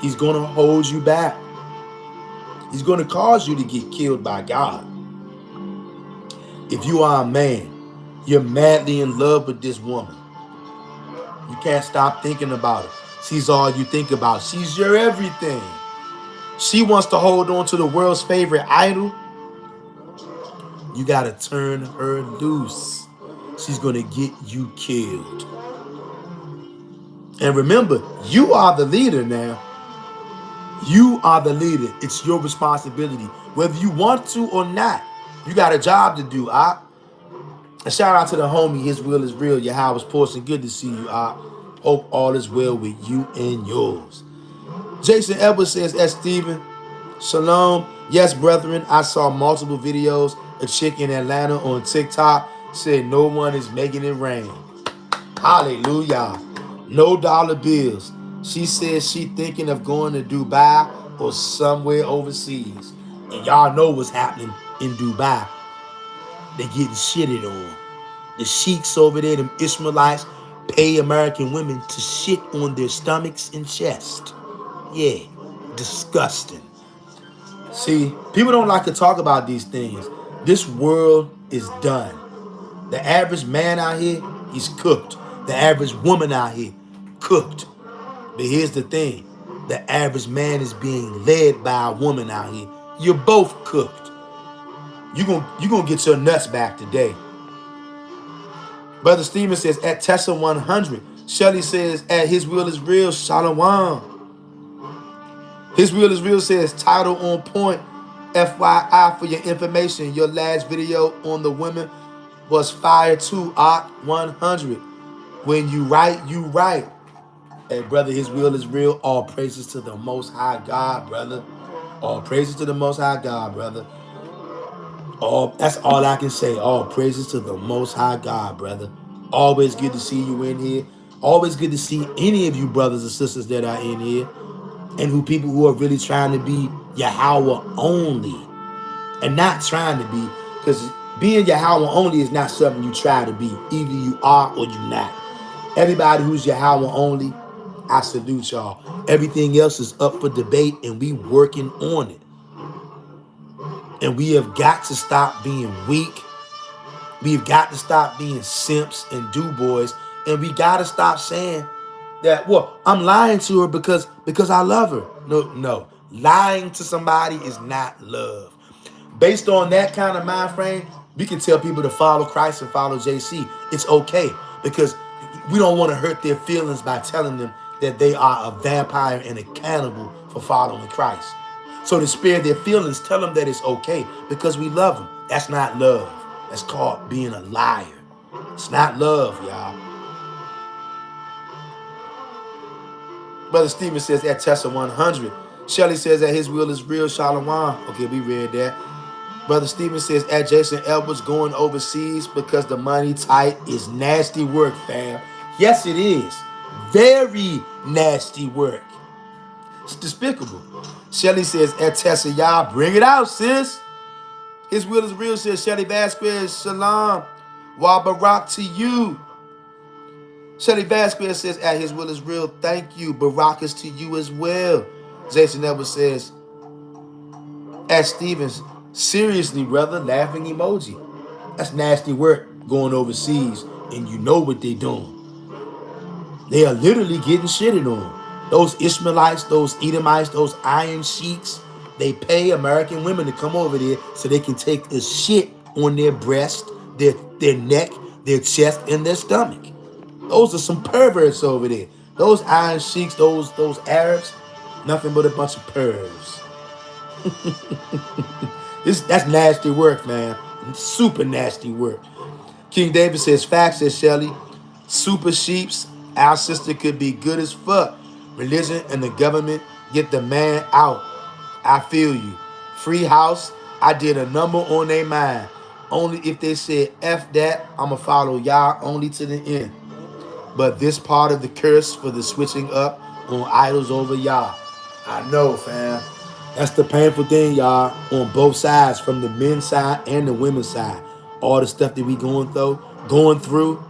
He's going to hold you back. He's going to cause you to get killed by God. If you are a man, you're madly in love with this woman. You can't stop thinking about her. She's all you think about. She's your everything. She wants to hold on to the world's favorite idol. You got to turn her loose. She's going to get you killed. And remember, you are the leader now. You are the leader. It's your responsibility. Whether you want to or not, you got a job to do, Ak. And shout out to the homie, his will is real. Yahweh's portion. Good to see you, Ak. Hope all is well with you and yours. Jason Edwards says, as Stephen, shalom. Yes, brethren, I saw multiple videos. A chick in Atlanta on TikTok said no one is making it rain. Hallelujah. No dollar bills. She says she thinking of going to Dubai or somewhere overseas. And y'all know what's happening in Dubai. They getting shitted on. The sheiks over there, them Ishmaelites, pay American women to shit on their stomachs and chest. Yeah, disgusting. See, people don't like to talk about these things. This world is done. The average man out here, he's cooked. The average woman out here, cooked. But here's the thing. The average man is being led by a woman out here. You're both cooked. You're gonna get your nuts back today. Brother Stephen says, at Tessa 100. Shelly says, at His Will is Real, Shalom. His Will is Real says, title on point. FYI for your information, your last video on the women was fire too, Ock 100. When you write, you write. Hey, brother, His Will is Real. All praises to the Most High God, brother. All praises to the Most High God, brother. That's all I can say. All praises to the Most High God, brother. Always good to see you in here. Always good to see any of you brothers and sisters that are in here. And people who are really trying to be Yahweh only. And not trying to be. Because being Yahweh only is not something you try to be. Either you are or you're not. Everybody who's Yahweh only, I salute y'all. Everything else is up for debate and we working on it. And we have got to stop being weak. We've got to stop being simps and do-boys. And we got to stop saying that, well, I'm lying to her because I love her. No. Lying to somebody is not love. Based on that kind of mind frame, we can tell people to follow Christ and follow JC. It's okay because we don't want to hurt their feelings by telling them that they are a vampire and a cannibal for following Christ. So to spare their feelings, tell them that it's okay because we love them. That's not love. That's called being a liar. It's not love, y'all. Brother Stephen says at Tessa 100. Shelly says that His Will is Real, Shalom. Okay, we read that. Brother Stephen says at Jason Edwards going overseas because the money tight is nasty work, fam. Yes, it is. Very nasty work. It's despicable. Shelly says at Tessa, y'all bring it out, sis. His Will is Real says Shelly Vasquez, Shalom. Wa Barak to you. Shelly Vasquez says at His Will is Real, thank you. Barak is to you as well. Jason Edwards says at Stevens, seriously, brother, laughing emoji. That's nasty work going overseas, and you know what they're doing. They are literally getting shitted on. Those Ishmaelites, those Edomites, those iron sheiks, they pay American women to come over there so they can take a shit on their breast, their neck, their chest, and their stomach. Those are some perverts over there. Those iron sheiks, those Arabs, nothing but a bunch of pervs. That's nasty work, man. Super nasty work. King David says, facts, says Shelly. Super sheeps, our sister could be good as fuck. Religion and the government get the man out. I feel you. Free house, I did a number on their mind. Only if they said F that, I'ma follow y'all only to the end. But this part of the curse for the switching up on idols over y'all. I know, fam. That's the painful thing, y'all, on both sides, from the men's side and the women's side. All the stuff that we going through,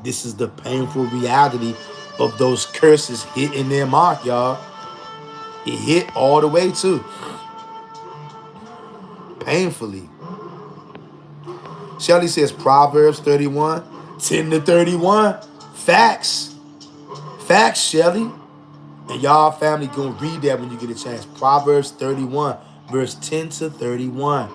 this is the painful reality of those curses hitting their mark, y'all. It hit all the way too. Painfully. Shelly says Proverbs 31, 10 to 31. Facts. Facts, Shelly. And y'all family gonna read that when you get a chance. Proverbs 31, verse 10 to 31.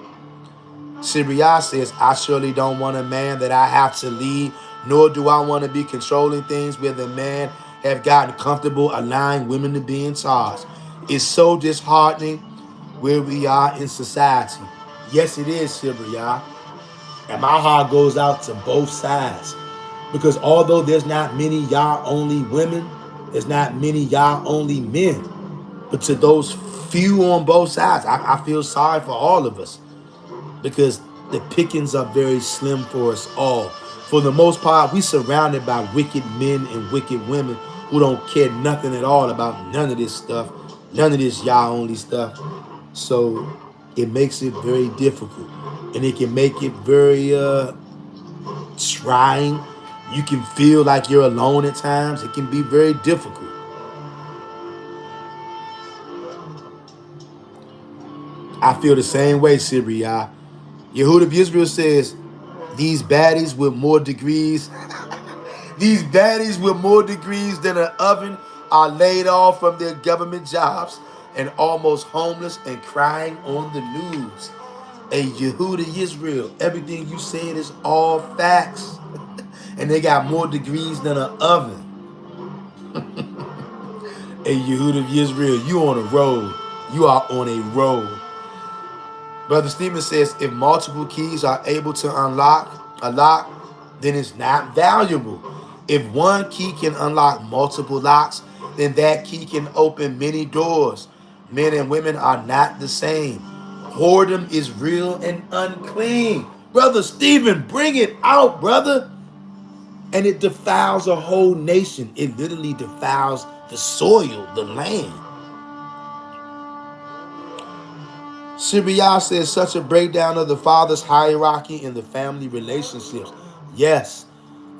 Syria says, I surely don't want a man that I have to lead, nor do I want to be controlling things where the man have gotten comfortable allowing women to be in charge. It's so disheartening where we are in society. Yes, it is, Syria. And my heart goes out to both sides. Because although there's not many y'all only women, there's not many y'all only men. But to those few on both sides, I feel sorry for all of us because the pickings are very slim for us all. For the most part, we surrounded by wicked men and wicked women who don't care nothing at all about none of this stuff, none of this y'all only stuff. So it makes it very difficult, and it can make it very trying. You can feel like you're alone at times. It can be very difficult. I feel the same way, Syria. Yehud of Israel says, these baddies with more degrees, these baddies with more degrees than an oven are laid off from their government jobs and almost homeless and crying on the news. A Yehud of Israel, everything you saying is all facts. And they got more degrees than an oven. A Yehud of Israel, you on a road. You are on a road. Brother Stephen says, if multiple keys are able to unlock a lock, then it's not valuable. If one key can unlock multiple locks, then that key can open many doors. Men and women are not the same. Whoredom is real and unclean. Brother Stephen, bring it out, brother. And it defiles a whole nation. It literally defiles the soil, the land. Siriya says such a breakdown of the father's hierarchy in the family relationships. Yes,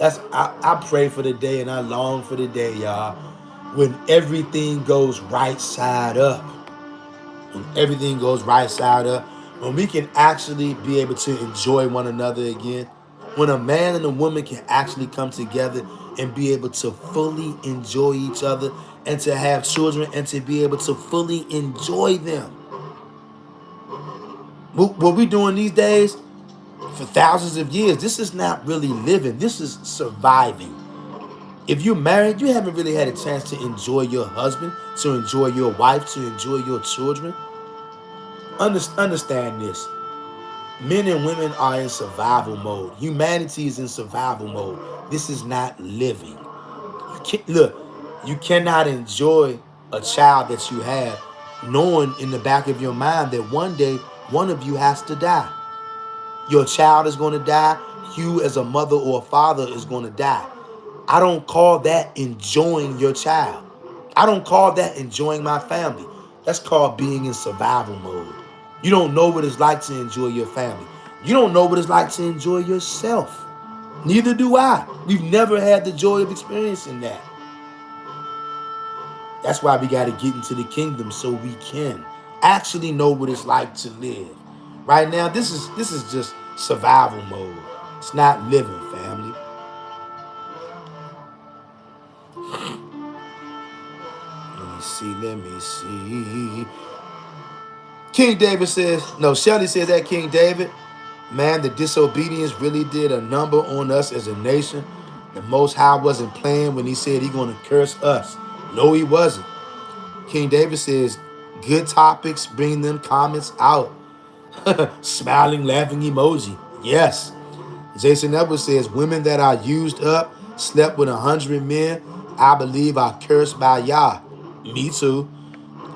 I pray for the day and I long for the day, y'all, when everything goes right side up. When everything goes right side up. When we can actually be able to enjoy one another again. When a man and a woman can actually come together and be able to fully enjoy each other and to have children and to be able to fully enjoy them. What we're doing these days for thousands of years, this is not really living. This is surviving. If you're married, you haven't really had a chance to enjoy your husband, to enjoy your wife, to enjoy your children. Understand this. Men and women are in survival mode. Humanity is in survival mode. This is not living. You cannot enjoy a child that you have knowing in the back of your mind that one day one of you has to die. Your child is going to die. You as a mother or a father is going to die. I don't call that enjoying your child. I don't call that enjoying my family. That's called being in survival mode. You don't know what it's like to enjoy your family. You don't know what it's like to enjoy yourself. Neither do I. We've never had the joy of experiencing that. That's why we got to get into the kingdom so we can actually know what it's like to live. Right now, this is just survival mode. It's not living, family. Let me see. King David says, no, Shelley says that King David, man, the disobedience really did a number on us as a nation. The Most High wasn't playing when he said he's going to curse us. No, he wasn't. King David says, good topics, bring them comments out. Smiling, laughing emoji. Yes. Jason Edwards says, women that are used up, slept with 100 men, I believe are cursed by Yah. Me too.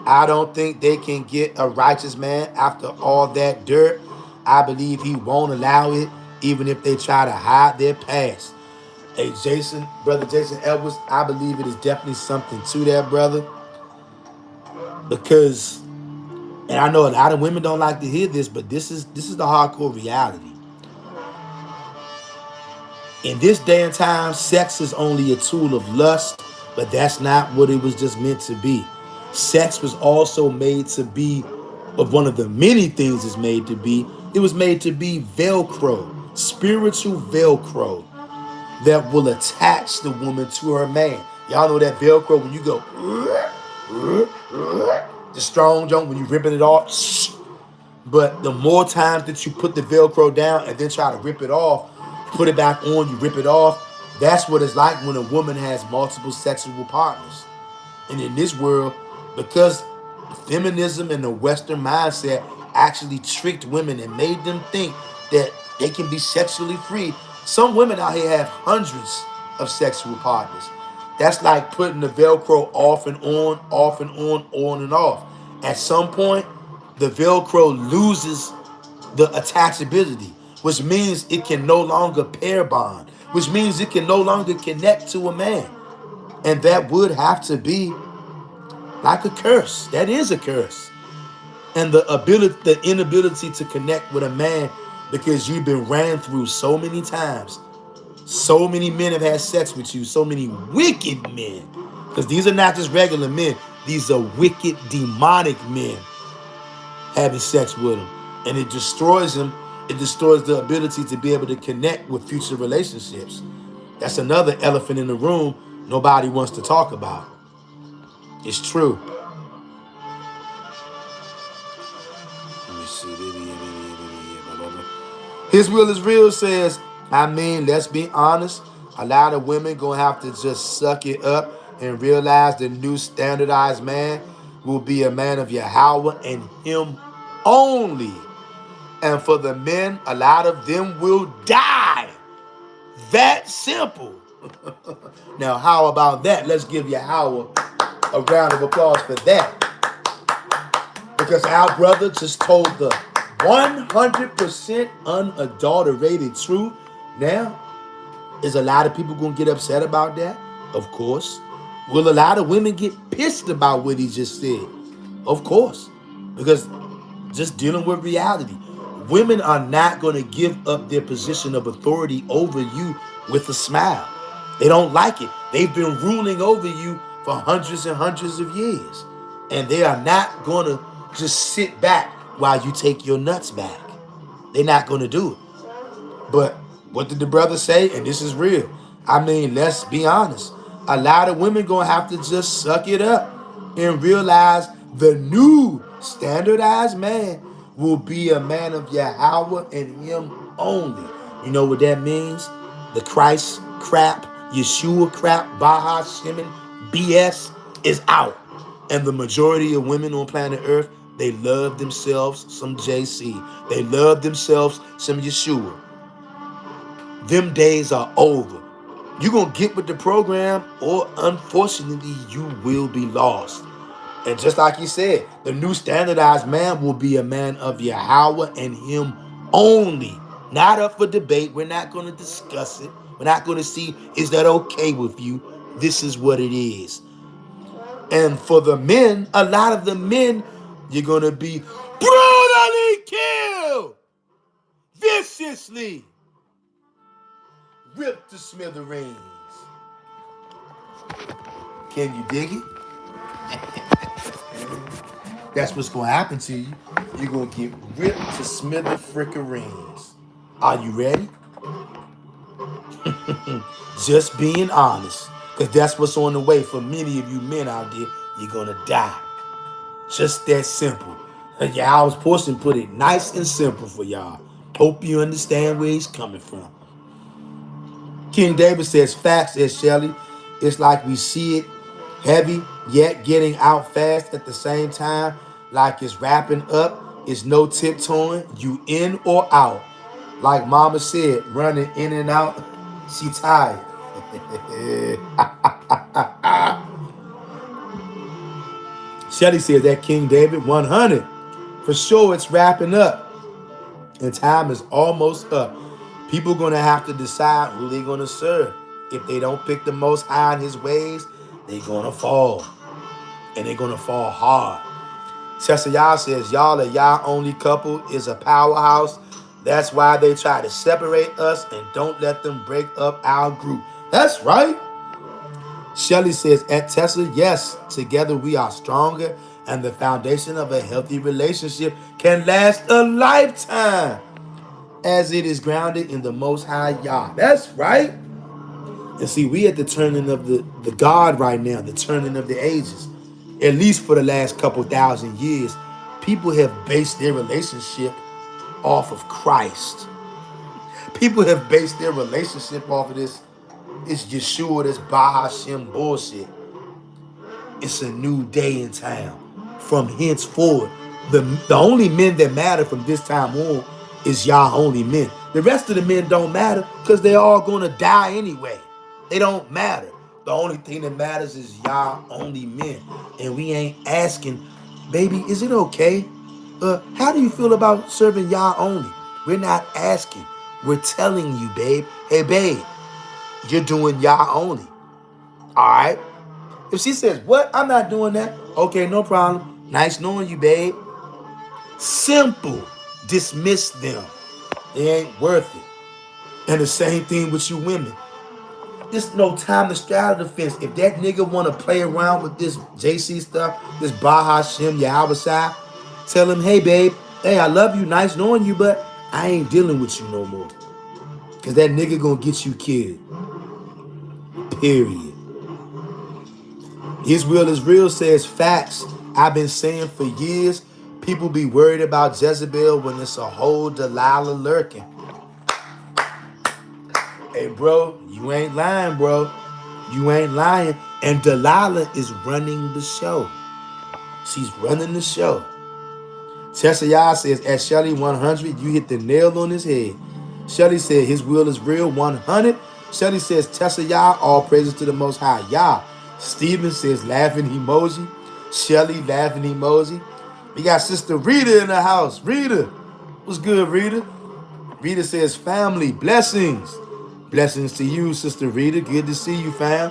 I don't think they can get a righteous man after all that dirt. I believe he won't allow it, even if they try to hide their past. Hey, brother Jason Edwards, I believe it is definitely something to that, brother. Because, and I know a lot of women don't like to hear this, but this is the hardcore reality. In this day and time, sex is only a tool of lust, but that's not what it was just meant to be. Sex was also made to be, of one of the many things it's made to be, it was made to be Velcro, spiritual Velcro that will attach the woman to her man. Y'all know that Velcro when you go, the strong jump when you ripping it off. But the more times that you put the Velcro down and then try to rip it off, put it back on, you rip it off, that's what it's like when a woman has multiple sexual partners. And in this world, because feminism and the Western mindset actually tricked women and made them think that they can be sexually free, some women out here have hundreds of sexual partners. That's like putting the Velcro off and on and off. At some point, the Velcro loses the attachability, which means it can no longer pair bond, which means it can no longer connect to a man. And that would have to be like a curse. That is a curse. And the inability to connect with a man because you've been ran through so many times. So many men have had sex with you, so many wicked men. Because these are not just regular men, these are wicked, demonic men having sex with him. And it destroys him. It destroys the ability to be able to connect with future relationships. That's another elephant in the room nobody wants to talk about. It's true. Let me see. His Will is Real says, I mean, let's be honest. A lot of women gonna have to just suck it up and realize the new standardized man will be a man of Yahweh and him only. And for the men, a lot of them will die. That simple. Now, how about that? Let's give Yahweh a round of applause for that. Because our brother just told the 100% unadulterated truth. Now, is a lot of people going to get upset about that? Of course. Will a lot of women get pissed about what he just said? Of course. Because just dealing with reality. Women are not going to give up their position of authority over you with a smile. They don't like it. They've been ruling over you for hundreds and hundreds of years. And they are not going to just sit back while you take your nuts back. They're not going to do it. But what did the brother say? And this is real. I mean, let's be honest. A lot of women going to have to just suck it up and realize the new standardized man will be a man of Yahweh and him only. You know what that means? The Christ crap, Yeshua crap, Baha Shemin, BS is out. And the majority of women on planet Earth, they love themselves some JC. They love themselves some Yeshua. Them days are over. You're going to get with the program or unfortunately you will be lost. And just like he said, the new standardized man will be a man of Yahweh and him only. Not up for debate. We're not going to discuss it. We're not going to see, is that okay with you? This is what it is. And for the men, a lot of the men, you're going to be brutally killed. Viciously. Ripped to smithereens. Can you dig it? That's what's going to happen to you. You're going to get ripped to smither frickerings. Are you ready? Just being honest. Because that's what's on the way for many of you men out there. You're going to die. Just that simple. Y'all's portion put it nice and simple for y'all. Hope you understand where he's coming from. King David says, facts, says Shelley. It's like we see it heavy, yet getting out fast at the same time. Like it's wrapping up. It's no tiptoeing. You in or out. Like mama said, running in and out. She tired. Shelley says that King David 100. For sure it's wrapping up. And time is almost up. People are going to have to decide who they're going to serve. If they don't pick the Most High in his ways, they're going to fall. And they're going to fall hard. Tessa Yah says, y'all a Yah only couple is a powerhouse. That's why they try to separate us and don't let them break up our group. That's right. Shelley says, at Tessa, yes, together we are stronger and the foundation of a healthy relationship can last a lifetime as it is grounded in the Most High Yah. That's right. And see, we at the turning of the God right now, the turning of the ages. At least for the last couple thousand years, people have based their relationship off of Christ. People have based their relationship off of this. It's Yeshua, this Baha Shem bullshit. It's a new day in town. From henceforward, the only men that matter from this time on is Yah only men. The rest of the men don't matter because they're all going to die anyway. They don't matter. The only thing that matters is y'all only men. And we ain't asking, baby, is it okay? How do you feel about serving y'all only? We're not asking. We're telling you, babe. Hey, babe, you're doing y'all only. All right? If she says, what? I'm not doing that. Okay, no problem. Nice knowing you, babe. Simple. Dismiss them. They ain't worth it. And the same thing with you women. There's no time to straddle the fence. If that nigga want to play around with this JC stuff, this Baha Shem Yahweh, tell him, hey, babe, hey, I love you, nice knowing you, but I ain't dealing with you no more. Because that nigga gonna get you killed. Period. His will is real says facts. I've been saying for years, people be worried about Jezebel when it's a whole Delilah lurking. Hey, bro, you ain't lying, bro. You ain't lying. And Delilah is running the show. She's running the show. Tessa Yah says, at Shelly 100, you hit the nail on his head. Shelly said, his will is real 100. Shelly says, Tessa Yah, all praises to the Most High Yah. Steven says, laughing emoji. Shelly, laughing emoji. We got Sister Rita in the house. Rita, what's good, Rita? Rita says, family, blessings. Blessings to you, Sister Rita. Good to see you, fam.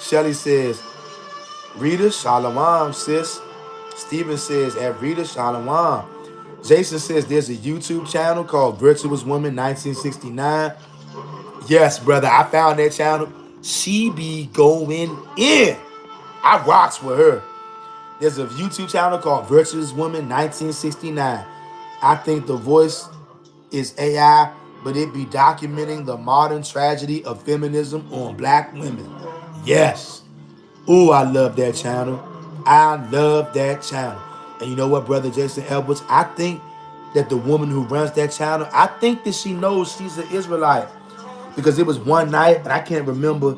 Shelly says, Rita, shalom, sis. Steven says, at Rita, shalom. Jason says, there's a YouTube channel called Virtuous Woman 1969. Yes, brother, I found that channel. She be going in. I rocks with her. There's a YouTube channel called Virtuous Woman 1969. I think the voice is AI, but it be documenting the modern tragedy of feminism on black women. Yes. Ooh, I love that channel. I love that channel. And you know what, brother Jason Edwards? I think that the woman who runs that channel, I think that she knows she's an Israelite. Because it was one night, and I can't remember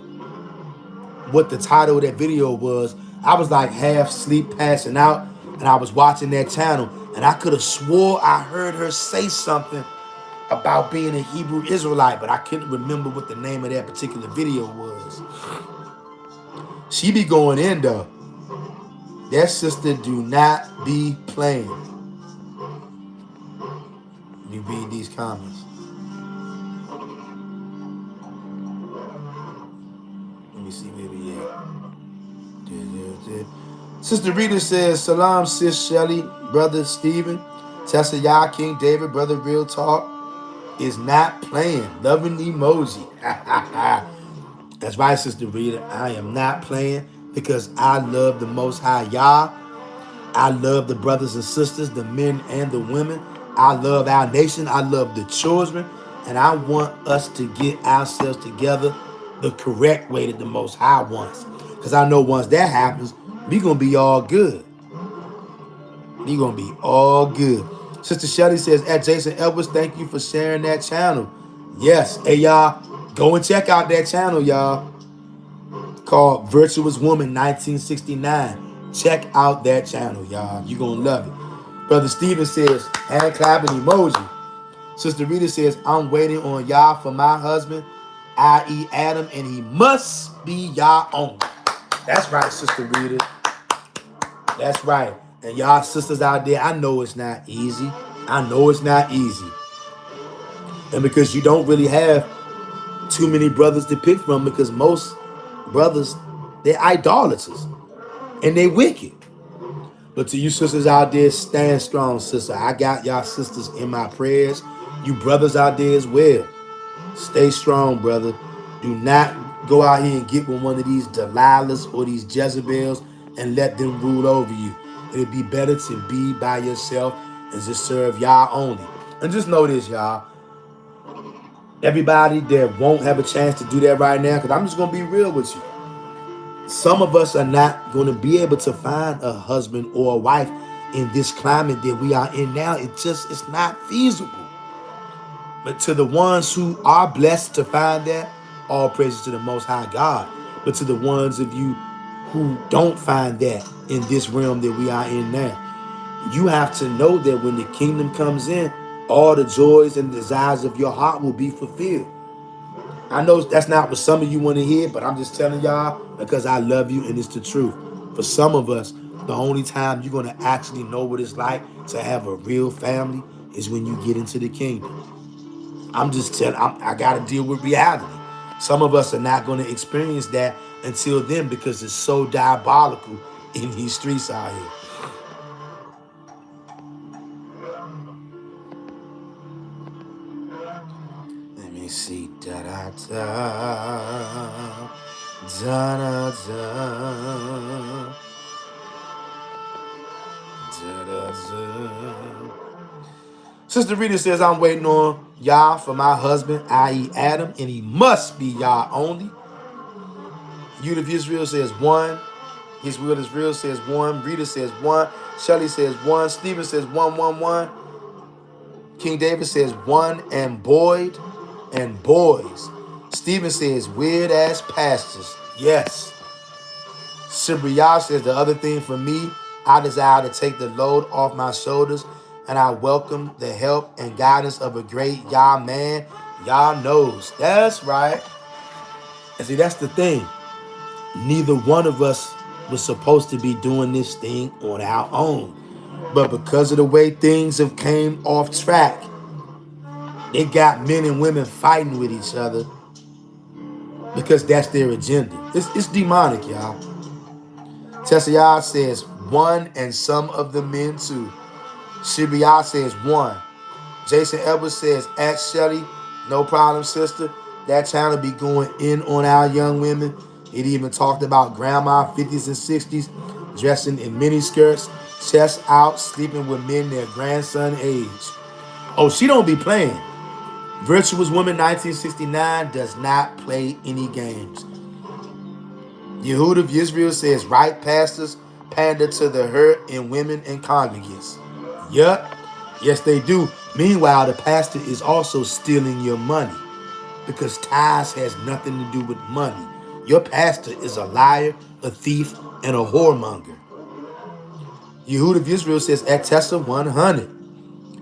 what the title of that video was. I was like half asleep, passing out, and I was watching that channel, and I could have swore I heard her say something about being a Hebrew Israelite, but I couldn't remember what the name of that particular video was. She be going in, though. That sister do not be playing. Let me read these comments. Let me see where we at. Sister Rita says, salam, sis Shelly, brother Stephen, Tessa Yah, King David, brother Real Talk is not playing. Loving emoji. That's right, Sister Rita. I am not playing because I love the Most High Yah. I love the brothers and sisters, the men and the women. I love our nation. I love the children. And I want us to get ourselves together the correct way that the Most High wants. Because I know once that happens, we're going to be all good. We're going to be all good. Sister Shelly says, at Jason Edwards, thank you for sharing that channel. Yes. Hey, y'all, go and check out that channel, y'all. Called Virtuous Woman 1969. Check out that channel, y'all. You're going to love it. Brother Steven says, hand clapping emoji. Sister Rita says, I'm waiting on y'all for my husband, i.e. Adam, and he must be y'all own. That's right, Sister Rita. That's right. And y'all sisters out there, I know it's not easy. I know it's not easy. And because you don't really have too many brothers to pick from, because most brothers, they're idolaters. And they wicked. But to you sisters out there, stand strong, sister. I got y'all sisters in my prayers. You brothers out there as well. Stay strong, brother. Do not go out here and get with one of these Delilahs or these Jezebels and let them rule over you. It'd be better to be by yourself and just serve y'all only. And just know this, y'all. Everybody that won't have a chance to do that right now, because I'm just going to be real with you. Some of us are not going to be able to find a husband or a wife in this climate that we are in now. It's not feasible. But to the ones who are blessed to find that, all praises to the Most High God. But to the ones of you who don't find that in this realm that we are in now, you have to know that when the kingdom comes in, all the joys and desires of your heart will be fulfilled. I know that's not what some of you want to hear, but I'm just telling y'all because I love you and it's the truth. For some of us, the only time you're going to actually know what it's like to have a real family is when you get into the kingdom. I'm just telling, I got to deal with reality. Some of us are not going to experience that until then because it's so diabolical in these streets out here. Let me see. Da da da. Da da da. Da da da. Sister Rita says, I'm waiting on Yah for my husband, i.e. Adam, and he must be Yah only. Youth of Israel says 1. His will is real says 1. Rita says 1. Shelly says 1. Stephen says 1. King David says 1. And Boyd and boys. Stephen says weird ass pastors. Yes. Sibriya says the other thing for me, I desire to take the load off my shoulders, and I welcome the help and guidance of a great Yah man. Yah knows. That's right. And see, that's the thing. Neither one of us was supposed to be doing this thing on our own. But because of the way things have came off track, they got men and women fighting with each other because that's their agenda. It's demonic, y'all. Tessayah says 1 and some of the men too. Shibiya says 1. Jason Edwards says, ask Shelly, no problem, sister. That channel be going in on our young women. It even talked about grandma 50s and 60s dressing in mini skirts, chest out, sleeping with men their grandson age. Oh, she don't be playing. Virtuous Woman 1969 does not play any games. Yehud of Israel says, right pastors pander to the hurt in women and congregants. Yup. Yes, they do. Meanwhile, the pastor is also stealing your money because tithes has nothing to do with money. Your pastor is a liar, a thief, and a whoremonger. Yehud of Israel says, at Tessa 100.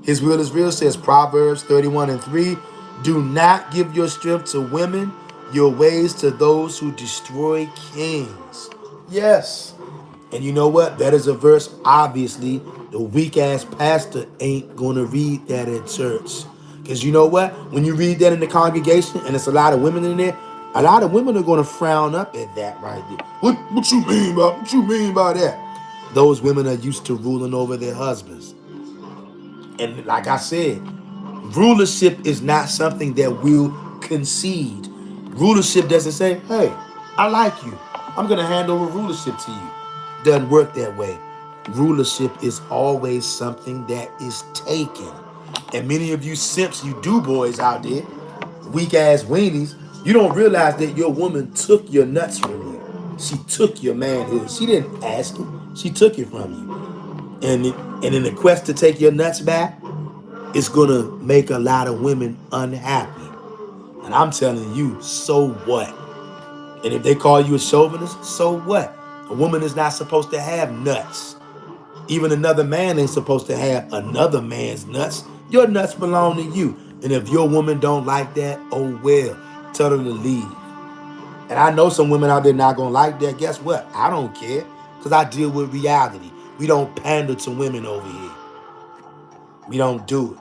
His will is real says Proverbs 31:3. Do not give your strength to women, your ways to those who destroy kings. Yes. And you know what? That is a verse, obviously, the weak-ass pastor ain't going to read that at church. Because you know what? When you read that in the congregation, and it's a lot of women in there, a lot of women are going to frown up at that right there. What you mean by that? Those women are used to ruling over their husbands. And like I said, rulership is not something that we'll concede. Rulership doesn't say, hey, I like you, I'm going to hand over rulership to you. Doesn't work that way. Rulership is always something that is taken. And many of you simps, you do boys out there, weak ass weenies, you don't realize that your woman took your nuts from you. She took your manhood. She didn't ask it. She took it from you. And in the quest to take your nuts back, it's going to make a lot of women unhappy. And I'm telling you, so what? And if they call you a chauvinist, so what? A woman is not supposed to have nuts. Even another man ain't supposed to have another man's nuts. Your nuts belong to you. And if your woman don't like that, oh well, tell her to leave. And I know some women out there not going to like that. Guess what? I don't care because I deal with reality. We don't pander to women over here. We don't do it.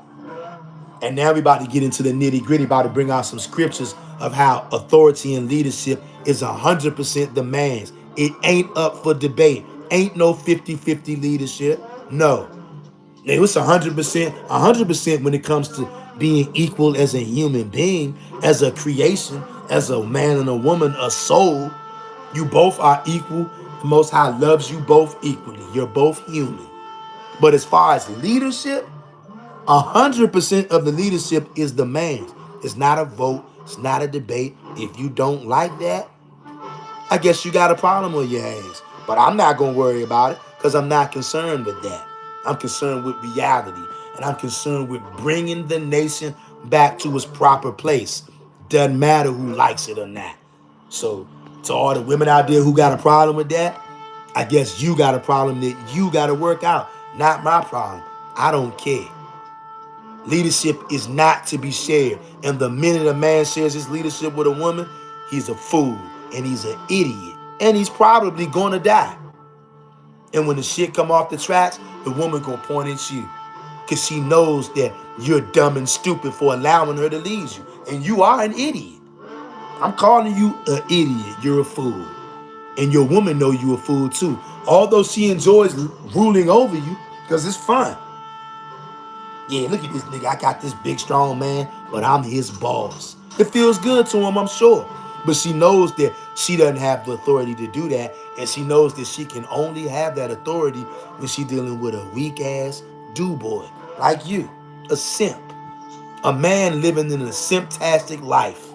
And now we about to get into the nitty gritty, about to bring out some scriptures of how authority and leadership is 100% the man's. It ain't up for debate. Ain't no 50-50 leadership. No. It's 100% when it comes to being equal as a human being, as a creation, as a man and a woman, a soul. You both are equal. The Most High loves you both equally. You're both human. But as far as leadership, 100% of the leadership is the man's. It's not a vote. It's not a debate. If you don't like that, I guess you got a problem with your hands. But I'm not going to worry about it because I'm not concerned with that. I'm concerned with reality. And I'm concerned with bringing the nation back to its proper place. Doesn't matter who likes it or not. So to all the women out there who got a problem with that, I guess you got a problem that you got to work out. Not my problem. I don't care. Leadership is not to be shared. And the minute a man shares his leadership with a woman, he's a fool and he's an idiot. And he's probably gonna die. And when the shit come off the tracks, the woman gonna point at you. Cause she knows that you're dumb and stupid for allowing her to lead you. And you are an idiot. I'm calling you an idiot. You're a fool. And your woman know you a fool too. Although she enjoys ruling over you, because it's fun. Yeah, look at this nigga. I got this big, strong man, but I'm his boss. It feels good to him, I'm sure. But she knows that she doesn't have the authority to do that. And she knows that she can only have that authority when she's dealing with a weak-ass do-boy like you. A simp. A man living in a simptastic life.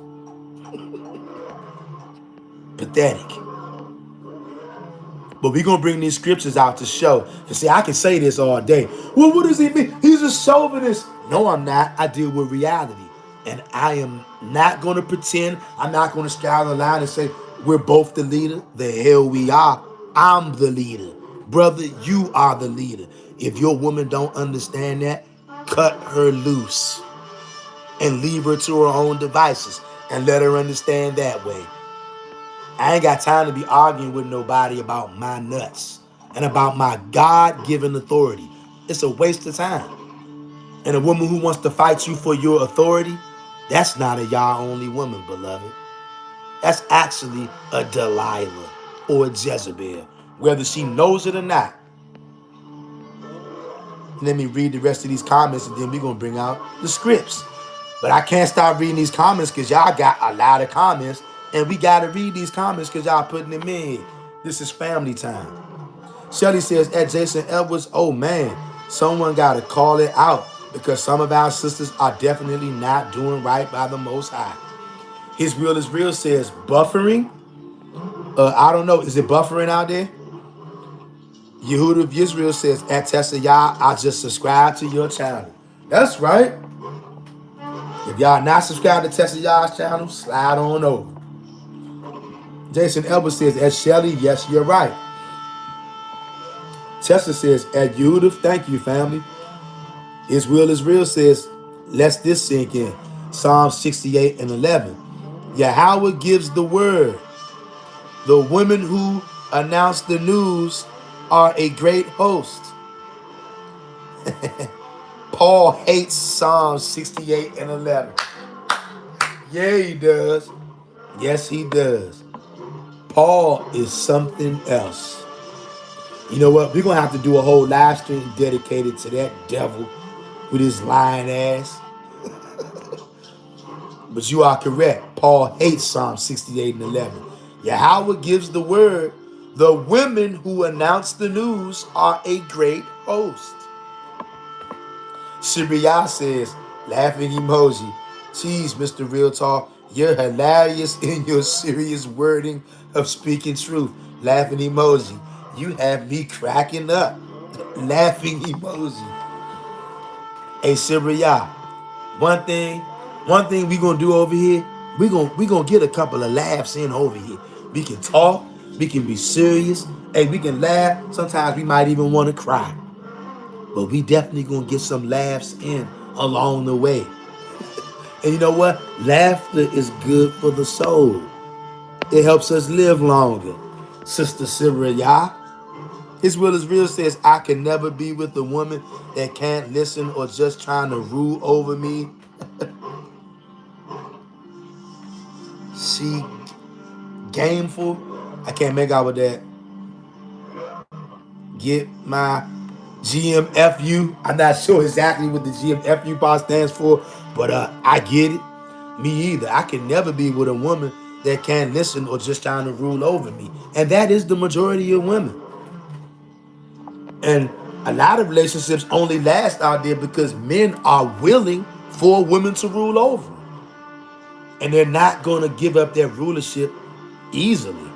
Pathetic. But we're going to bring these scriptures out to show. Because see, I can say this all day. Well, what does he mean? He's a chauvinist. No, I'm not. I deal with reality. And I am not going to pretend. I'm not going to scour the line and say, we're both the leader. The hell we are. I'm the leader. Brother, you are the leader. If your woman don't understand that, cut her loose. And leave her to her own devices. And let her understand that way. I ain't got time to be arguing with nobody about my nuts and about my God-given authority. It's a waste of time. And a woman who wants to fight you for your authority, that's not a Yah-only woman, beloved. That's actually a Delilah or a Jezebel, whether she knows it or not. Let me read the rest of these comments and then we're going to bring out the scripts. But I can't stop reading these comments because y'all got a lot of comments. And we got to read these comments because y'all putting them in. This is family time. Shelly says, at Jason Edwards, oh man, someone got to call it out because some of our sisters are definitely not doing right by the Most High. His Real is Real says, buffering? I don't know. Is it buffering out there? Yehuda of Israel says, at Tessa Yah, I just subscribe to your channel. That's right. If y'all not subscribed to Tessa Yah's channel, slide on over. Jason Elbert says, at Shelly, yes, you're right. Tessa says, at Yehuda, thank you, family. His Will is Real says, let's this sink in. Psalm 68 and 11. Yahweh gives the word. The women who announce the news are a great host. Paul hates Psalm 68 and 11. Yeah, he does. Yes, he does. Paul is something else. You know what? We're going to have to do a whole live stream dedicated to that devil with his lying ass. But you are correct. Paul hates Psalm 68 and 11. Yahweh gives the word. The women who announce the news are a great host. Shibriya says, laughing emoji. Geez, Mr. Real Talk, you're hilarious in your serious wording of speaking truth. Laughing emoji. You have me cracking up. Laughing emoji. Hey, Shibriya, one thing we gonna do over here, we gonna get a couple of laughs in over here. We can talk, we can be serious, hey, we can laugh. Sometimes we might even want to cry. But we definitely gonna get some laughs in along the way. And you know what? Laughter is good for the soul. It helps us live longer. Sister Shibriya. His Will is Real says, I can never be with a woman that can't listen or just trying to rule over me. She gameful. I can't make out with that. Get my GMFU. I'm not sure exactly what the GMFU part stands for, but I get it. Me either. I can never be with a woman that can't listen or just trying to rule over me. And that is the majority of women. And a lot of relationships only last out there because men are willing for women to rule over them. And they're not going to give up their rulership easily.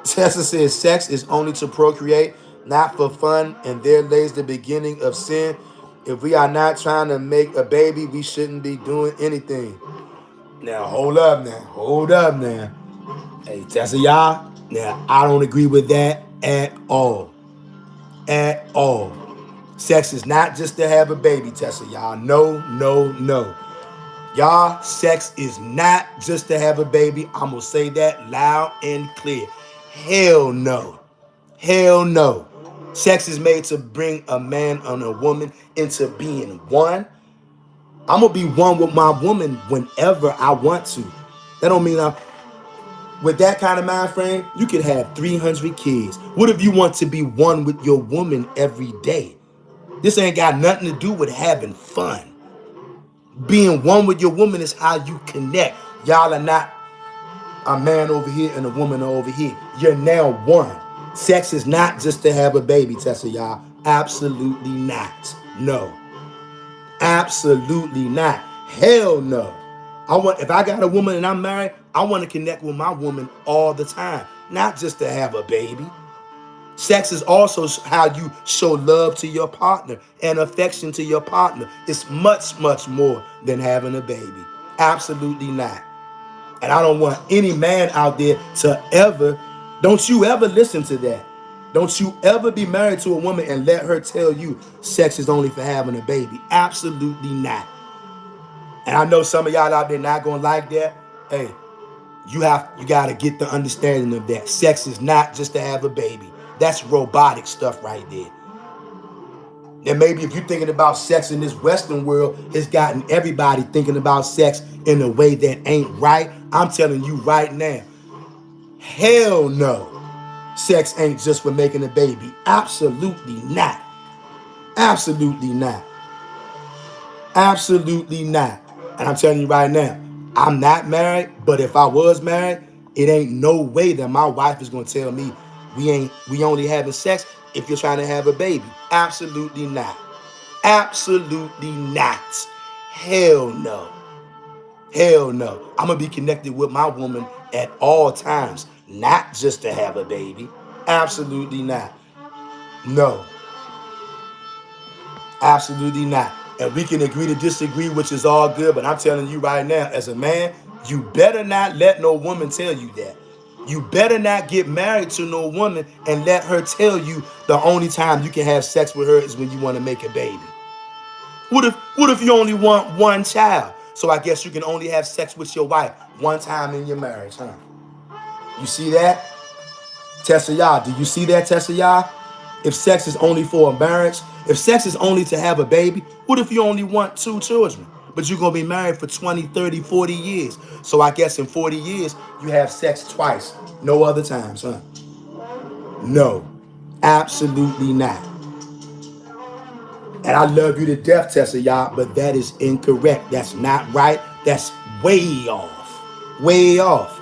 Tessa says sex is only to procreate, not for fun, and there lays the beginning of sin. If we are not trying to make a baby, we shouldn't be doing anything. Now, hold up now. Hey, Tessa, y'all, now, I don't agree with that at all. Sex Sex is not just to have a baby, Tessa, y'all. No, no, no. Y'all, sex is not just to have a baby. I'm going to say that loud and clear. Hell no. Hell no. Sex is made to bring a man and a woman into being one. I'm going to be one with my woman whenever I want to. That don't mean with that kind of mind frame, you could have 300 kids. What if you want to be one with your woman every day? This ain't got nothing to do with having fun. Being one with your woman is how you connect. Y'all are not a man over here and a woman over here. You're now one. Sex is not just to have a baby, Tessa, y'all. Absolutely not. No. Absolutely not. Hell no. If I got a woman and I'm married, I want to connect with my woman all the time, not just to have a baby. Sex is also how you show love to your partner and affection to your partner. It's much, much more than having a baby. Absolutely not. And I don't want any man out there don't you ever listen to that. Don't you ever be married to a woman and let her tell you sex is only for having a baby. Absolutely not. And I know some of y'all out there not gonna like that. Hey, you gotta get the understanding of that. Sex is not just to have a baby. That's robotic stuff right there. And maybe if you're thinking about sex in this Western world, it's gotten everybody thinking about sex in a way that ain't right. I'm telling you right now, hell no. Sex ain't just for making a baby. Absolutely not. Absolutely not. Absolutely not. And I'm telling you right now, I'm not married, but if I was married, it ain't no way that my wife is gonna tell me we only having sex if you're trying to have a baby. Absolutely not. Absolutely not. Hell no. Hell no. I'm gonna be connected with my woman at all times, not just to have a baby. Absolutely not. No. Absolutely not. And we can agree to disagree, which is all good, but I'm telling you right now, as a man, you better not let no woman tell you that. You better not get married to no woman and let her tell you the only time you can have sex with her is when you want to make a baby. What if you only want one child? So I guess you can only have sex with your wife one time in your marriage, huh? You see that? Tessa Yah, do you see that, Tessa Yah? If sex is only for a marriage, if sex is only to have a baby, what if you only want 2 children? But you're going to be married for 20, 30, 40 years. So I guess in 40 years, you have sex twice. No other times, huh? No. Absolutely not. And I love you to death, Tessa Yah, but that is incorrect. That's not right. That's way off. Way off.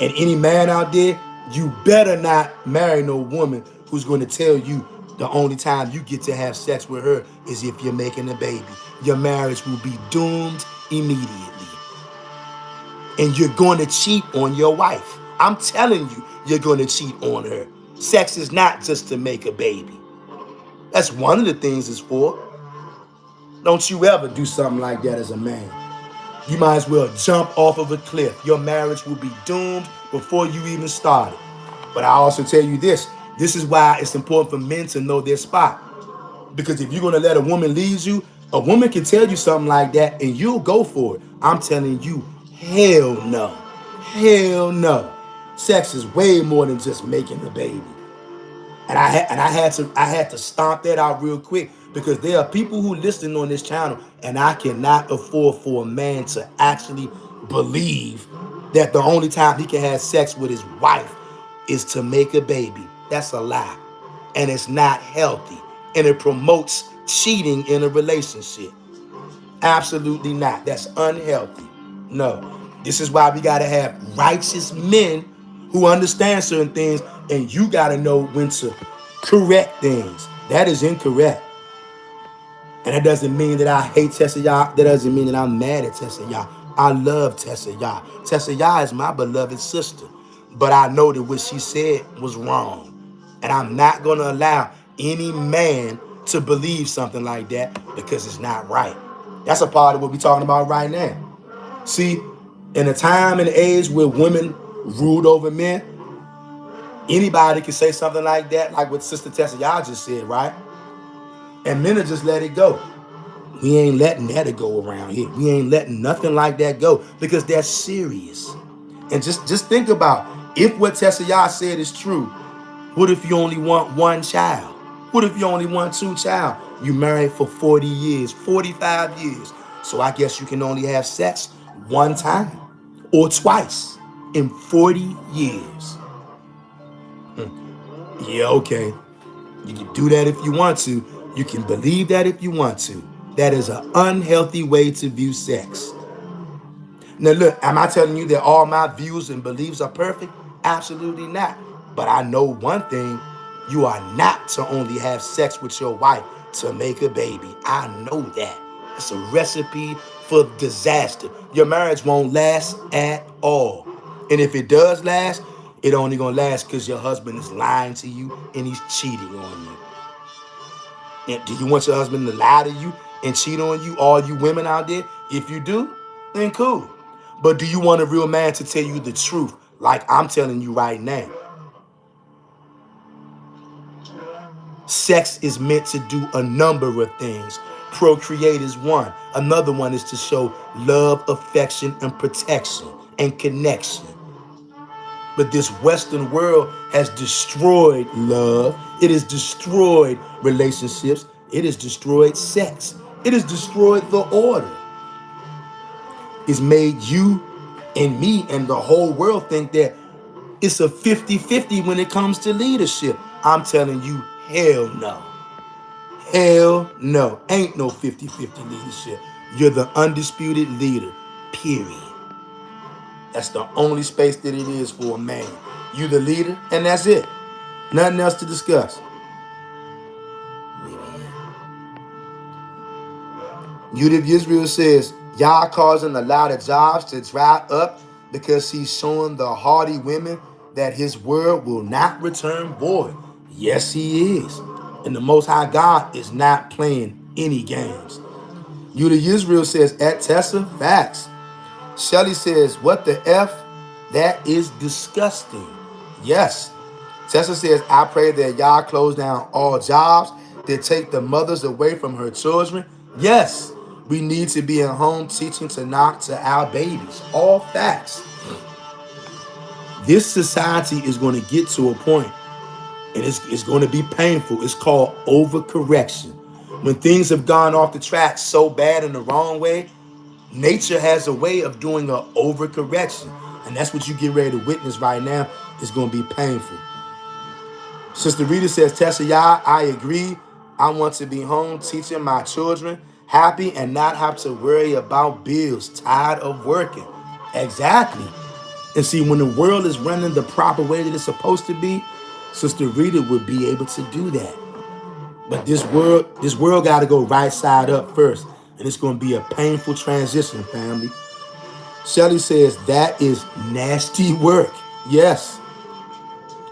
And any man out there, you better not marry no woman who's going to tell you the only time you get to have sex with her is if you're making a baby. Your marriage will be doomed immediately. And you're going to cheat on your wife. I'm telling you, you're going to cheat on her. Sex is not just to make a baby. That's one of the things it's for. Don't you ever do something like that as a man. You might as well jump off of a cliff. Your marriage will be doomed before you even started. But I also tell you this is why it's important for men to know their spot. Because if you're going to let a woman lead you, a woman can tell you something like that and you'll go for it. I'm telling you, hell no. Hell no. Sex is way more than just making a baby. And I had to stomp that out real quick because there are people who listen on this channel and I cannot afford for a man to actually believe that the only time he can have sex with his wife is to make a baby. That's a lie. And it's not healthy. And it promotes cheating in a relationship. Absolutely not. That's unhealthy. No. This is why we got to have righteous men who understand certain things, and you got to know when to correct things. That is incorrect. And that doesn't mean that I hate Tessa Yah. That doesn't mean that I'm mad at Tessa Yah. I love Tessa Yah. Tessa Yah is my beloved sister. But I know that what she said was wrong. And I'm not going to allow any man to believe something like that because it's not right. That's a part of what we're talking about right now. See, in a time and age where women ruled over men, anybody can say something like that, like what Sister Tessa Yah just said, right? And men just let it go. We ain't letting that go around here. We ain't letting nothing like that go because that's serious. And just think about if what Tessa Yah said is true. What if you only want one child? What if you only want two child? You married for 40 years, 45 years. So I guess you can only have sex one time or twice in 40 years. Yeah, okay. You can do that if you want to. You can believe that if you want to. That is an unhealthy way to view sex. Now look, am I telling you that all my views and beliefs are perfect? Absolutely not. But I know one thing, you are not to only have sex with your wife to make a baby. I know that. It's a recipe for disaster. Your marriage won't last at all. And if it does last, it only gonna last because your husband is lying to you and he's cheating on you. And do you want your husband to lie to you and cheat on you, all you women out there? If you do, then cool. But do you want a real man to tell you the truth like I'm telling you right now? Sex is meant to do a number of things. Procreate is one. Another one is to show love, affection, and protection and connection. But this Western world has destroyed love. It has destroyed relationships. It has destroyed sex. It has destroyed the order. It's made you and me and the whole world think that it's a 50-50 when it comes to leadership. I'm telling you, hell no. Hell no. Ain't no 50-50 leadership. You're the undisputed leader, period. That's the only space that it is for a man. You the leader, and that's it. Nothing else to discuss. Youth of Israel says, Yah causing a lot of jobs to dry up because he's showing the hardy women that his word will not return void. Yes, he is. And the Most High God is not playing any games. Youth of Israel says, at Tessa, facts. Shelly says, what the F? That is disgusting. Yes. Tessa says, I pray that Yah close down all jobs that take the mothers away from her children. Yes. We need to be at home teaching Tanakh to our babies. All facts. This society is going to get to a point, and it's going to be painful. It's called overcorrection. When things have gone off the track so bad in the wrong way, nature has a way of doing an overcorrection. And that's what you get ready to witness right now. It's going to be painful. Sister Rita says, Tessa Yah, I agree. I want to be home teaching my children, happy and not have to worry about bills, tired of working. Exactly. And see, when the world is running the proper way that it's supposed to be, Sister Rita would be able to do that. But this world got to go right side up first. And it's going to be a painful transition, family. Shelly says, that is nasty work. Yes.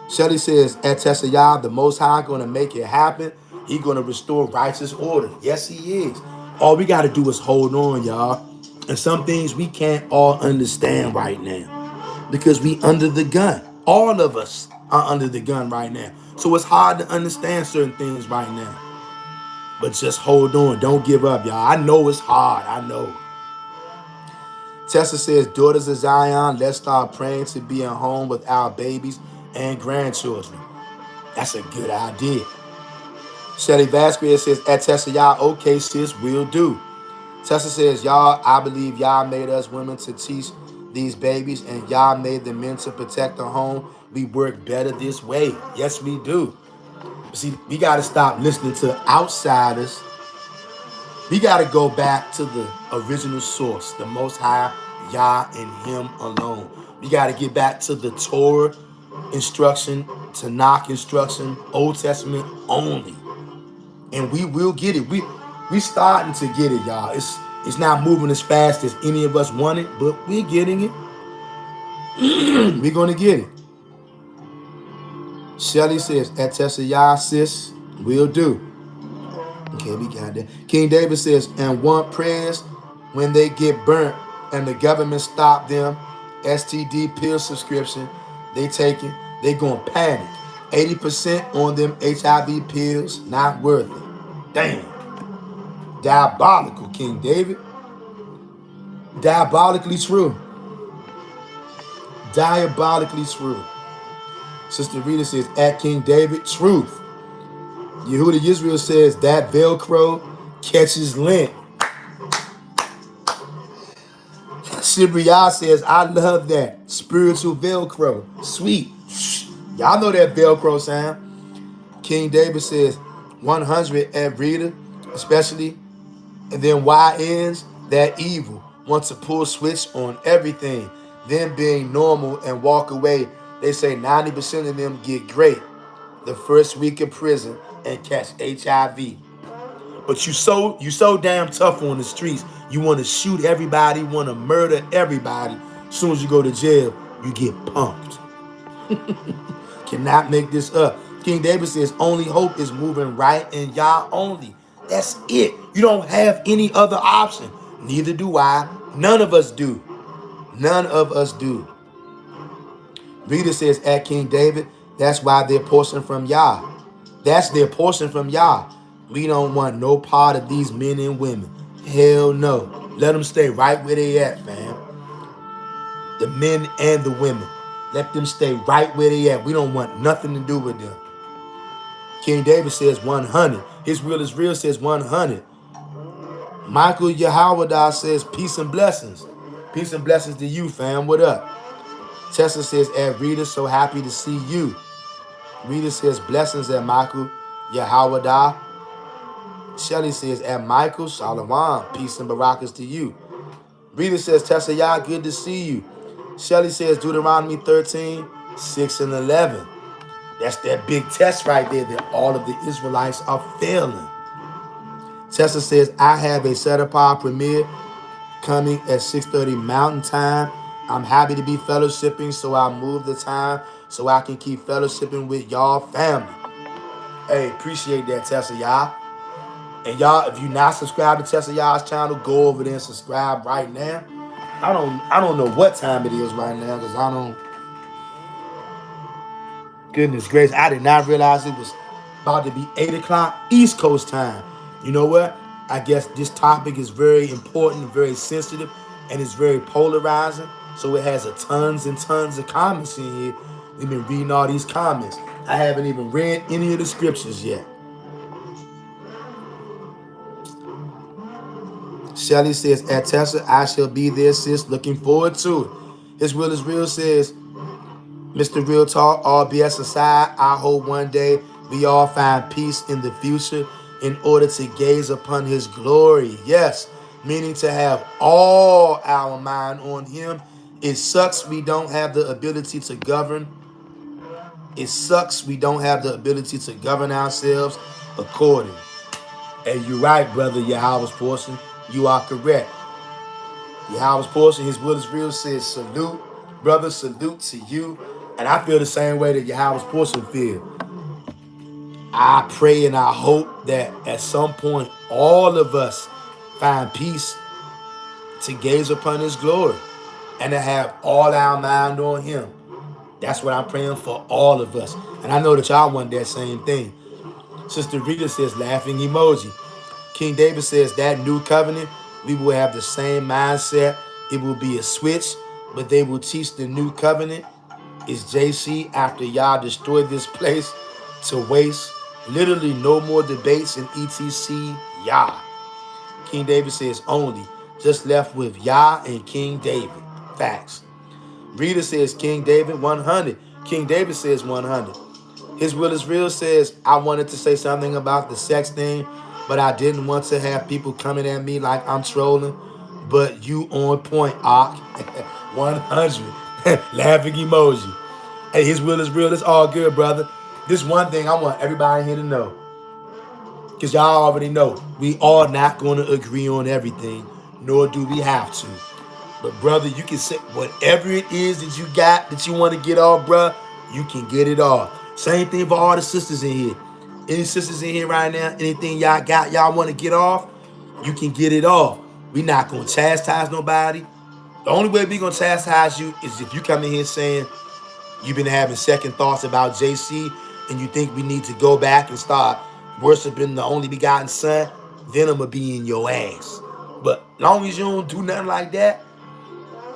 Shelly says, at Tessa Yah, the Most High going to make it happen. He's going to restore righteous order. Yes, he is. All we got to do is hold on, y'all. And some things we can't all understand right now because we under the gun. All of us are under the gun right now. So it's hard to understand certain things right now. But just hold on. Don't give up, y'all. I know it's hard. I know. Tessa says, daughters of Zion, let's start praying to be at home with our babies and grandchildren. That's a good idea. Shelly Vasquez says, at Tessa, y'all, okay, sis, will do. Tessa says, y'all, I believe y'all made us women to teach these babies and y'all made the men to protect the home. We work better this way. Yes, we do. See, we got to stop listening to outsiders. We got to go back to the original source, the Most High, Yah, and Him alone. We got to get back to the Torah instruction, Tanakh instruction, Old Testament only. And we will get it. We starting to get it, y'all. It's not moving as fast as any of us want it, but we're getting it. We're going to get it. Shelly says, at Tessa Yah, sis, will do. Okay, we got that. King David says, and want prayers when they get burnt and the government stop them, STD pill subscription, they taking, they going to panic. 80% on them HIV pills, not worth it. Damn. Diabolical, King David. Diabolically true. Diabolically true. Sister Rita says, at King David, truth. Yehuda Israel says, that Velcro catches lint. Shibriya says, I love that. Spiritual Velcro. Sweet. Y'all know that Velcro sound. King David says, 100 at Rita, especially. And then YNs, that evil. Wants to pull switch on everything. Then being normal and walk away. They say 90% of them get great the first week in prison and catch HIV. But you so damn tough on the streets. You want to shoot everybody, want to murder everybody. As soon as you go to jail, you get punked. Cannot make this up. King David says, only hope is moving right and Yah only. That's it. You don't have any other option. Neither do I. None of us do. None of us do. Rita says, at King David, that's why they're portion from Yah. That's their portion from Yah. We don't want no part of these men and women. Hell no. Let them stay right where they at, fam. The men and the women. Let them stay right where they at. We don't want nothing to do with them. King David says 100. His real is real says 100. Michael Yahwadah says peace and blessings. Peace and blessings to you, fam. What up? Tessa says, at Rita, so happy to see you. Rita says, blessings at Michael Yahwadah. Shelly says, at Michael, Shalom, peace and barakas to you. Rita says, Tessa, y'all, good to see you. Shelly says, Deuteronomy 13, 6 and 11. That's that big test right there that all of the Israelites are failing. Tessa says, I have a set-apart premiere coming at 6:30 Mountain Time. I'm happy to be fellowshipping, so I move the time so I can keep fellowshipping with y'all family. Hey, appreciate that, Tessa, y'all. And y'all, if you're not subscribed to Tessa Y'all's channel, go over there and subscribe right now. I don't know what time it is right now, because I don't. Goodness gracious, I did not realize it was about to be 8 o'clock East Coast time. You know what? I guess this topic is very important, very sensitive, and it's very polarizing. So it has tons and tons of comments in here. We've been reading all these comments. I haven't even read any of the scriptures yet. Shelly says, at Tessa, I shall be there, sis. Looking forward to it. His will is real says, Mr. Real Talk, all BS aside, I hope one day we all find peace in the future in order to gaze upon his glory. Yes, meaning to have all our mind on him. It sucks we don't have the ability to govern. It sucks we don't have the ability to govern ourselves according. And you're right, brother, Yahweh's portion. You are correct. Yahweh's portion, his will is real, says salute. Brother, salute to you. And I feel the same way that Yahweh's portion feel. I pray and I hope that at some point all of us find peace to gaze upon his glory and to have all our mind on him. That's what I'm praying for all of us. And I know that y'all want that same thing. Sister Rita says, laughing emoji. King David says, that new covenant, we will have the same mindset. It will be a switch, but they will teach the new covenant is JC after y'all destroy this place to waste. Literally no more debates in ETC, Yah. King David says only. Just left with Yah and King David. Facts. Rita says King David 100. King David says 100. His will is real says, I wanted to say something about the sex thing, but I didn't want to have people coming at me like I'm trolling. But you on point, Ak. 100. Laughing emoji. Hey, his will is real. It's all good, brother. This one thing I want everybody here to know. Because y'all already know. We are not going to agree on everything. Nor do we have to. But, brother, you can say whatever it is that you got that you want to get off, bruh, you can get it off. Same thing for all the sisters in here. Any sisters in here right now, anything y'all got, y'all want to get off, you can get it off. We not going to chastise nobody. The only way we going to chastise you is if you come in here saying you've been having second thoughts about JC and you think we need to go back and start worshiping the only begotten son, then I'ma be in your ass. But long as you don't do nothing like that,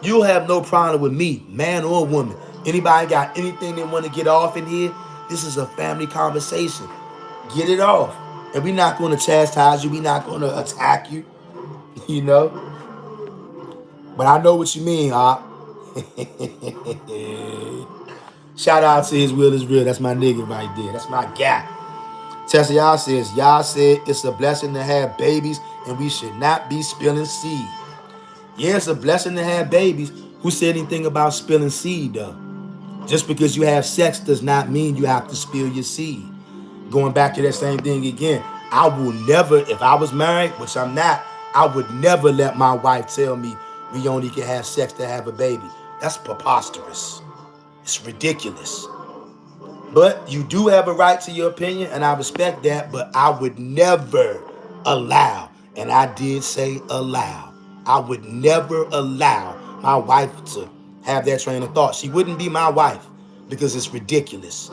you'll have no problem with me, man or woman. Anybody got anything they want to get off in here? This is a family conversation. Get it off. And we're not going to chastise you. We're not going to attack you, you know. But I know what you mean, Hop. Shout out to His Will Is Real. That's my nigga right there. That's my guy. Tessa Y'all says, y'all said it's a blessing to have babies and we should not be spilling seed. Yeah, it's a blessing to have babies. Who said anything about spilling seed though? Just because you have sex does not mean you have to spill your seed. Going back to that same thing again, I will never, if I was married, which I'm not, I would never let my wife tell me we only can have sex to have a baby. That's preposterous. It's ridiculous. But you do have a right to your opinion, and I respect that, but I would never allow, and I did say allow, I would never allow my wife to have that train of thought. She wouldn't be my wife because it's ridiculous.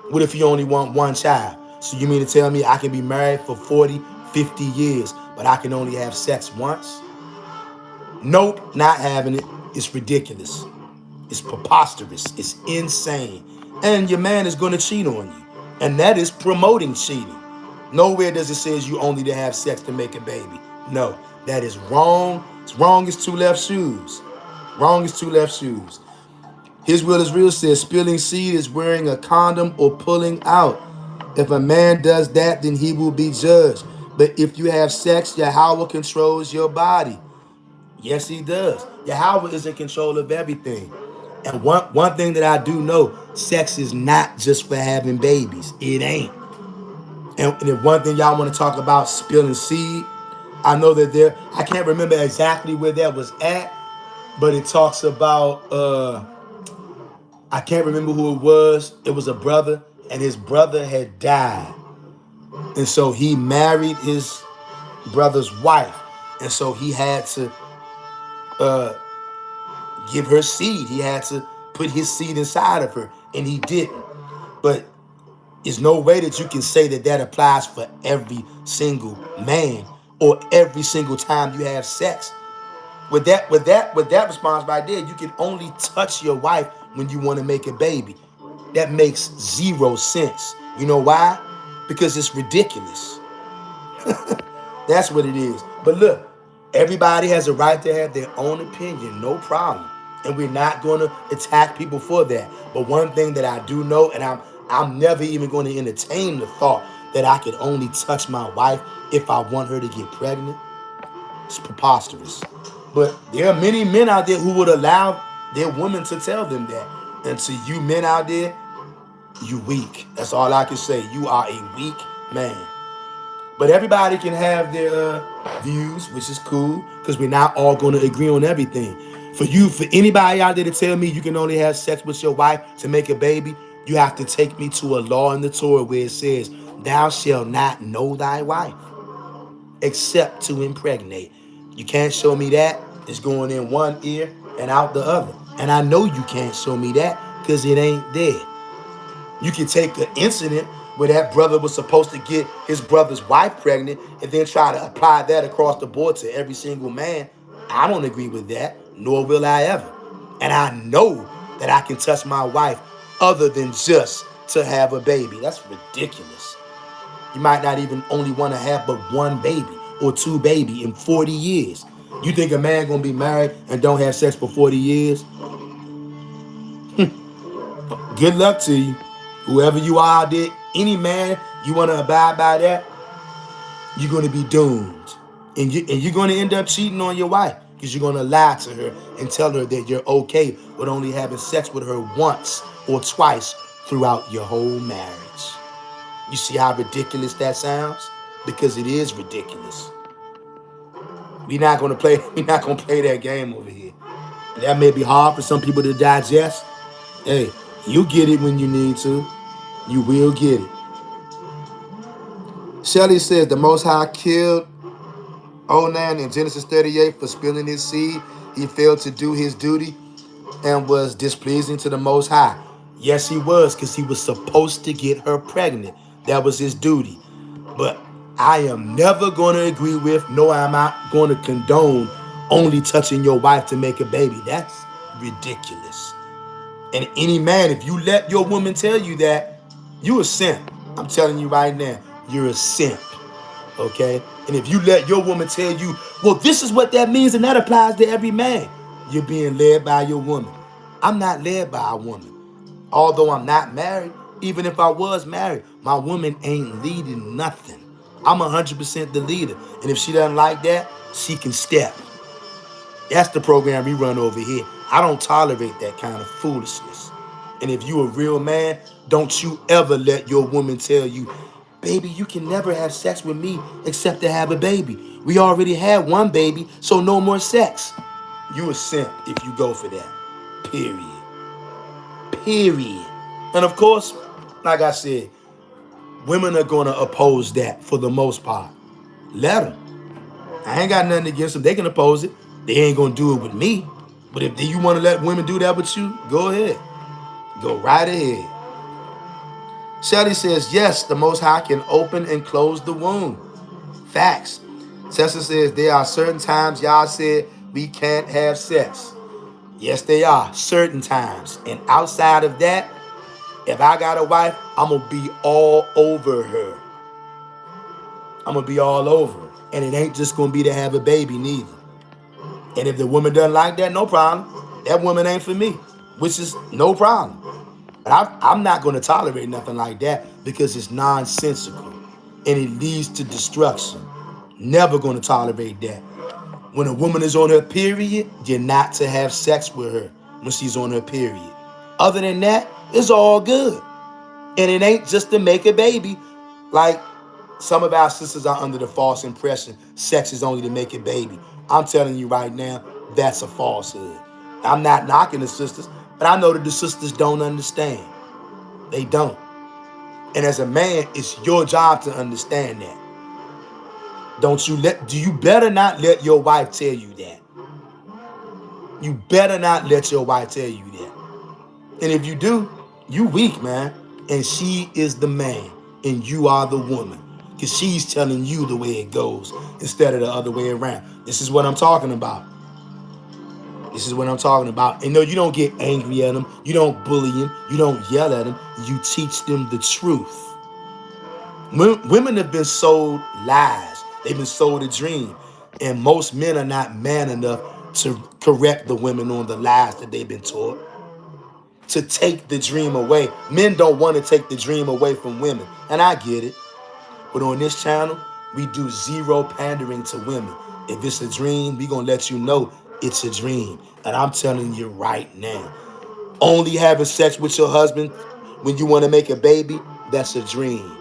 What if you only want one child? So you mean to tell me I can be married for 40, 50 years, but I can only have sex once? Nope, not having it. It's ridiculous. It's preposterous. It's insane. And your man is going to cheat on you. And that is promoting cheating. Nowhere does it say you only to have sex to make a baby. No, that is wrong. It's wrong as two left shoes. Wrong as two left shoes. His Will Is Real says spilling seed is wearing a condom or pulling out. If a man does that, then he will be judged. But if you have sex, Yahweh controls your body. Yes, he does. Yahweh is in control of everything. And one thing that I do know, sex is not just for having babies. It ain't. And if one thing y'all want to talk about spilling seed, I know that I can't remember exactly where that was at, but it talks about, I can't remember who it was. It was a brother, and his brother had died. And so he married his brother's wife. And so he had to give her seed. He had to put his seed inside of her, and he didn't. But there's no way that you can say that that applies for every single man or every single time you have sex. With that response right there, you can only touch your wife when you want to make a baby. That makes zero sense. You know why? Because it's ridiculous. That's what it is. But look, everybody has a right to have their own opinion, no problem. And we're not going to attack people for that. But one thing that I do know, and I'm never even going to entertain the thought that I could only touch my wife if I want her to get pregnant. It's preposterous. But there are many men out there who would allow their women to tell them that. And to you men out there, you weak. That's all I can say. You are a weak man. But everybody can have their views, which is cool, because we're not all going to agree on everything. For anybody out there to tell me you can only have sex with your wife to make a baby, you have to take me to a law in the Torah where it says, thou shalt not know thy wife, except to impregnate. You can't show me that. It's going in one ear and out the other. And I know you can't show me that because it ain't there. You can take an incident where that brother was supposed to get his brother's wife pregnant and then try to apply that across the board to every single man. I don't agree with that, nor will I ever. And I know that I can touch my wife other than just to have a baby. That's ridiculous. You might not even only want to have but one baby or two baby in 40 years. You think a man gonna be married and don't have sex for 40 years? Good luck to you. Whoever you are out there, any man, you want to abide by that, you're going to be doomed. And you're going to end up cheating on your wife because you're going to lie to her and tell her that you're okay with only having sex with her once or twice throughout your whole marriage. You see how ridiculous that sounds? Because it is ridiculous. We're not going to play that game over here. That may be hard for some people to digest. Hey, you get it when you need to. You will get it. Shelley says the Most High killed Onan in Genesis 38 for spilling his seed. He failed to do his duty and was displeasing to the Most High. Yes, he was, because he was supposed to get her pregnant. That was his duty. But I am never going to agree with, nor am I going to condone only touching your wife to make a baby. That's ridiculous. And any man, if you let your woman tell you that, you a simp. I'm telling you right now, you're a simp. Okay? And if you let your woman tell you, well, this is what that means, and that applies to every man, you're being led by your woman. I'm not led by a woman. Although I'm not married, even if I was married, my woman ain't leading nothing. I'm 100% the leader. And if she doesn't like that, she can step. That's the program we run over here. I don't tolerate that kind of foolishness. And if you a real man, don't you ever let your woman tell you, baby, you can never have sex with me except to have a baby. We already had one baby, so no more sex. You a simp if you go for that. Period. Period. And of course, like I said, women are going to oppose that for the most part. Let them. I ain't got nothing against them. They can oppose it. They ain't going to do it with me. But if you want to let women do that with you, go ahead. Go right ahead. Shelly says, yes, the Most High can open and close the womb. Facts. Tessa says, there are certain times y'all said we can't have sex. Yes, they are. Certain times. And outside of that, if I got a wife, I'm going to be all over her. I'm going to be all over her. And it ain't just going to be to have a baby neither. And if the woman doesn't like that, no problem. That woman ain't for me, which is no problem. But I'm not going to tolerate nothing like that because it's nonsensical and it leads to destruction. Never going to tolerate that. When a woman is on her period, you're not to have sex with her when she's on her period. Other than that, it's all good. And it ain't just to make a baby. Like some of our sisters are under the false impression sex is only to make a baby. I'm telling you right now, that's a falsehood. I'm not knocking the sisters, but I know that the sisters don't understand. They don't. And as a man, it's your job to understand that. You better not let your wife tell you that. You better not let your wife tell you that. And if you do, you weak, man. And she is the man and you are the woman. Because she's telling you the way it goes instead of the other way around. This is what I'm talking about. This is what I'm talking about. And no, you don't get angry at them. You don't bully them. You don't yell at them. You teach them the truth. Women have been sold lies. They've been sold a dream. And most men are not man enough to correct the women on the lies that they've been taught. To take the dream away. Men don't want to take the dream away from women. And I get it. But on this channel, we do zero pandering to women. If it's a dream, we going to let you know it's a dream. And I'm telling you right now, only having sex with your husband when you want to make a baby, that's a dream.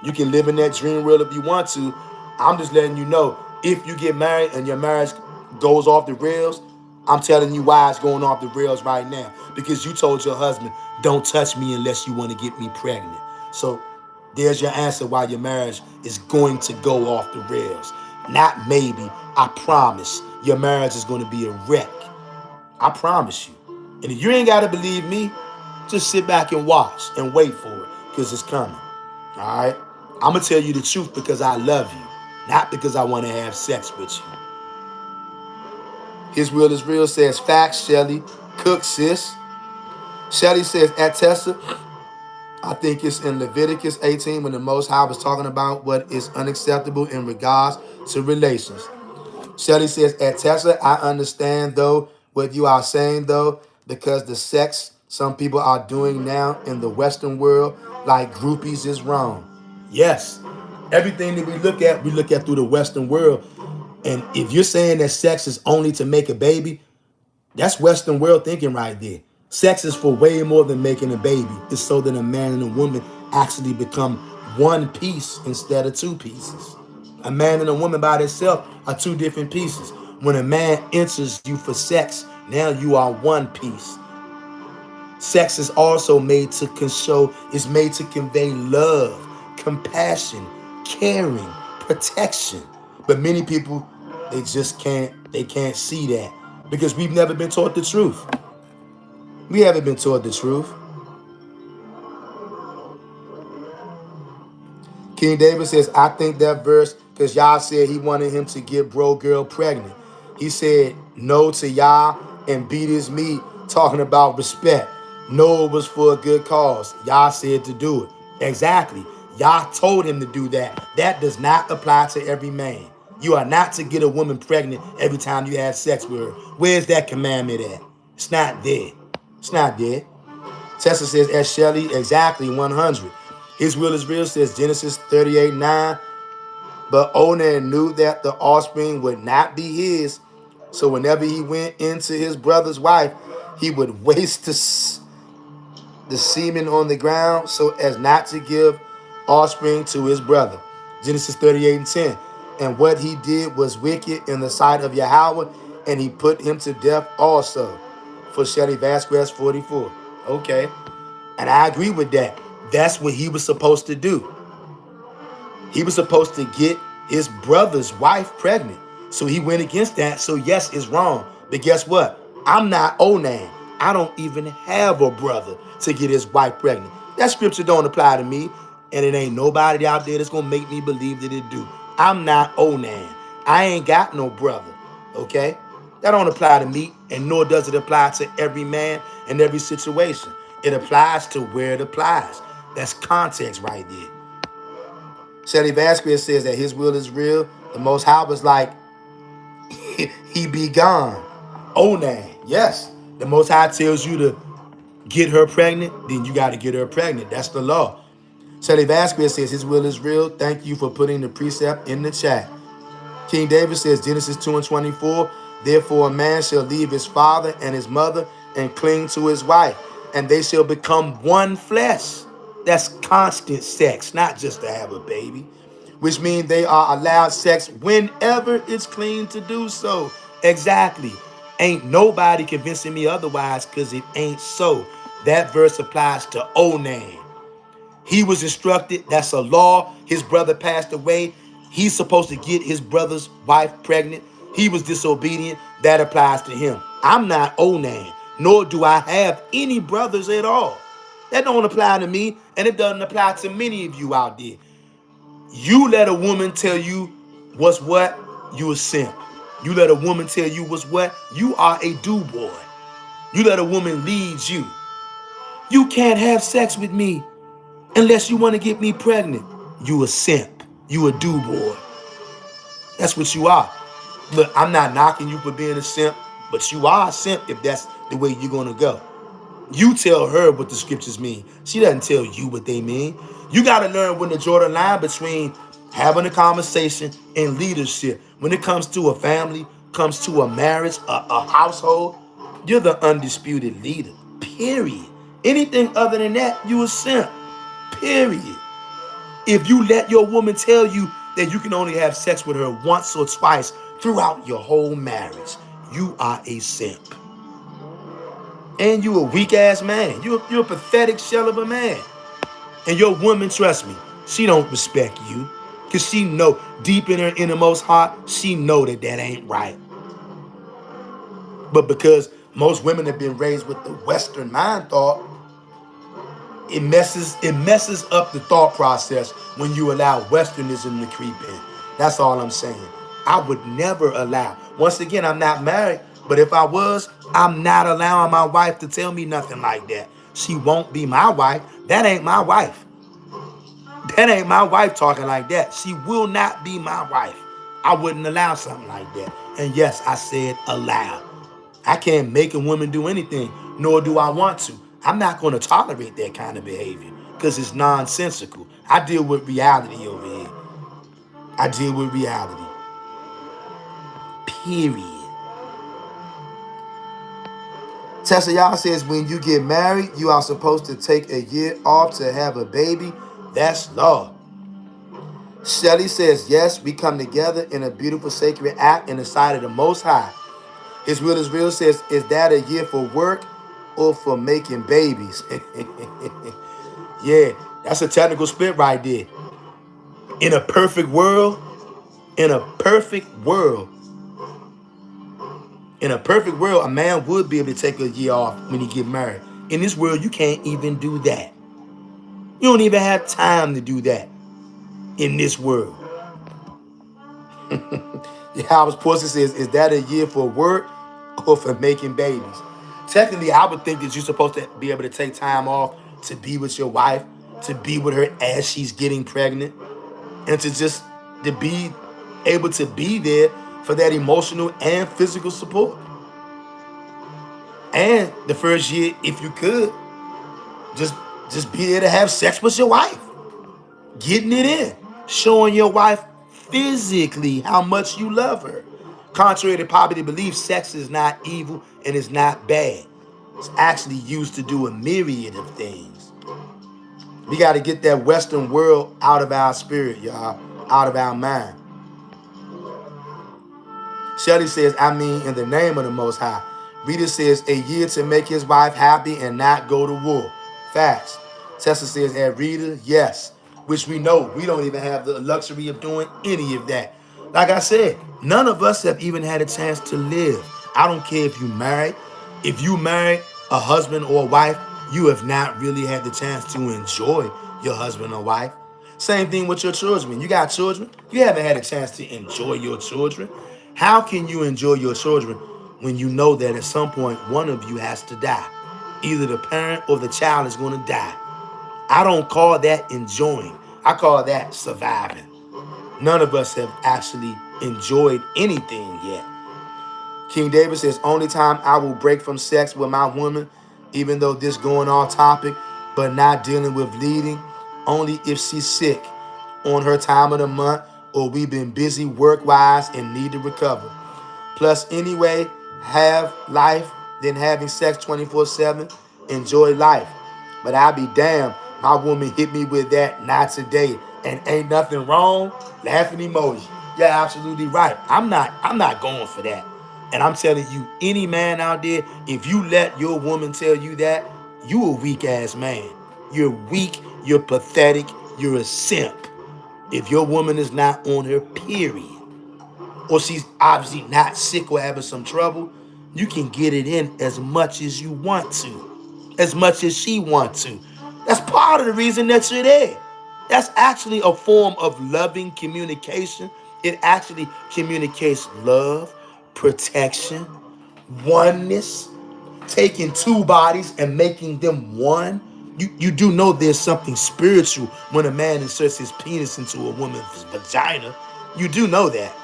You can live in that dream world if you want to. I'm just letting you know, if you get married and your marriage goes off the rails, I'm telling you why it's going off the rails right now. Because you told your husband, don't touch me unless you want to get me pregnant. So there's your answer why your marriage is going to go off the rails. Not maybe, I promise your marriage is going to be a wreck. I promise you. And if you ain't got to believe me, just sit back and watch and wait for it because it's coming. All right? I'm going to tell you the truth because I love you, not because I want to have sex with you. His Will is Real says, facts, Shelly. Cook, sis. Shelly says, at Tessa, I think it's in Leviticus 18 when the Most High was talking about what is unacceptable in regards to relations. Shelly says, at Tessa, I understand, though, what you are saying, though, because the sex some people are doing now in the Western world, like groupies, is wrong. Yes. Everything that we look at through the Western world. And if you're saying that sex is only to make a baby, that's Western world thinking right there. Sex is for way more than making a baby. It's so that a man and a woman actually become one piece instead of two pieces. A man and a woman by themselves are two different pieces. When a man enters you for sex, now you are one piece. Sex is also made to convey love, compassion, caring, protection. But many people, they can't see that because we've never been taught the truth. We haven't been taught the truth. King David says, I think that verse, because Yah said he wanted him to get bro girl pregnant. He said no to Yah and beat his meat, talking about respect. No, it was for a good cause. Yah said to do it. Exactly. Yah told him to do that. That does not apply to every man. You are not to get a woman pregnant every time you have sex with her. Where's that commandment at? It's not there. It's not there. Tessa says, as Shelley, exactly 100. His will is real, says Genesis 38:9. But Onan knew that the offspring would not be his. So whenever he went into his brother's wife, he would waste the semen on the ground so as not to give offspring to his brother. Genesis 38:10. And what he did was wicked in the sight of Yahweh, and he put him to death also. For Shelley Vasquez 44. Okay. And I agree with that. That's what he was supposed to do. He was supposed to get his brother's wife pregnant. So he went against that. So yes, it's wrong. But guess what? I'm not Onan. I don't even have a brother to get his wife pregnant. That scripture don't apply to me. And it ain't nobody out there that's going to make me believe that it do. I'm not Onan. I ain't got no brother. Okay? That don't apply to me. And nor does it apply to every man in every situation. It applies to where it applies. That's context right there. Shelley Vasquez says that his will is real. The Most High was like, he be gone. Onan. Yes. The Most High tells you to get her pregnant, then you got to get her pregnant. That's the law. Shelley Vasquez says his will is real. Thank you for putting the precept in the chat. King David says Genesis 2:24. Therefore a man shall leave his father and his mother and cling to his wife, and they shall become one flesh. That's constant sex, not just to have a baby, which means they are allowed sex whenever it's clean to do so. Exactly. Ain't nobody convincing me otherwise, because it ain't so. That verse applies to Onan. He was instructed. That's a law. His brother passed away. He's supposed to get his brother's wife pregnant. He was disobedient. That applies to him. I'm not Onan, nor do I have any brothers at all. That don't apply to me, and it doesn't apply to many of you out there. You let a woman tell you what's what, you a simp. You let a woman tell you what's what, you are a do-boy. You let a woman lead you. You can't have sex with me unless you want to get me pregnant. You a simp. You a do-boy. That's what you are. Look, I'm not knocking you for being a simp, but you are a simp if that's the way you're going to go. You tell her what the scriptures mean. She doesn't tell you what they mean. You got to learn when to draw the line between having a conversation and leadership. When it comes to a family, comes to a marriage, a household, you're the undisputed leader. Period. Anything other than that, you a simp. Period. If you let your woman tell you that you can only have sex with her once or twice throughout your whole marriage, you are a simp. And you a weak-ass man. You're a pathetic shell of a man. And your woman, trust me, she don't respect you. Because she know, deep in her innermost heart, she know that that ain't right. But because most women have been raised with the Western mind thought, it messes up the thought process when you allow Westernism to creep in. That's all I'm saying. I would never allow. Once again, I'm not married, but if I was, I'm not allowing my wife to tell me nothing like that. She won't be my wife. That ain't my wife. That ain't my wife talking like that. She will not be my wife. I wouldn't allow something like that. And yes, I said allow. I can't make a woman do anything, nor do I want to. I'm not going to tolerate that kind of behavior because it's nonsensical. I deal with reality over here. I deal with reality. Period. Tessa Yah says, when you get married, you are supposed to take a year off to have a baby. That's law. Shelley says, yes, we come together in a beautiful sacred act in the sight of the Most High. His will is real says, is that a year for work or for making babies? Yeah, that's a technical split right there. In a perfect world, a man would be able to take a year off when he get married. In this world, you can't even do that. You don't even have time to do that. in this world. Howard's Porson says, is that a year for work or for making babies? Technically, I would think that you're supposed to be able to take time off to be with your wife, to be with her as she's getting pregnant, and to just to be able to be there for that emotional and physical support. And the first year, if you could, just be there to have sex with your wife, getting it in, showing your wife physically how much you love her. Contrary to popular belief, sex is not evil and it's not bad. It's actually used to do a myriad of things. We got to get that Western world out of our spirit, y'all, out of our mind. Shelly says, I mean, in the name of the Most High. Rita says, a year to make his wife happy and not go to war. Facts. Tessa says, at Rita, yes. Which we know we don't even have the luxury of doing any of that. Like I said, none of us have even had a chance to live. I don't care if you married. If you married a husband or a wife, you have not really had the chance to enjoy your husband or wife. Same thing with your children. You got children, you haven't had a chance to enjoy your children. How can you enjoy your children when you know that at some point one of you has to die? Either the parent or the child is going to die. I don't call that enjoying. I call that surviving. None of us have actually enjoyed anything yet. King David says, only time I will break from sex with my woman, even though this going off topic, but not dealing with bleeding, only if she's sick on her time of the month or we've been busy work-wise and need to recover. Plus, anyway, have life, then having sex 24/7, enjoy life. But I'll be damned, my woman hit me with that, not today, and ain't nothing wrong, laughing emoji. You're absolutely right. I'm not going for that. And I'm telling you, any man out there, if you let your woman tell you that, you a weak ass man. You're weak, you're pathetic, you're a simp. If your woman is not on her period, or she's obviously not sick or having some trouble, you can get it in as much as you want to, as much as she wants to. That's part of the reason that you're there. That's actually a form of loving communication. It actually communicates love, protection, oneness, taking two bodies and making them one. You do know there's something spiritual when a man inserts his penis into a woman's vagina. You do know that.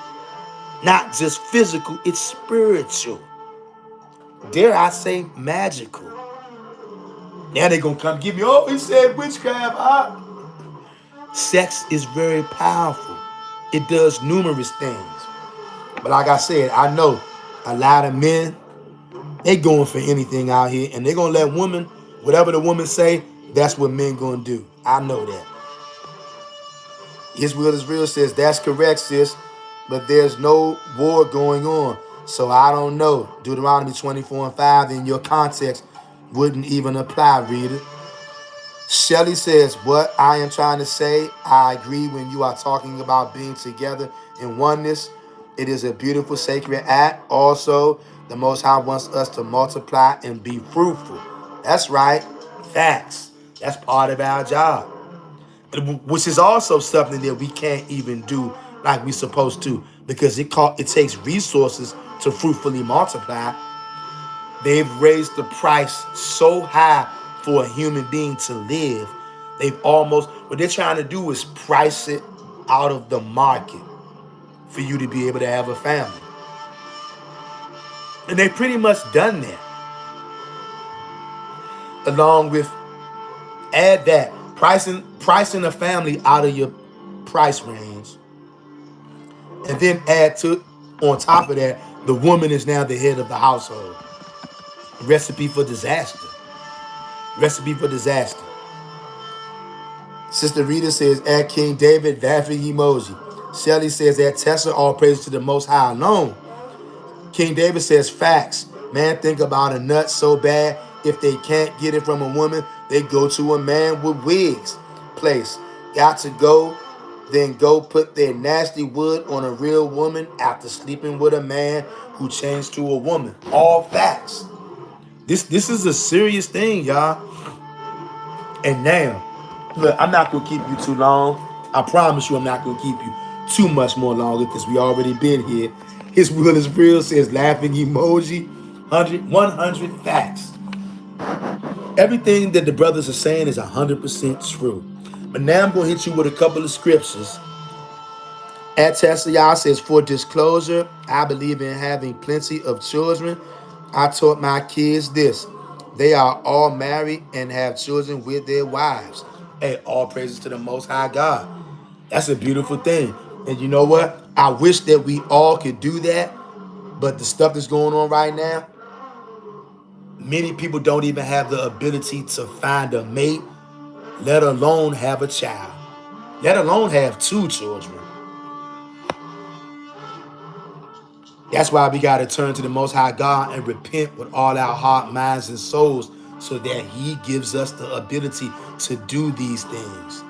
Not just physical, it's spiritual. Dare I say magical. Now they're going to come give me, oh, he said witchcraft. Sex is very powerful. It does numerous things. But like I said, I know a lot of men, they going for anything out here. And they're going to let women, whatever the woman say, that's what men going to do. I know that. His will is real says, that's correct, sis. But there's no war going on. So I don't know. Deuteronomy 24:5 in your context wouldn't even apply, reader. Shelley says, what I am trying to say, I agree when you are talking about being together in oneness. It is a beautiful, sacred act. Also, the Most High wants us to multiply and be fruitful. That's right. Facts. That's part of our job. Which is also something that we can't even do like we're supposed to, because it takes resources to fruitfully multiply. They've raised the price so high for a human being to live. What they're trying to do is price it out of the market for you to be able to have a family. And they've pretty much done that. Along with, add that, pricing a family out of your price range. And then add to, on top of that, the woman is now the head of the household. Recipe for disaster. Recipe for disaster. Sister Rita says, at King David, laughing emoji. Shelly says, at Tessa, all praise to the Most High alone. King David says, facts. Man, think about a nut so bad, if they can't get it from a woman, they go to a man with wigs. Place. Got to go, then go put their nasty wood on a real woman after sleeping with a man who changed to a woman. All facts. This is a serious thing, y'all. And now, look, I'm not going to keep you too long. I promise you I'm not going to keep you too much more longer because we already been here. His will is real says laughing emoji, 100 facts. Everything that the brothers are saying is 100% true. But now I'm going to hit you with a couple of scriptures. At Tesla says, for disclosure, I believe in having plenty of children. I taught my kids this. They are all married and have children with their wives. Hey, all praises to the Most High God. That's a beautiful thing. And you know what? I wish that we all could do that. But the stuff that's going on right now, many people don't even have the ability to find a mate, let alone have a child, let alone have two children. That's why we got to turn to the Most High God and repent with all our heart, minds, and souls so that He gives us the ability to do these things.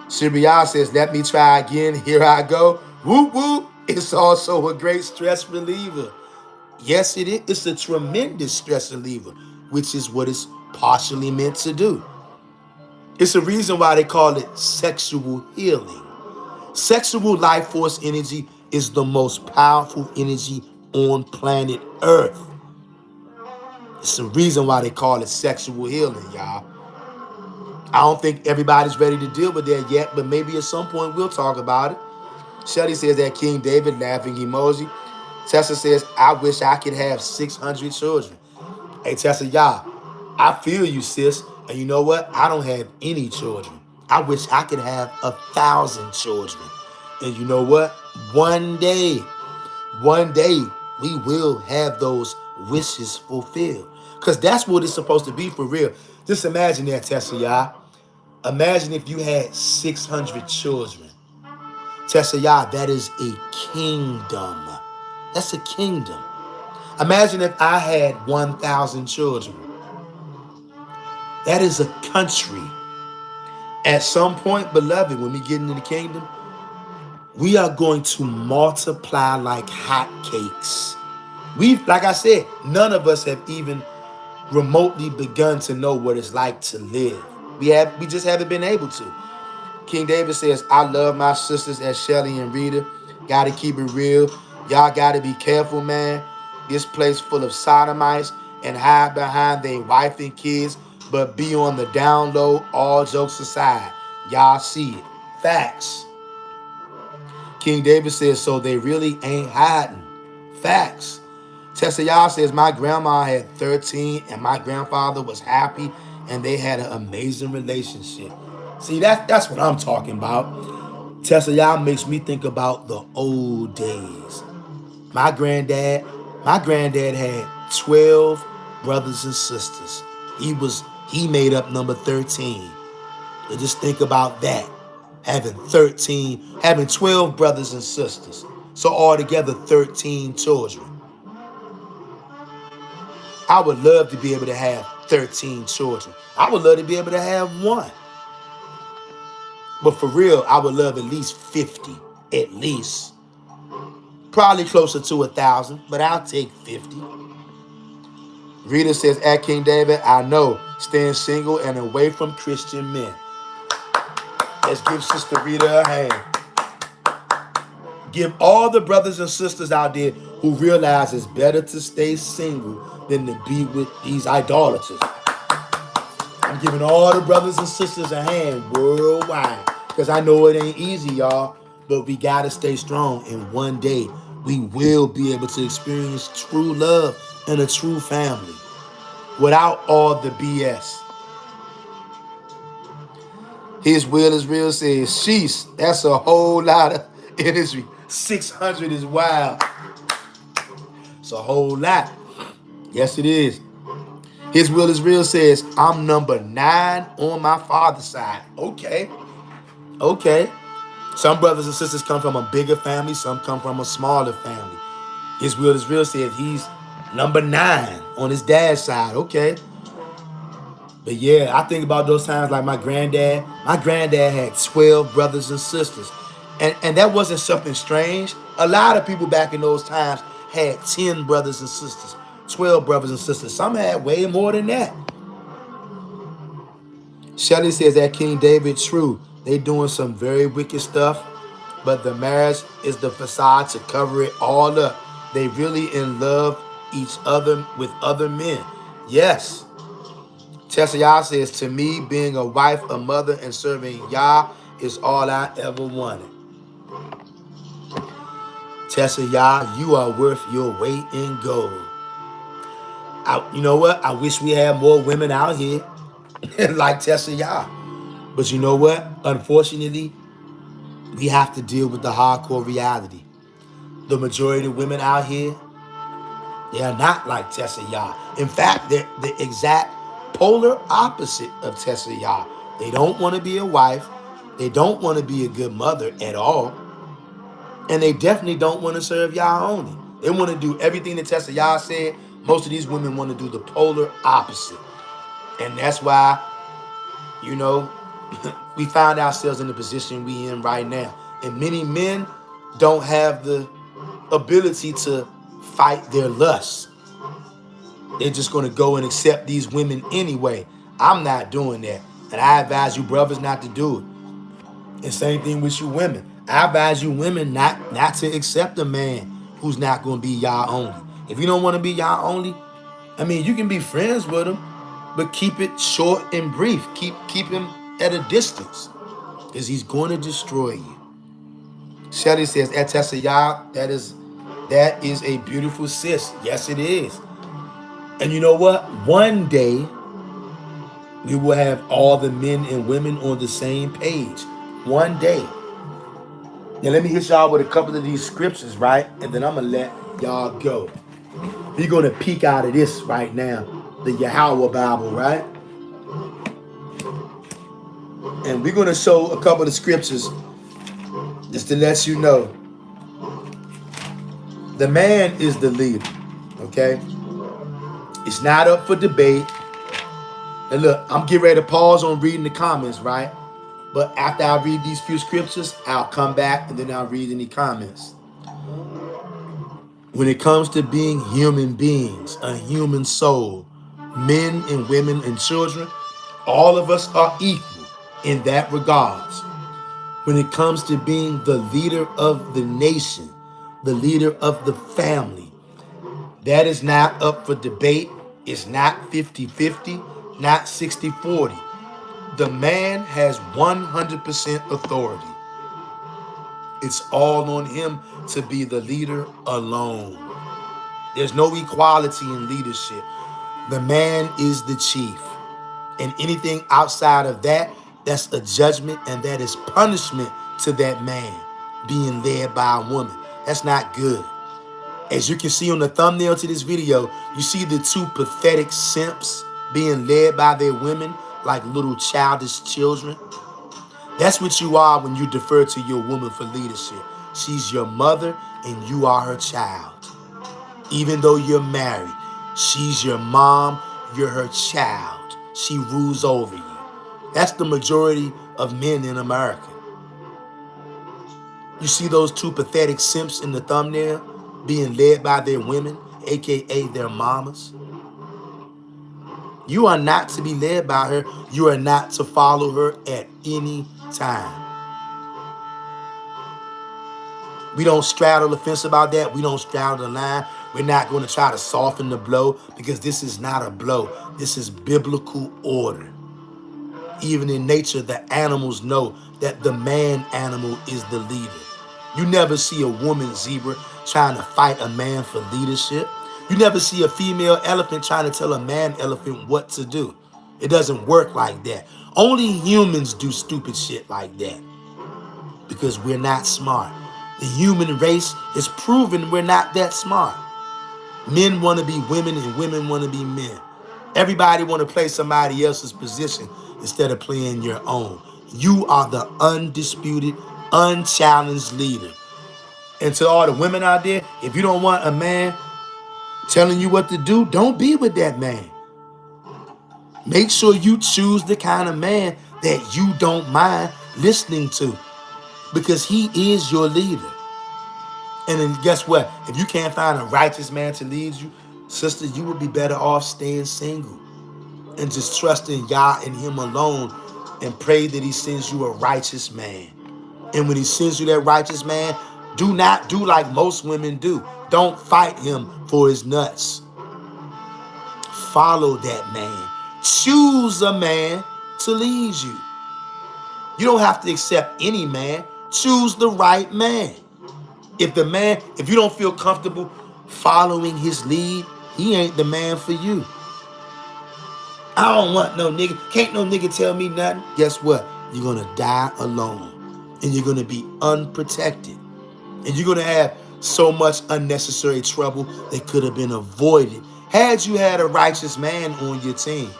Shibiyah says, let me try again. Here I go. Whoop, whoop. It's also a great stress reliever. Yes, it is. It's a tremendous stress reliever, which is what it's partially meant to do. It's a reason why they call it sexual healing. Sexual life force energy is the most powerful energy on planet Earth. It's the reason why they call it sexual healing, y'all. I don't think everybody's ready to deal with that yet, but maybe at some point we'll talk about it. Shelly says that King David, laughing emoji. Tessa says, I wish I could have 600 children. Hey, Tessa, y'all, I feel you, sis. And you know what? I don't have any children. I wish I could have 1,000 children. And you know what? One day, we will have those wishes fulfilled. Because that's what it's supposed to be for real. Just imagine that, Tessa, y'all. Imagine if you had 600 children. Tessa, y'all, that is a kingdom. That's a kingdom. Imagine if I had 1,000 children. That is a country. At some point, beloved, when we get into the kingdom, we are going to multiply like hotcakes. Like I said, none of us have even remotely begun to know what it's like to live. We just haven't been able to. King David says, I love my sisters as Shelly and Rita. Gotta keep it real. Y'all gotta be careful, man. This place full of sodomites and hide behind their wife and kids, but be on the down low, all jokes aside. Y'all see it. Facts. King David says, so they really ain't hiding. Facts. Tessa Yah says, my grandma had 13 and my grandfather was happy and they had an amazing relationship. See, that's what I'm talking about. Tessa Yah makes me think about the old days. My granddad had 12 brothers and sisters. He made up number 13. So just think about that. Having 12 brothers and sisters. So altogether 13 children. I would love to be able to have 13 children. I would love to be able to have one. But for real, I would love at least 50. At least. Probably closer to 1,000, but I'll take 50. Rita says, at King David, I know, staying single and away from Christian men. Let's give Sister Rita a hand. Give all the brothers and sisters out there who realize it's better to stay single than to be with these idolaters. I'm giving all the brothers and sisters a hand worldwide because I know it ain't easy, y'all, but we got to stay strong. And one day we will be able to experience true love and a true family without all the BS. His will is real says, sheesh, that's a whole lot of energy. 600 is wild. It's a whole lot. Yes, it is. His will is real says, I'm number 9 on my father's side. Okay. Some brothers and sisters come from a bigger family. Some come from a smaller family. His will is real says he's number 9 on his dad's side. Okay. But yeah, I think about those times like my granddad. My granddad had 12 brothers and sisters. And that wasn't something strange. A lot of people back in those times had 10 brothers and sisters, 12 brothers and sisters. Some had way more than that. Shelley says that King David, true. They doing some very wicked stuff, but the marriage is the facade to cover it all up. They really in love each other with other men. Yes. Tessa Yah says, to me, being a wife, a mother, and serving Yah is all I ever wanted. Tessa Yah, you are worth your weight in gold. You know what? I wish we had more women out here like Tessa Yah. But you know what? Unfortunately, we have to deal with the hardcore reality. The majority of women out here, they are not like Tessa Yah. In fact, they're the exact polar opposite of Tessa Yah. They don't want to be a wife. They don't want to be a good mother at all. And they definitely don't want to serve Yah only. They want to do everything that Tessa Yah said. Most of these women want to do the polar opposite. And that's why, you know, we find ourselves in the position we in right now. And many men don't have the ability to fight their lust. They're just going to go and accept these women anyway. I'm not doing that. And I advise you brothers not to do it. And same thing with you women. I advise you women not to accept a man who's not going to be Yah only. If you don't want to be Yah only, I mean, you can be friends with him, but keep it short and brief. Keep him at a distance, because he's going to destroy you. Shelly says, at Tessa Yah, that is a beautiful sis. Yes, it is. And you know what? One day, we will have all the men and women on the same page. One day. Now, let me hit y'all with a couple of these scriptures, right? And then I'm going to let y'all go. We're going to peek out of this right now. The Yahweh Bible, right? And we're going to show a couple of scriptures just to let you know. The man is the leader, okay? It's not up for debate. And look, I'm getting ready to pause on reading the comments, right? But after I read these few scriptures, I'll come back and then I'll read any comments. When it comes to being human beings, a human soul, men and women and children, all of us are equal in that regards. When it comes to being the leader of the nation, the leader of the family, that is not up for debate. It's not 50-50, not 60-40. The man has 100% authority. It's all on him to be the leader alone. There's no equality in leadership. The man is the chief. And anything outside of that, that's a judgment, and that is punishment to that man being led by a woman. That's not good. As you can see on the thumbnail to this video, you see the two pathetic simps being led by their women like little childish children. That's what you are when you defer to your woman for leadership. She's your mother and you are her child. Even though you're married, she's your mom, you're her child. She rules over you. That's the majority of men in America. You see those two pathetic simps in the thumbnail being led by their women, aka their mamas? You are not to be led by her. You are not to follow her at any time. We don't straddle the fence about that. We don't straddle the line. We're not going to try to soften the blow, because this is not a blow. This is biblical order. Even in nature, the animals know that the man animal is the leader. You never see a woman zebra trying to fight a man for leadership. You never see a female elephant trying to tell a man elephant what to do. It doesn't work like that. Only humans do stupid shit like that, because we're not smart. The human race is proven we're not that smart. Men want to be women and women want to be men. Everybody want to play somebody else's position instead of playing your own. You are the undisputed, unchallenged leader. And to all the women out there, if you don't want a man telling you what to do, don't be with that man. Make sure you choose the kind of man that you don't mind listening to, because he is your leader. And then guess what? If you can't find a righteous man to lead you, sister, you would be better off staying single and just trusting Yah and him alone and pray that he sends you a righteous man. And when he sends you that righteous man, do not do like most women do. Don't fight him for his nuts. Follow that man. Choose a man to lead you. You don't have to accept any man. Choose the right man. If you don't feel comfortable following his lead, he ain't the man for you. I don't want no nigga. Can't no nigga tell me nothing. Guess what? You're going to die alone. And you're going to be unprotected. And you're going to have so much unnecessary trouble that could have been avoided had you had a righteous man on your team.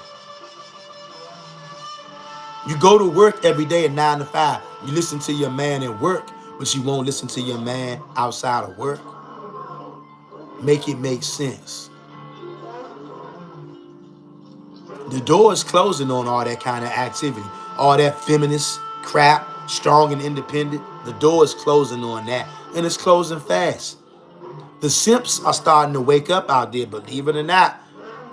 You go to work every day at 9 to 5. You listen to your man at work, but you won't listen to your man outside of work. Make it make sense. The door is closing on all that kind of activity, all that feminist crap, strong and independent. The door is closing on that, and it's closing fast. The simps are starting to wake up out there, believe it or not.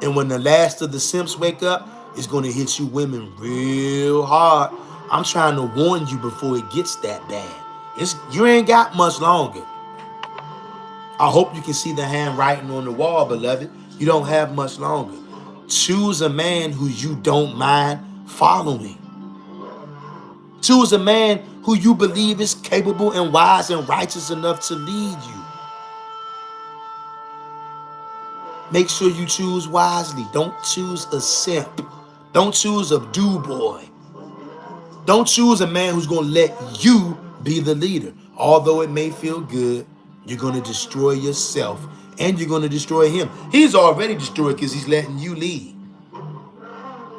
And when the last of the simps wake up, it's going to hit you women real hard. I'm trying to warn you before it gets that bad. You ain't got much longer. I hope you can see the handwriting on the wall, beloved. You don't have much longer. Choose a man who you don't mind following. Choose a man who you believe is capable and wise and righteous enough to lead you. Make sure you choose wisely. Don't choose a simp. Don't choose a do-boy. Don't choose a man who's going to let you be the leader. Although it may feel good, you're going to destroy yourself and you're going to destroy him. He's already destroyed because he's letting you lead.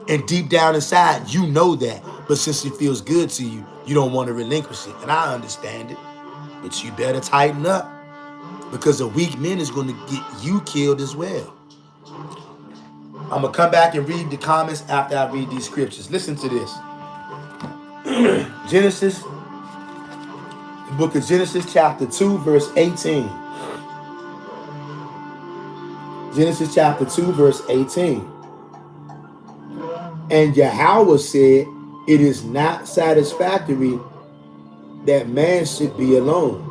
And deep down inside, you know that. But since it feels good to you, you don't want to relinquish it. And I understand it. But you better tighten up, because a weak man is going to get you killed as well. I'm going to come back and read the comments after I read these scriptures. Listen to this. Genesis, the book of Genesis chapter 2, verse 18. Genesis chapter 2, verse 18. And Yahweh said, it is not satisfactory that man should be alone.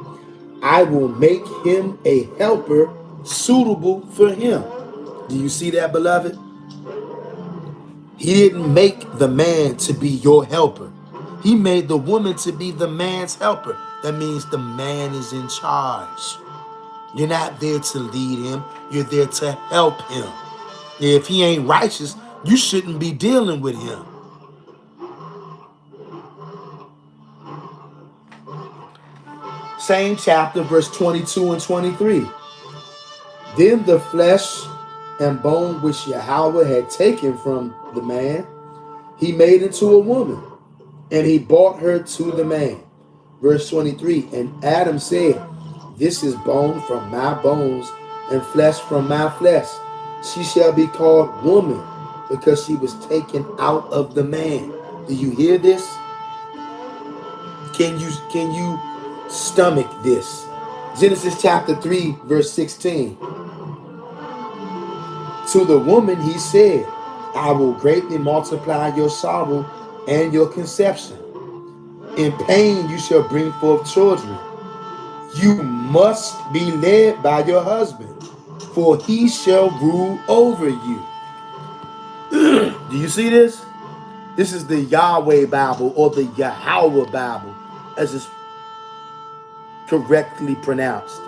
I will make him a helper suitable for him. Do you see that, beloved? He didn't make the man to be your helper. He made the woman to be the man's helper. That means the man is in charge. You're not there to lead him. You're there to help him. If he ain't righteous, you shouldn't be dealing with him. Same chapter, verse 22 and 23. Then the flesh and bone which Yahweh had taken from the man, he made into a woman, and he brought her to the man. Verse 23. And Adam said, this is bone from my bones and flesh from my flesh. She shall be called woman, because she was taken out of the man. Do you hear this? Can you stomach this? Genesis chapter 3, verse 16. To the woman he said, I will greatly multiply your sorrow and your conception. In pain you shall bring forth children. You must be led by your husband, for he shall rule over you. Do you see this? This is the Yahweh Bible, or the Yahweh Bible, as it's correctly pronounced.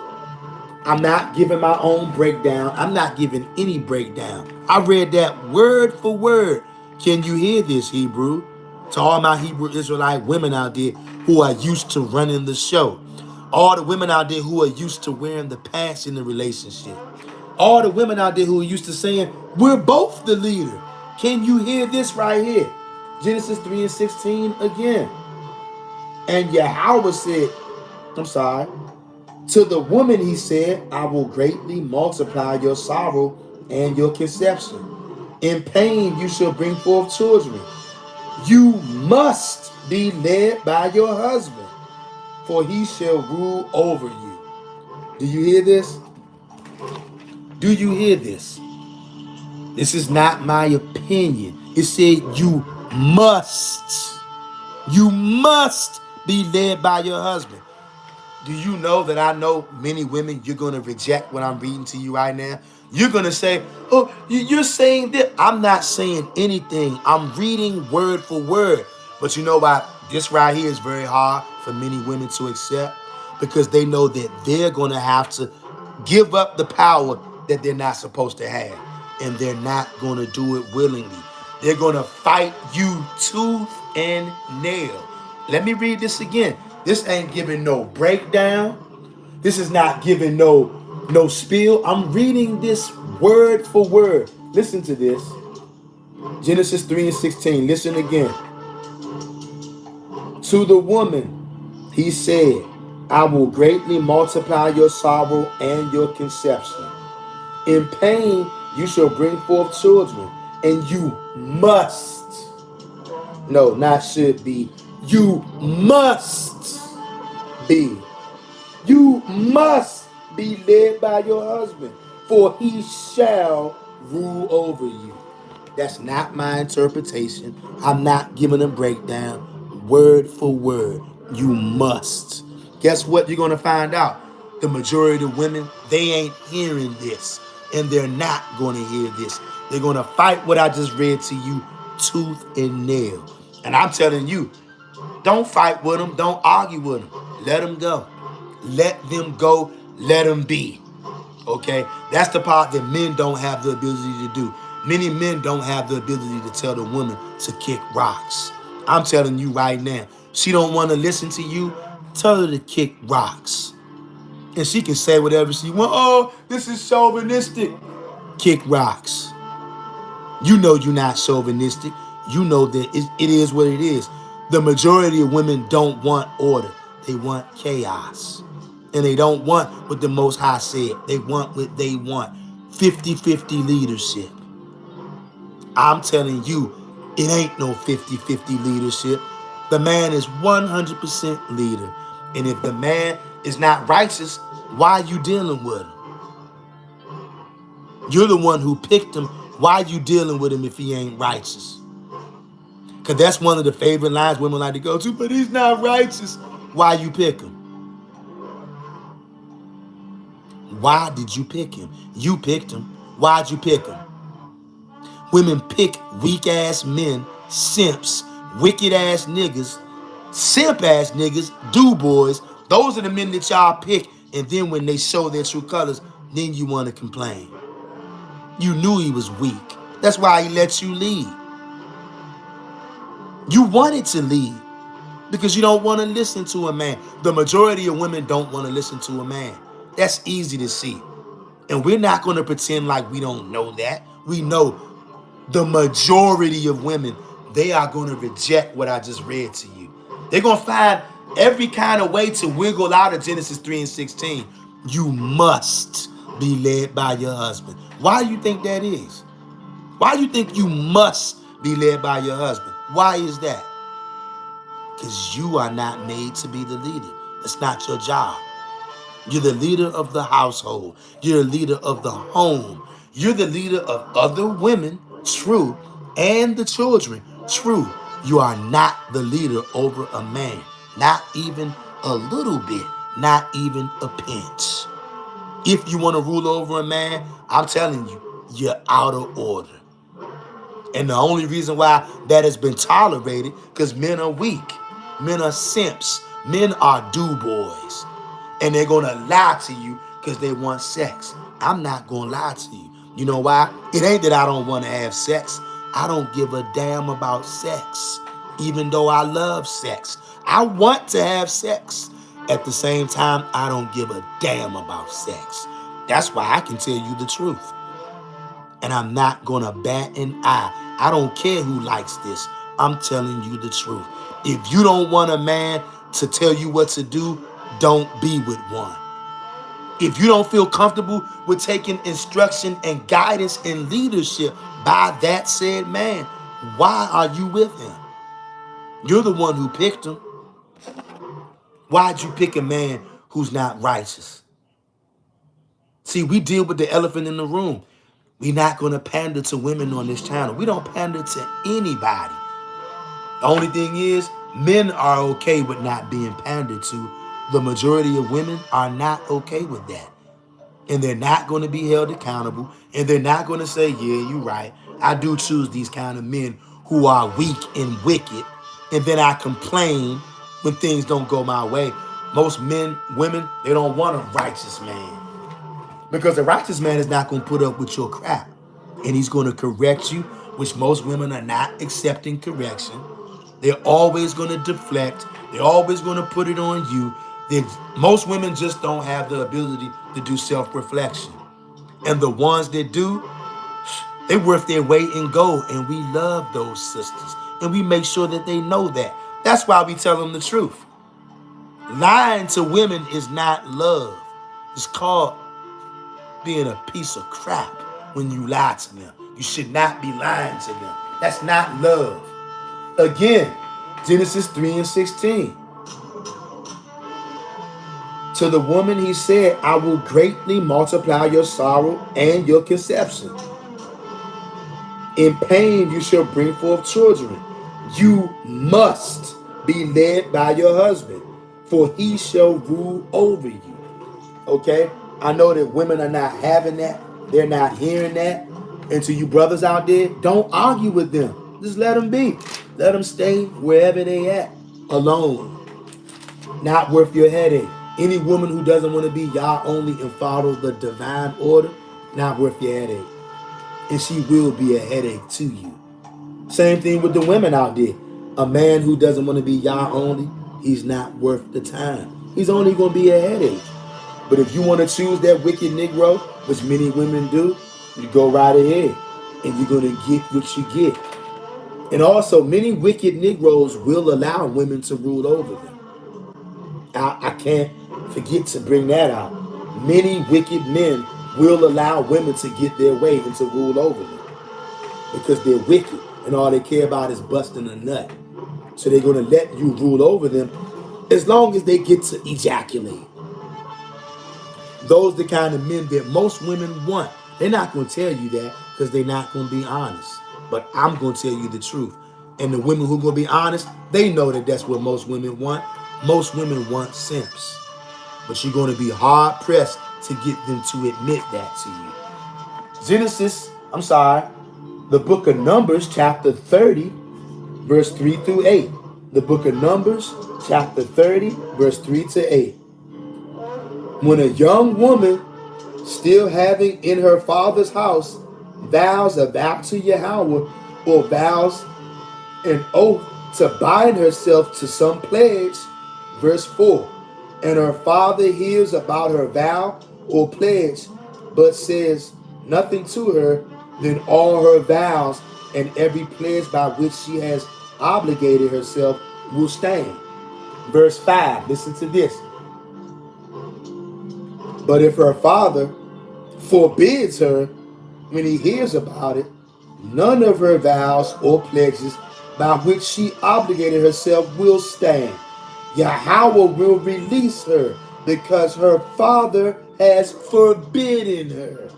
I'm not giving my own breakdown. I'm not giving any breakdown. I read that word for word. Can you hear this, Hebrew? To all my Hebrew Israelite women out there who are used to running the show. All the women out there who are used to wearing the pants in the relationship. All the women out there who are used to saying, we're both the leader. Can you hear this right here? Genesis 3 and 16 again. And Yahweh said, to the woman he said, I will greatly multiply your sorrow and your conception. In pain you shall bring forth children. You must be led by your husband, for he shall rule over you. Do you hear this? Do you hear this? This is not my opinion. It said you must. You must be led by your husband. Do you know that I know many women you're going to reject what I'm reading to you right now? You're going to say, oh, you're saying that. I'm not saying anything. I'm reading word for word. But you know what? This right here is very hard for many women to accept because they know that they're going to have to give up the power that they're not supposed to have. And they're not going to do it willingly. They're going to fight you tooth and nail. Let me read this again. This ain't giving no breakdown. This is not giving no spiel. I'm reading this word for word. Listen to this. Genesis 3:16. Listen again. To the woman, he said, I will greatly multiply your sorrow and your conception. In pain, you shall bring forth children, and you must, no, not should be, you must be. You must be led by your husband, for he shall rule over you. That's not my interpretation. I'm not giving a breakdown. Word for word. You must. Guess what you're going to find out? The majority of women, they ain't hearing this. And they're not going to hear this. They're going to fight what I just read to you tooth and nail. And I'm telling you, don't fight with them. Don't argue with them. Let them go. Let them go. Let them be. Okay? That's the part that men don't have the ability to do. Many men don't have the ability to tell the woman to kick rocks. I'm telling you right now. She don't want to listen to you. Tell her to kick rocks. And she can say whatever she wants. Oh, this is chauvinistic. Kick rocks. You know you're not chauvinistic. You know that it is what it is. The majority of women don't want order. They want chaos. And they don't want what the Most High said. They want what they want. 50-50 leadership. I'm telling you, it ain't no 50-50 leadership. The man is 100% leader. And if the man is not righteous, why are you dealing with him? You're the one who picked him. Why are you dealing with him if he ain't righteous? Because that's one of the favorite lines women like to go to, but he's not righteous. Why you pick him? Why did you pick him? You picked him. Why'd you pick him? Women pick weak-ass men, simps, wicked-ass niggas, simp-ass niggas, do-boys. Those are the men that y'all pick, and then when they show their true colors, then you want to complain. You knew he was weak. That's why he let you lead. You wanted to lead because you don't want to listen to a man. The majority of women don't want to listen to a man. That's easy to see. And we're not going to pretend like we don't know that. We know the majority of women, they are going to reject what I just read to you. They're going to find every kind of way to wiggle out of Genesis 3:16. You must be led by your husband. Why do you think that is? Why do you think you must be led by your husband? Why is that? Because you are not made to be the leader. It's not your job. You're the leader of the household. You're the leader of the home. You're the leader of other women, true, and the children, true. You are not the leader over a man. Not even a little bit. Not even a pinch. If you want to rule over a man, I'm telling you, you're out of order. And the only reason why that has been tolerated, because men are weak. Men are simps. Men are do-boys. And they're going to lie to you because they want sex. I'm not going to lie to you. You know why? It ain't that I don't want to have sex. I don't give a damn about sex, even though I love sex. I want to have sex. At the same time, I don't give a damn about sex. That's why I can tell you the truth. And I'm not going to bat an eye. I don't care who likes this. I'm telling you the truth. If you don't want a man to tell you what to do, don't be with one. If you don't feel comfortable with taking instruction and guidance and leadership by that said man, why are you with him? You're the one who picked him. Why'd you pick a man who's not righteous? See, we deal with the elephant in the room. We're not going to pander to women on this channel. We don't pander to anybody. The only thing is, Men are okay with not being pandered to. The majority of women are not okay with that. And they're not going to be held accountable. And they're not going to say, yeah, you're right. I do choose these kind of men who are weak and wicked. And then I complain when things don't go my way. Most men, women, they don't want a righteous man. Because the righteous man is not going to put up with your crap. And he's going to correct you, which most women are not accepting correction. They're always going to deflect. They're always going to put it on you. Most women just don't have the ability to do self-reflection. And the ones that do, they're worth their weight in gold. And we love those sisters. And we make sure that they know that. That's why we tell them the truth. Lying to women is not love. It's called being a piece of crap when you lie to them. You should not be lying to them. That's not love. Again, Genesis 3:16. To the woman he said, I will greatly multiply your sorrow and your conception. In pain you shall bring forth children. You must be led by your husband, for he shall rule over you. Okay? I know that women are not having that. They're not hearing that. And to you brothers out there, don't argue with them. Just let them be. Let them stay wherever they at. Alone. Not worth your headache. Any woman who doesn't want to be y'all only and follow the divine order, not worth your headache. And she will be a headache to you. Same thing with the women out there. A man who doesn't want to be y'all only, he's not worth the time. He's only going to be a headache. But if you want to choose that wicked Negro, which many women do, you go right ahead. And you're going to get what you get. And also, many wicked Negroes will allow women to rule over them. I can't forget to bring that out. Many wicked men will allow women to get their way and to rule over them. Because they're wicked and all they care about is busting a nut. So they're going to let you rule over them as long as they get to ejaculate. Those are the kind of men that most women want. They're not going to tell you that because they're not going to be honest. But I'm going to tell you the truth. And the women who are going to be honest, they know that that's what most women want. Most women want simps. But you're going to be hard pressed to get them to admit that to you. The book of Numbers, chapter 30, verse 3 through 8. The book of Numbers, chapter 30, verse 3 to 8. When a young woman, still having in her father's house vows a vow to Yahweh, or vows an oath to bind herself to some pledge, verse 4, and her father hears about her vow or pledge, but says nothing to her, then all her vows and every pledge by which she has obligated herself will stand. Verse 5, listen to this. But if her father forbids her when he hears about it, none of her vows or pledges by which she obligated herself will stand. Yahweh will release her because her father has forbidden her.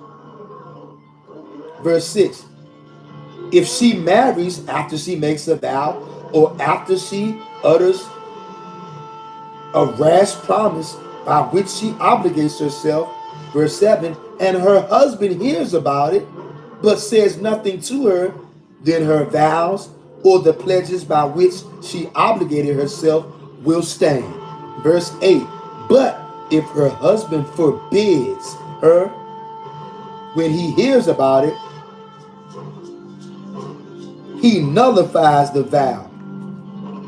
Verse 6. If she marries after she makes a vow or after she utters a rash promise by which she obligates herself, verse 7, and her husband hears about it but says nothing to her, then her vows or the pledges by which she obligated herself will stand. Verse 8, but if her husband forbids her when he hears about it, he nullifies the vow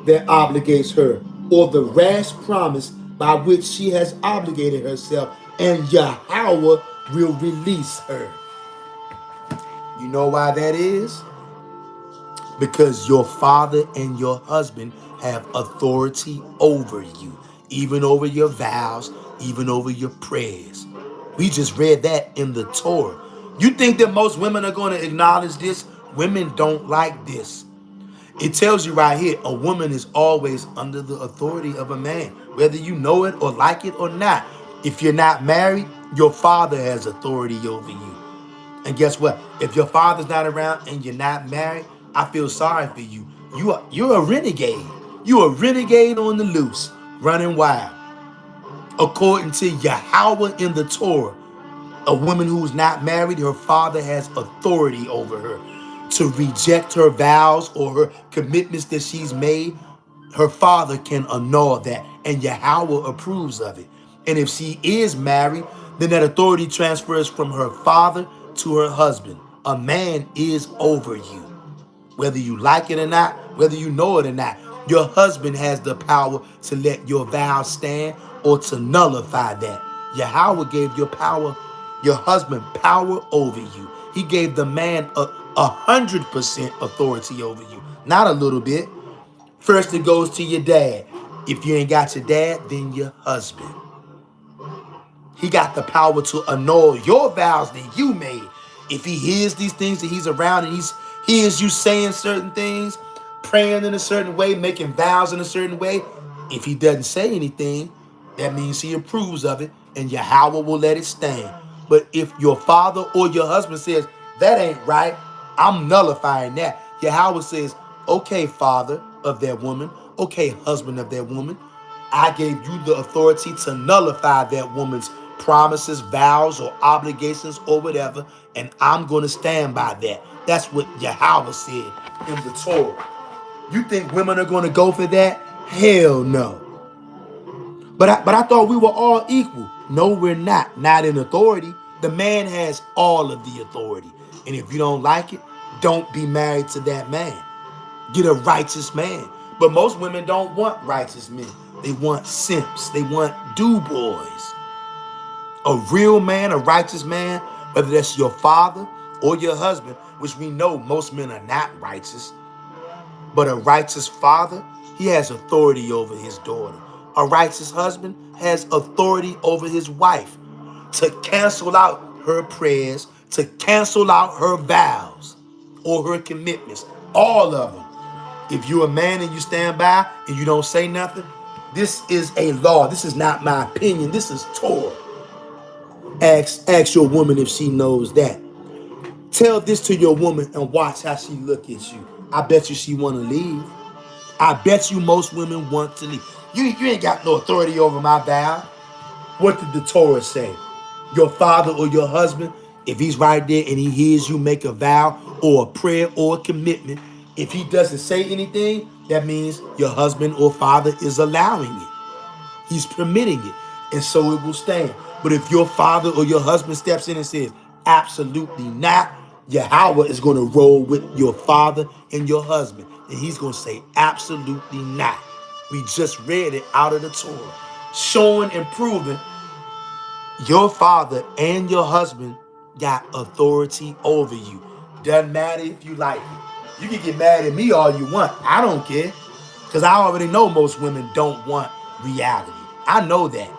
that obligates her or the rash promise by which she has obligated herself, and Yahweh will release her. You know why that is? Because your father and your husband have authority over you, even over your vows, even over your prayers. We just read that in the Torah. You think that most women are going to acknowledge this? Women don't like this. It tells you right here, a woman is always under the authority of a man, whether you know it or like it or not. If you're not married, your father has authority over you. And guess what? If your father's not around and you're not married, I feel sorry for you. You're a renegade. You a renegade on the loose, running wild. According to Yahweh in the Torah, a woman who's not married, her father has authority over her to reject her vows or her commitments that she's made. Her father can annul that, and Yahweh approves of it. And if she is married, then that authority transfers from her father to her husband. A man is over you. Whether you like it or not, whether you know it or not, your husband has the power to let your vows stand or to nullify that. Yahweh gave your husband power over you. He gave the man 100% authority over you, not a little bit. First it goes to your dad. If you ain't got your dad, then your husband. He got the power to annul your vows that you made. If he hears these things that he's around and he hears you saying certain things, praying in a certain way, making vows in a certain way, if he doesn't say anything, that means he approves of it, and Yahweh will let it stand. But if your father or your husband says, that ain't right, I'm nullifying that. Yahweh says, okay, father of that woman, okay, husband of that woman, I gave you the authority to nullify that woman's promises, vows, or obligations, or whatever, and I'm going to stand by that. That's what Yahweh said in the Torah. You think women are going to go for that? Hell no. But I thought we were all equal. No, we're not. Not in authority. The man has all of the authority. And if you don't like it, don't be married to that man. Get a righteous man. But most women don't want righteous men. They want simps. They want do-boys. A real man, a righteous man, whether that's your father or your husband, which we know most men are not righteous, but a righteous father, he has authority over his daughter. A righteous husband has authority over his wife to cancel out her prayers, to cancel out her vows or her commitments, all of them. If you're a man and you stand by and you don't say nothing, this is a law. This is not my opinion. This is Torah. Ask your woman if she knows that. Tell this to your woman and watch how she look at you. I bet you she want to leave. I bet you most women want to leave. You ain't got no authority over my vow. What did the Torah say? Your father or your husband, if he's right there and he hears you make a vow or a prayer or a commitment, if he doesn't say anything, that means your husband or father is allowing it. He's permitting it. And so it will stand. But if your father or your husband steps in and says, absolutely not, Yahweh is going to roll with your father and your husband. And he's going to say, absolutely not. We just read it out of the Torah, showing and proving your father and your husband got authority over you. Doesn't matter if you like it. You can get mad at me all you want. I don't care. Because I already know most women don't want reality. I know that.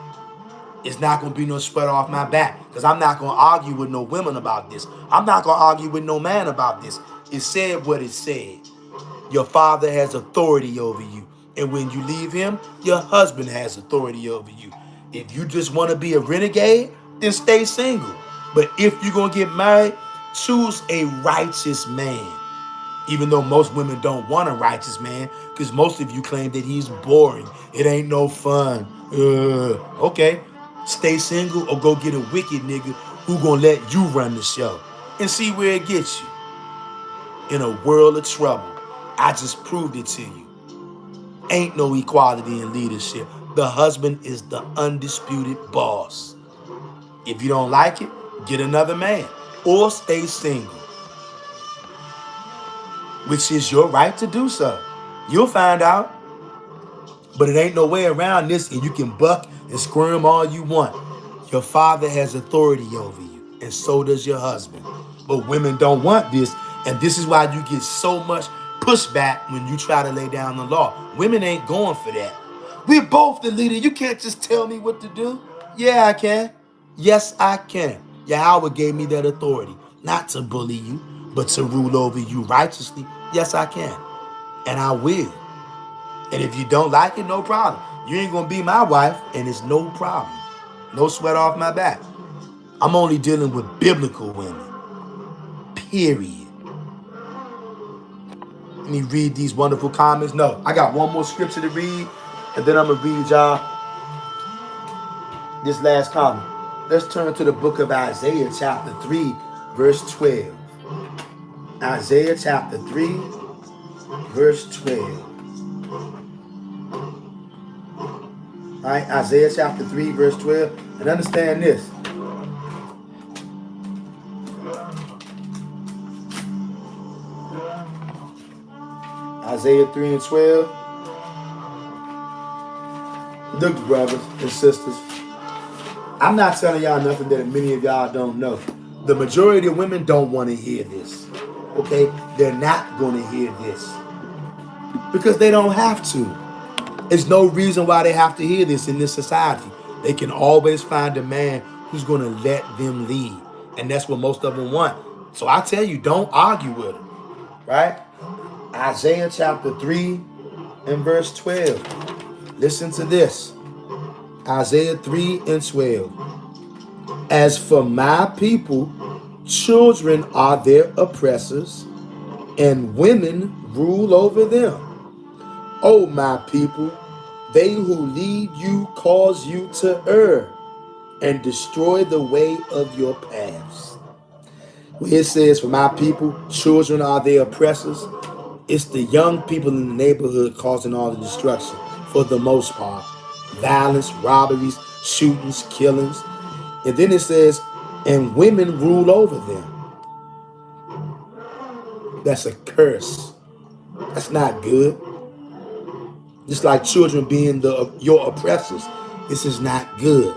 It's not going to be no sweat off my back. Because I'm not going to argue with no women about this. I'm not going to argue with no man about this. It said what it said. Your father has authority over you. And when you leave him, your husband has authority over you. If you just want to be a renegade, then stay single. But if you're going to get married, choose a righteous man. Even though most women don't want a righteous man, because most of you claim that he's boring. It ain't no fun. Okay, stay single or go get a wicked nigga who gonna let you run the show and see where it gets you. In a world of trouble, I just proved it to you. Ain't no equality in leadership. The husband is the undisputed boss. If you don't like it, get another man or stay single, which is your right to do so. You'll find out. But it ain't no way around this, and you can buck and squirm all you want. Your father has authority over you, and so does your husband. But women don't want this, and this is why you get so much pushback when you try to lay down the law. Women ain't going for that. We're both the leader. You can't just tell me what to do. Yeah, I can. Yes, I can. Yahweh gave me that authority, not to bully you, but to rule over you righteously. Yes, I can. And I will. And if you don't like it, no problem. You ain't going to be my wife, and it's no problem. No sweat off my back. I'm only dealing with biblical women. Period. Let me read these wonderful comments. No, I got one more scripture to read, and then I'm going to read y'all this last comment. Let's turn to the book of Isaiah chapter 3, verse 12. Isaiah chapter 3, verse 12. All right, Isaiah chapter 3, verse 12. And understand this. Isaiah 3 and 12. Look, brothers and sisters, I'm not telling y'all nothing that many of y'all don't know. The majority of women don't want to hear this. Okay? They're not going to hear this. Because they don't have to. There's no reason why they have to hear this in this society. They can always find a man who's going to let them lead. And that's what most of them want. So I tell you, don't argue with them. Right? Isaiah chapter 3 and verse 12. Listen to this. Isaiah 3 and 12. As for my people, children are their oppressors, and women rule over them. O my people, they who lead you cause you to err and destroy the way of your paths. When it says, for my people, children are their oppressors, it's the young people in the neighborhood causing all the destruction for the most part. Violence, robberies, shootings, killings. And then it says, and women rule over them. That's a curse. That's not good. Just like children being your oppressors. This is not good.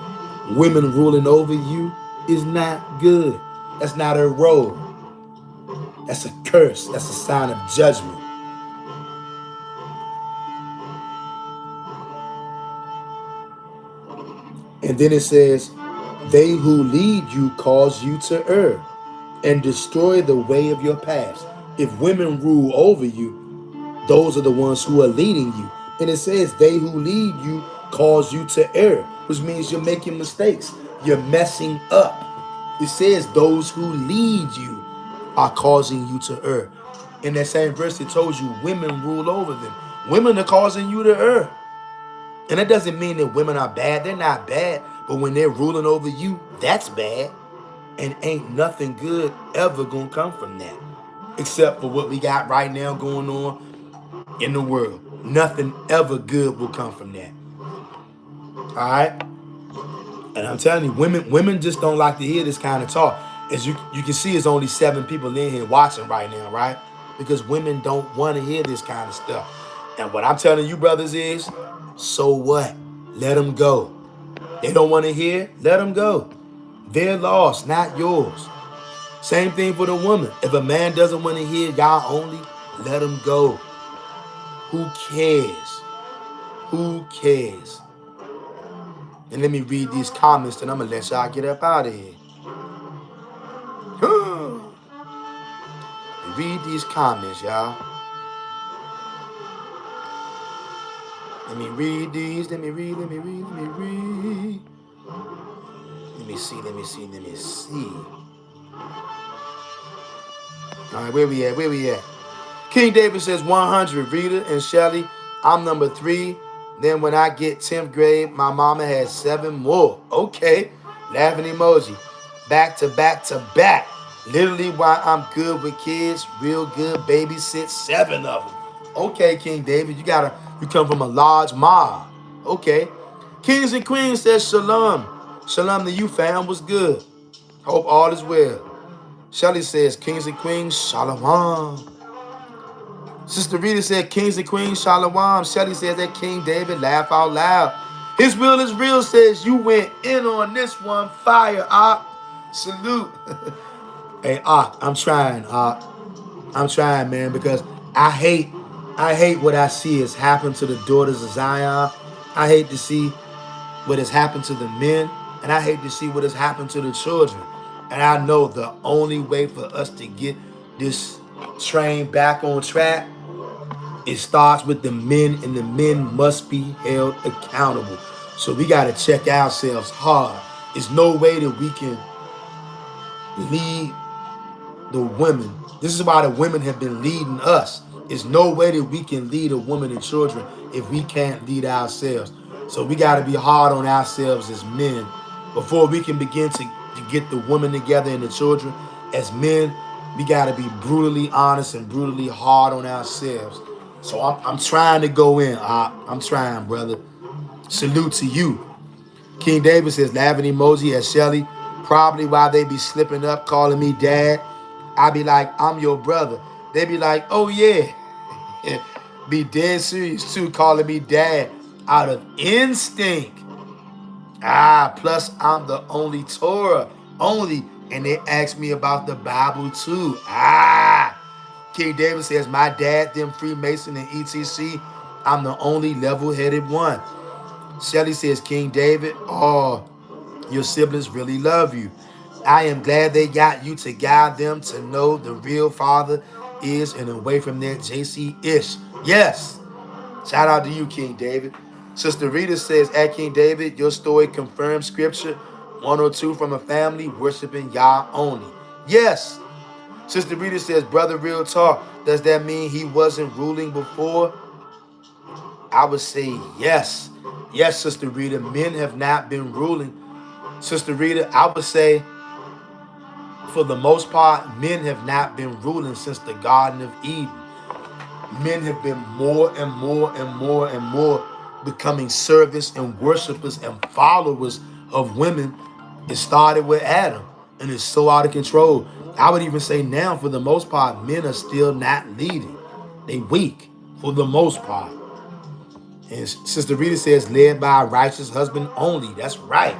Women ruling over you is not good. That's not a role. That's a curse. That's a sign of judgment. And then it says, they who lead you cause you to err and destroy the way of your paths. If women rule over you, those are the ones who are leading you. And it says, they who lead you cause you to err, which means you're making mistakes. You're messing up. It says those who lead you are causing you to err. In that same verse, it told you women rule over them. Women are causing you to err. And that doesn't mean that women are bad. They're not bad. But when they're ruling over you, that's bad. And ain't nothing good ever gonna come from that. Except for what we got right now going on in the world. Nothing ever good will come from that. All right? And I'm telling you, women just don't like to hear this kind of talk. As you can see, there's only 7 people in here watching right now, right? Because women don't want to hear this kind of stuff. And what I'm telling you, brothers, is, so what? Let them go. They don't want to hear, let them go. Their loss, not yours. Same thing for the woman. If a man doesn't want to hear y'all only, let him go. Who cares? Who cares? And let me read these comments, and I'm going to let y'all get up out of here. Read these comments, y'all. Let me read these. Let me read. Let me see. All right, where we at? King David says 100. Rita and Shelly, I'm number 3. Then when I get 10th grade, my mama has 7 more. Okay. Laughing emoji. Back to back. Literally why I'm good with kids. Real good. Babysit 7 of them. Okay, King David, you come from a large mob. Okay. Kings and Queens says shalom. Shalom to you, fam. What's good? Hope all is well. Shelly says, Kings and Queens, shalom. Sister Rita said, Kings and Queens, shalom. Shelly says that King David, laugh out loud. His will is real says, you went in on this one. Fire, Ak. Salute. Hey, Ak, I'm trying, Ak. I'm trying, man, because I hate what I see has happened to the daughters of Zion. I hate to see what has happened to the men, and I hate to see what has happened to the children. And I know the only way for us to get this train back on track, it starts with the men, and the men must be held accountable. So we got to check ourselves hard. There's no way that we can lead the women. This is why the women have been leading us. There's no way that we can lead a woman and children if we can't lead ourselves. So we got to be hard on ourselves as men before we can begin to get the women together and the children. As men, we got to be brutally honest and brutally hard on ourselves. So I'm trying to go in. I'm trying, brother. Salute to you. King David says, laughing emoji at Shelly. Probably while they be slipping up, calling me dad. I be like, I'm your brother. They be like, oh yeah. Be dead serious too, calling me dad out of instinct. Plus I'm the only Torah only, and they ask me about the Bible too. King David says, my dad, them Freemason and ETC, I'm the only level-headed one. Shelly says, King David, oh, your siblings really love you. I am glad they got you to guide them to know the real father is and away from that JC-ish. Yes. Shout out to you, King David. Sister Rita says, at King David, your story confirms scripture 102 from a family worshiping Yah only. Yes. Sister Rita says, brother, real talk. Does that mean he wasn't ruling before? I would say yes. Yes, Sister Rita, men have not been ruling. Sister Rita, I would say, for the most part, men have not been ruling since the Garden of Eden. Men have been more and more and more and more becoming servants and worshipers and followers of women. It started with Adam, and it's so out of control. I would even say now, for the most part, men are still not leading. They weak, for the most part. And Sister Rita says, led by a righteous husband only. That's right.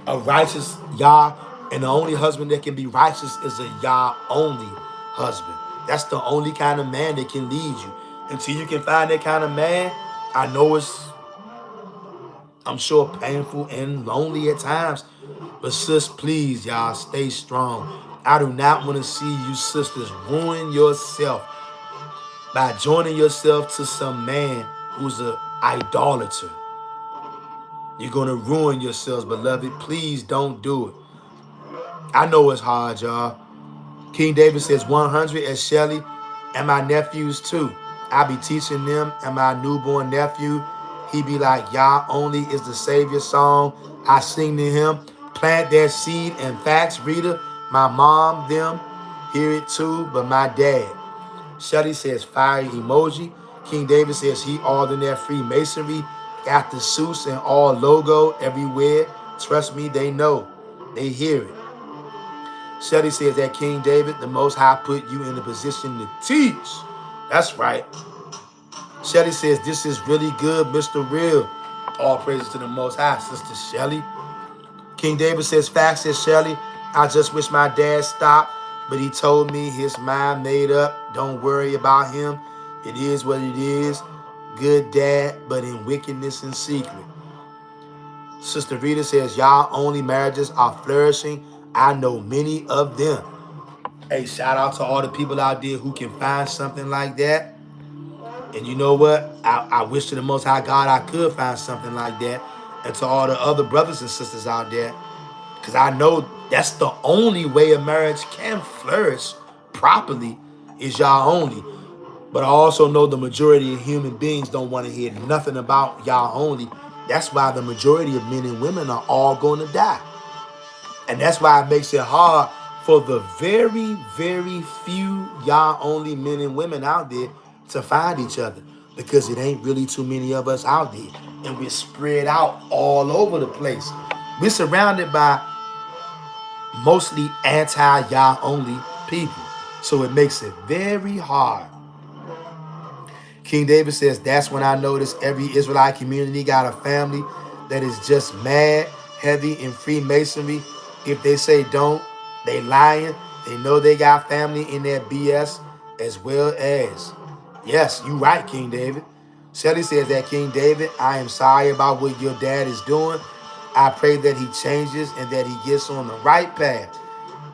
A righteous Yah, and the only husband that can be righteous is a Yah only husband. That's the only kind of man that can lead you. Until you can find that kind of man, I know it's, I'm sure, painful and lonely at times. But sis, please, y'all, stay strong. I do not want to see you sisters ruin yourself by joining yourself to some man who's an idolater. You're going to ruin yourselves, beloved. Please don't do it. I know it's hard, y'all. King David says 100 as Shelly and my nephews too. I be teaching them and my newborn nephew. He be like, Yah only is the Savior song. I sing to him. Plant that seed and facts, Rita. My mom, them, hear it too, but my dad. Shelly says fire emoji. King David says he all in that Freemasonry. Got the suits and all logo everywhere. Trust me, they know. They hear it. Shelly says that King David, the Most High put you in the position to teach. That's right. Shelly says this is really good, Mr. Real. All praises to the Most High, Sister Shelly. King David says, facts, says Shelly. I just wish my dad stopped, but he told me his mind made up. Don't worry about him. It is what it is. Good dad, but in wickedness and secret. Sister Rita says, y'all only marriages are flourishing. I know many of them. Hey, shout out to all the people out there who can find something like that. And you know what? I wish to the Most High God I could find something like that. And to all the other brothers and sisters out there. Because I know that's the only way a marriage can flourish properly is y'all only. But I also know the majority of human beings don't want to hear nothing about y'all only. That's why the majority of men and women are all going to die. And that's why it makes it hard for the very, very few y'all only men and women out there to find each other. Because it ain't really too many of us out there. And we're spread out all over the place. We're surrounded by mostly anti-y'all only people. So it makes it very hard. King David says, that's when I notice every Israelite community got a family that is just mad, heavy in Freemasonry. If they say don't, they lying. They know they got family in their BS as well as. Yes, you right, King David. Shelly says that, King David, I am sorry about what your dad is doing. I pray that he changes and that he gets on the right path.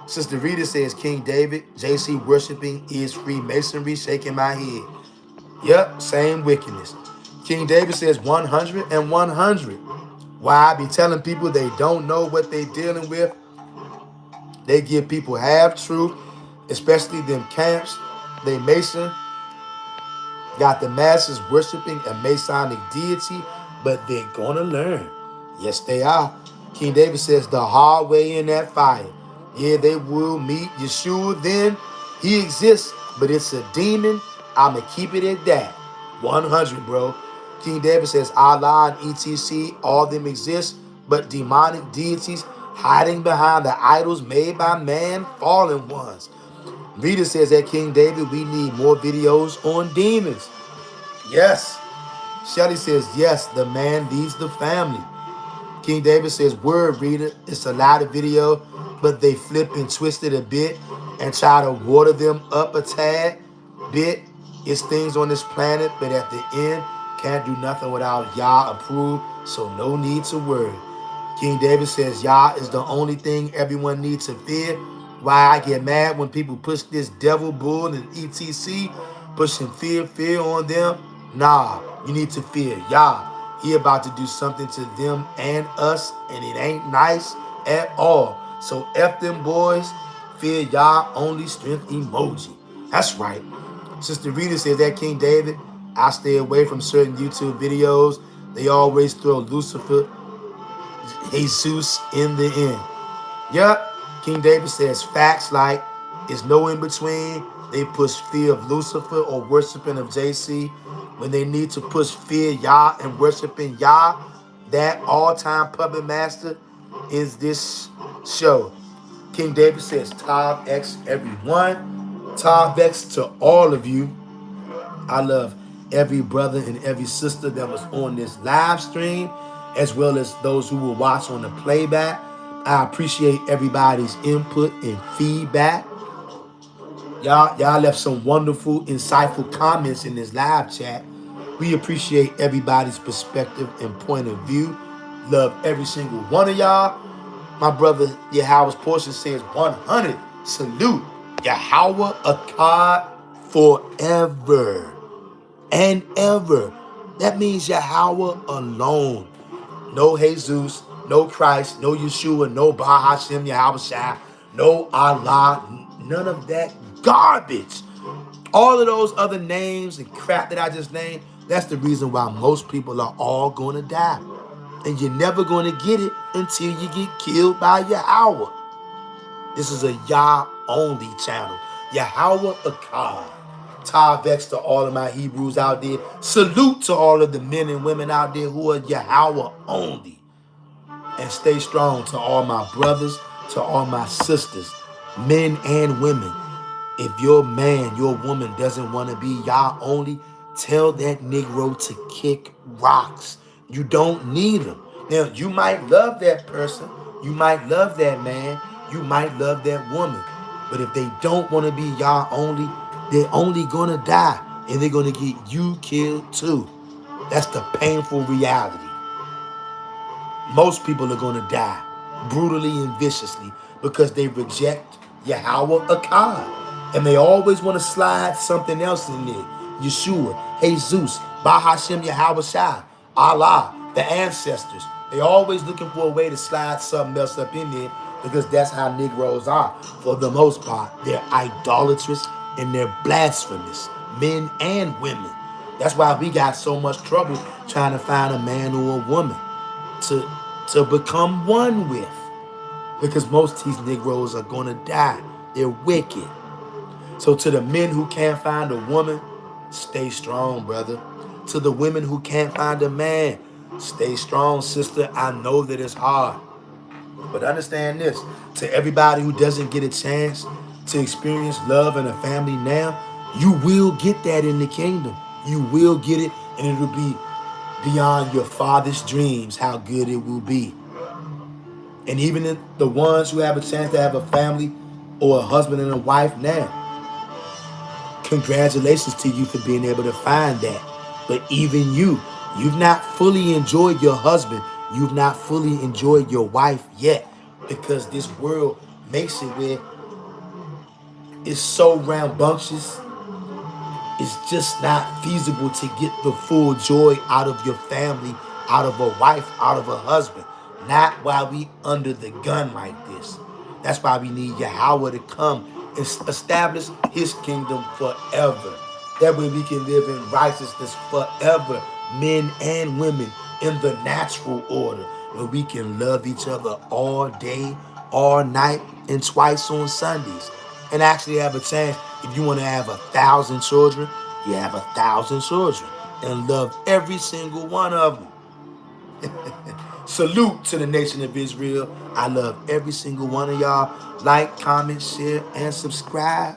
Sister Rita says, King David, JC worshiping is Freemasonry, shaking my head. Yep, same wickedness. King David says 100 and 100. Why I be telling people they don't know what they dealing with. They give people half truth, especially them camps, they Mason. Got the masses worshiping a Masonic deity, but they're gonna learn. Yes, they are. King David says the hard way in that fire. Yeah, they will meet Yeshua then. He exists, but it's a demon. I'ma keep it at that. 100, bro. King David says Allah and etc. all of them exist, but demonic deities hiding behind the idols made by man, fallen ones. Rita says that King David, we need more videos on demons. Yes. Shelly says, yes, the man leads the family. King David says, word, Rita, it's a lot of video, but they flip and twist it a bit and try to water them up a tad bit. It's things on this planet, but at the end, can't do nothing without Yah approved, so no need to worry. King David says, Yah is the only thing everyone needs to fear. Why I get mad when people push this devil, bull, and etc. pushing fear on them? Nah, you need to fear Yah. He about to do something to them and us, and it ain't nice at all. So F them boys, fear Yah, only strength emoji. That's right. Sister Rita says that King David, I stay away from certain YouTube videos. They always throw Lucifer, Jesus in the end. Yep. King David says facts like it's no in between. They push fear of Lucifer or worshiping of JC when they need to push fear Yah and worshiping Yah. That all-time puppet master is this show. King David says Tav X everyone. Tav X to all of you. I love every brother and every sister that was on this live stream, as well as those who will watch on the playback. I appreciate everybody's input and feedback. Y'all left some wonderful, insightful comments in this live chat. We appreciate everybody's perspective and point of view. Love every single one of y'all. My brother Yahweh's portion says 100. Salute Yahweh Akkad forever and ever. That means Yahweh alone. No Jesus, no Christ, no Yeshua, no Bahashem, Yahweh Shai, no Allah, none of that garbage. All of those other names and crap that I just named, that's the reason why most people are all going to die. And you're never going to get it until you get killed by Yahweh. This is a Yah only channel. Yahweh Akkad. Tavex to all of my Hebrews out there. Salute to all of the men and women out there who are Yahweh only. And stay strong to all my brothers, to all my sisters, men and women. If your man, your woman doesn't want to be Yah only, tell that Negro to kick rocks. You don't need him. Now, you might love that person. You might love that man. You might love that woman. But if they don't want to be Yah only, they're only going to die. And they're going to get you killed too. That's the painful reality. Most people are going to die brutally and viciously because they reject Yahweh Akkad. And they always want to slide something else in there. Yeshua, Jesus, Bahashem Yahweh Shai, Allah, the ancestors. They always looking for a way to slide something else up in there because that's how Negroes are. For the most part, they're idolatrous and they're blasphemous, men and women. That's why we got so much trouble trying to find a man or a woman to become one with. Because most of these Negroes are going to die. They're wicked. So to the men who can't find a woman, stay strong, brother. To the women who can't find a man, stay strong, sister. I know that it's hard. But understand this. To everybody who doesn't get a chance to experience love and a family now, you will get that in the kingdom. You will get it, and it will be beyond your father's dreams how good it will be. And even the ones who have a chance to have a family or a husband and a wife now, congratulations to you for being able to find that. But even you've not fully enjoyed your husband. You've not fully enjoyed your wife yet, because this world makes it where it's so rambunctious. It's just not feasible to get the full joy out of your family, out of a wife, out of a husband. Not while we under the gun like this. That's why we need Yahweh to come and establish his kingdom forever That way we can live in righteousness forever, men and women, in the natural order, where we can love each other all day, all night, and twice on Sundays. And actually have a chance, if you want to have 1,000 children, you have 1,000 children and love every single one of them. Salute to the nation of Israel. I love every single one of y'all. Like, comment, share, and subscribe.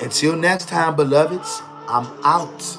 Until next time, beloveds, I'm out.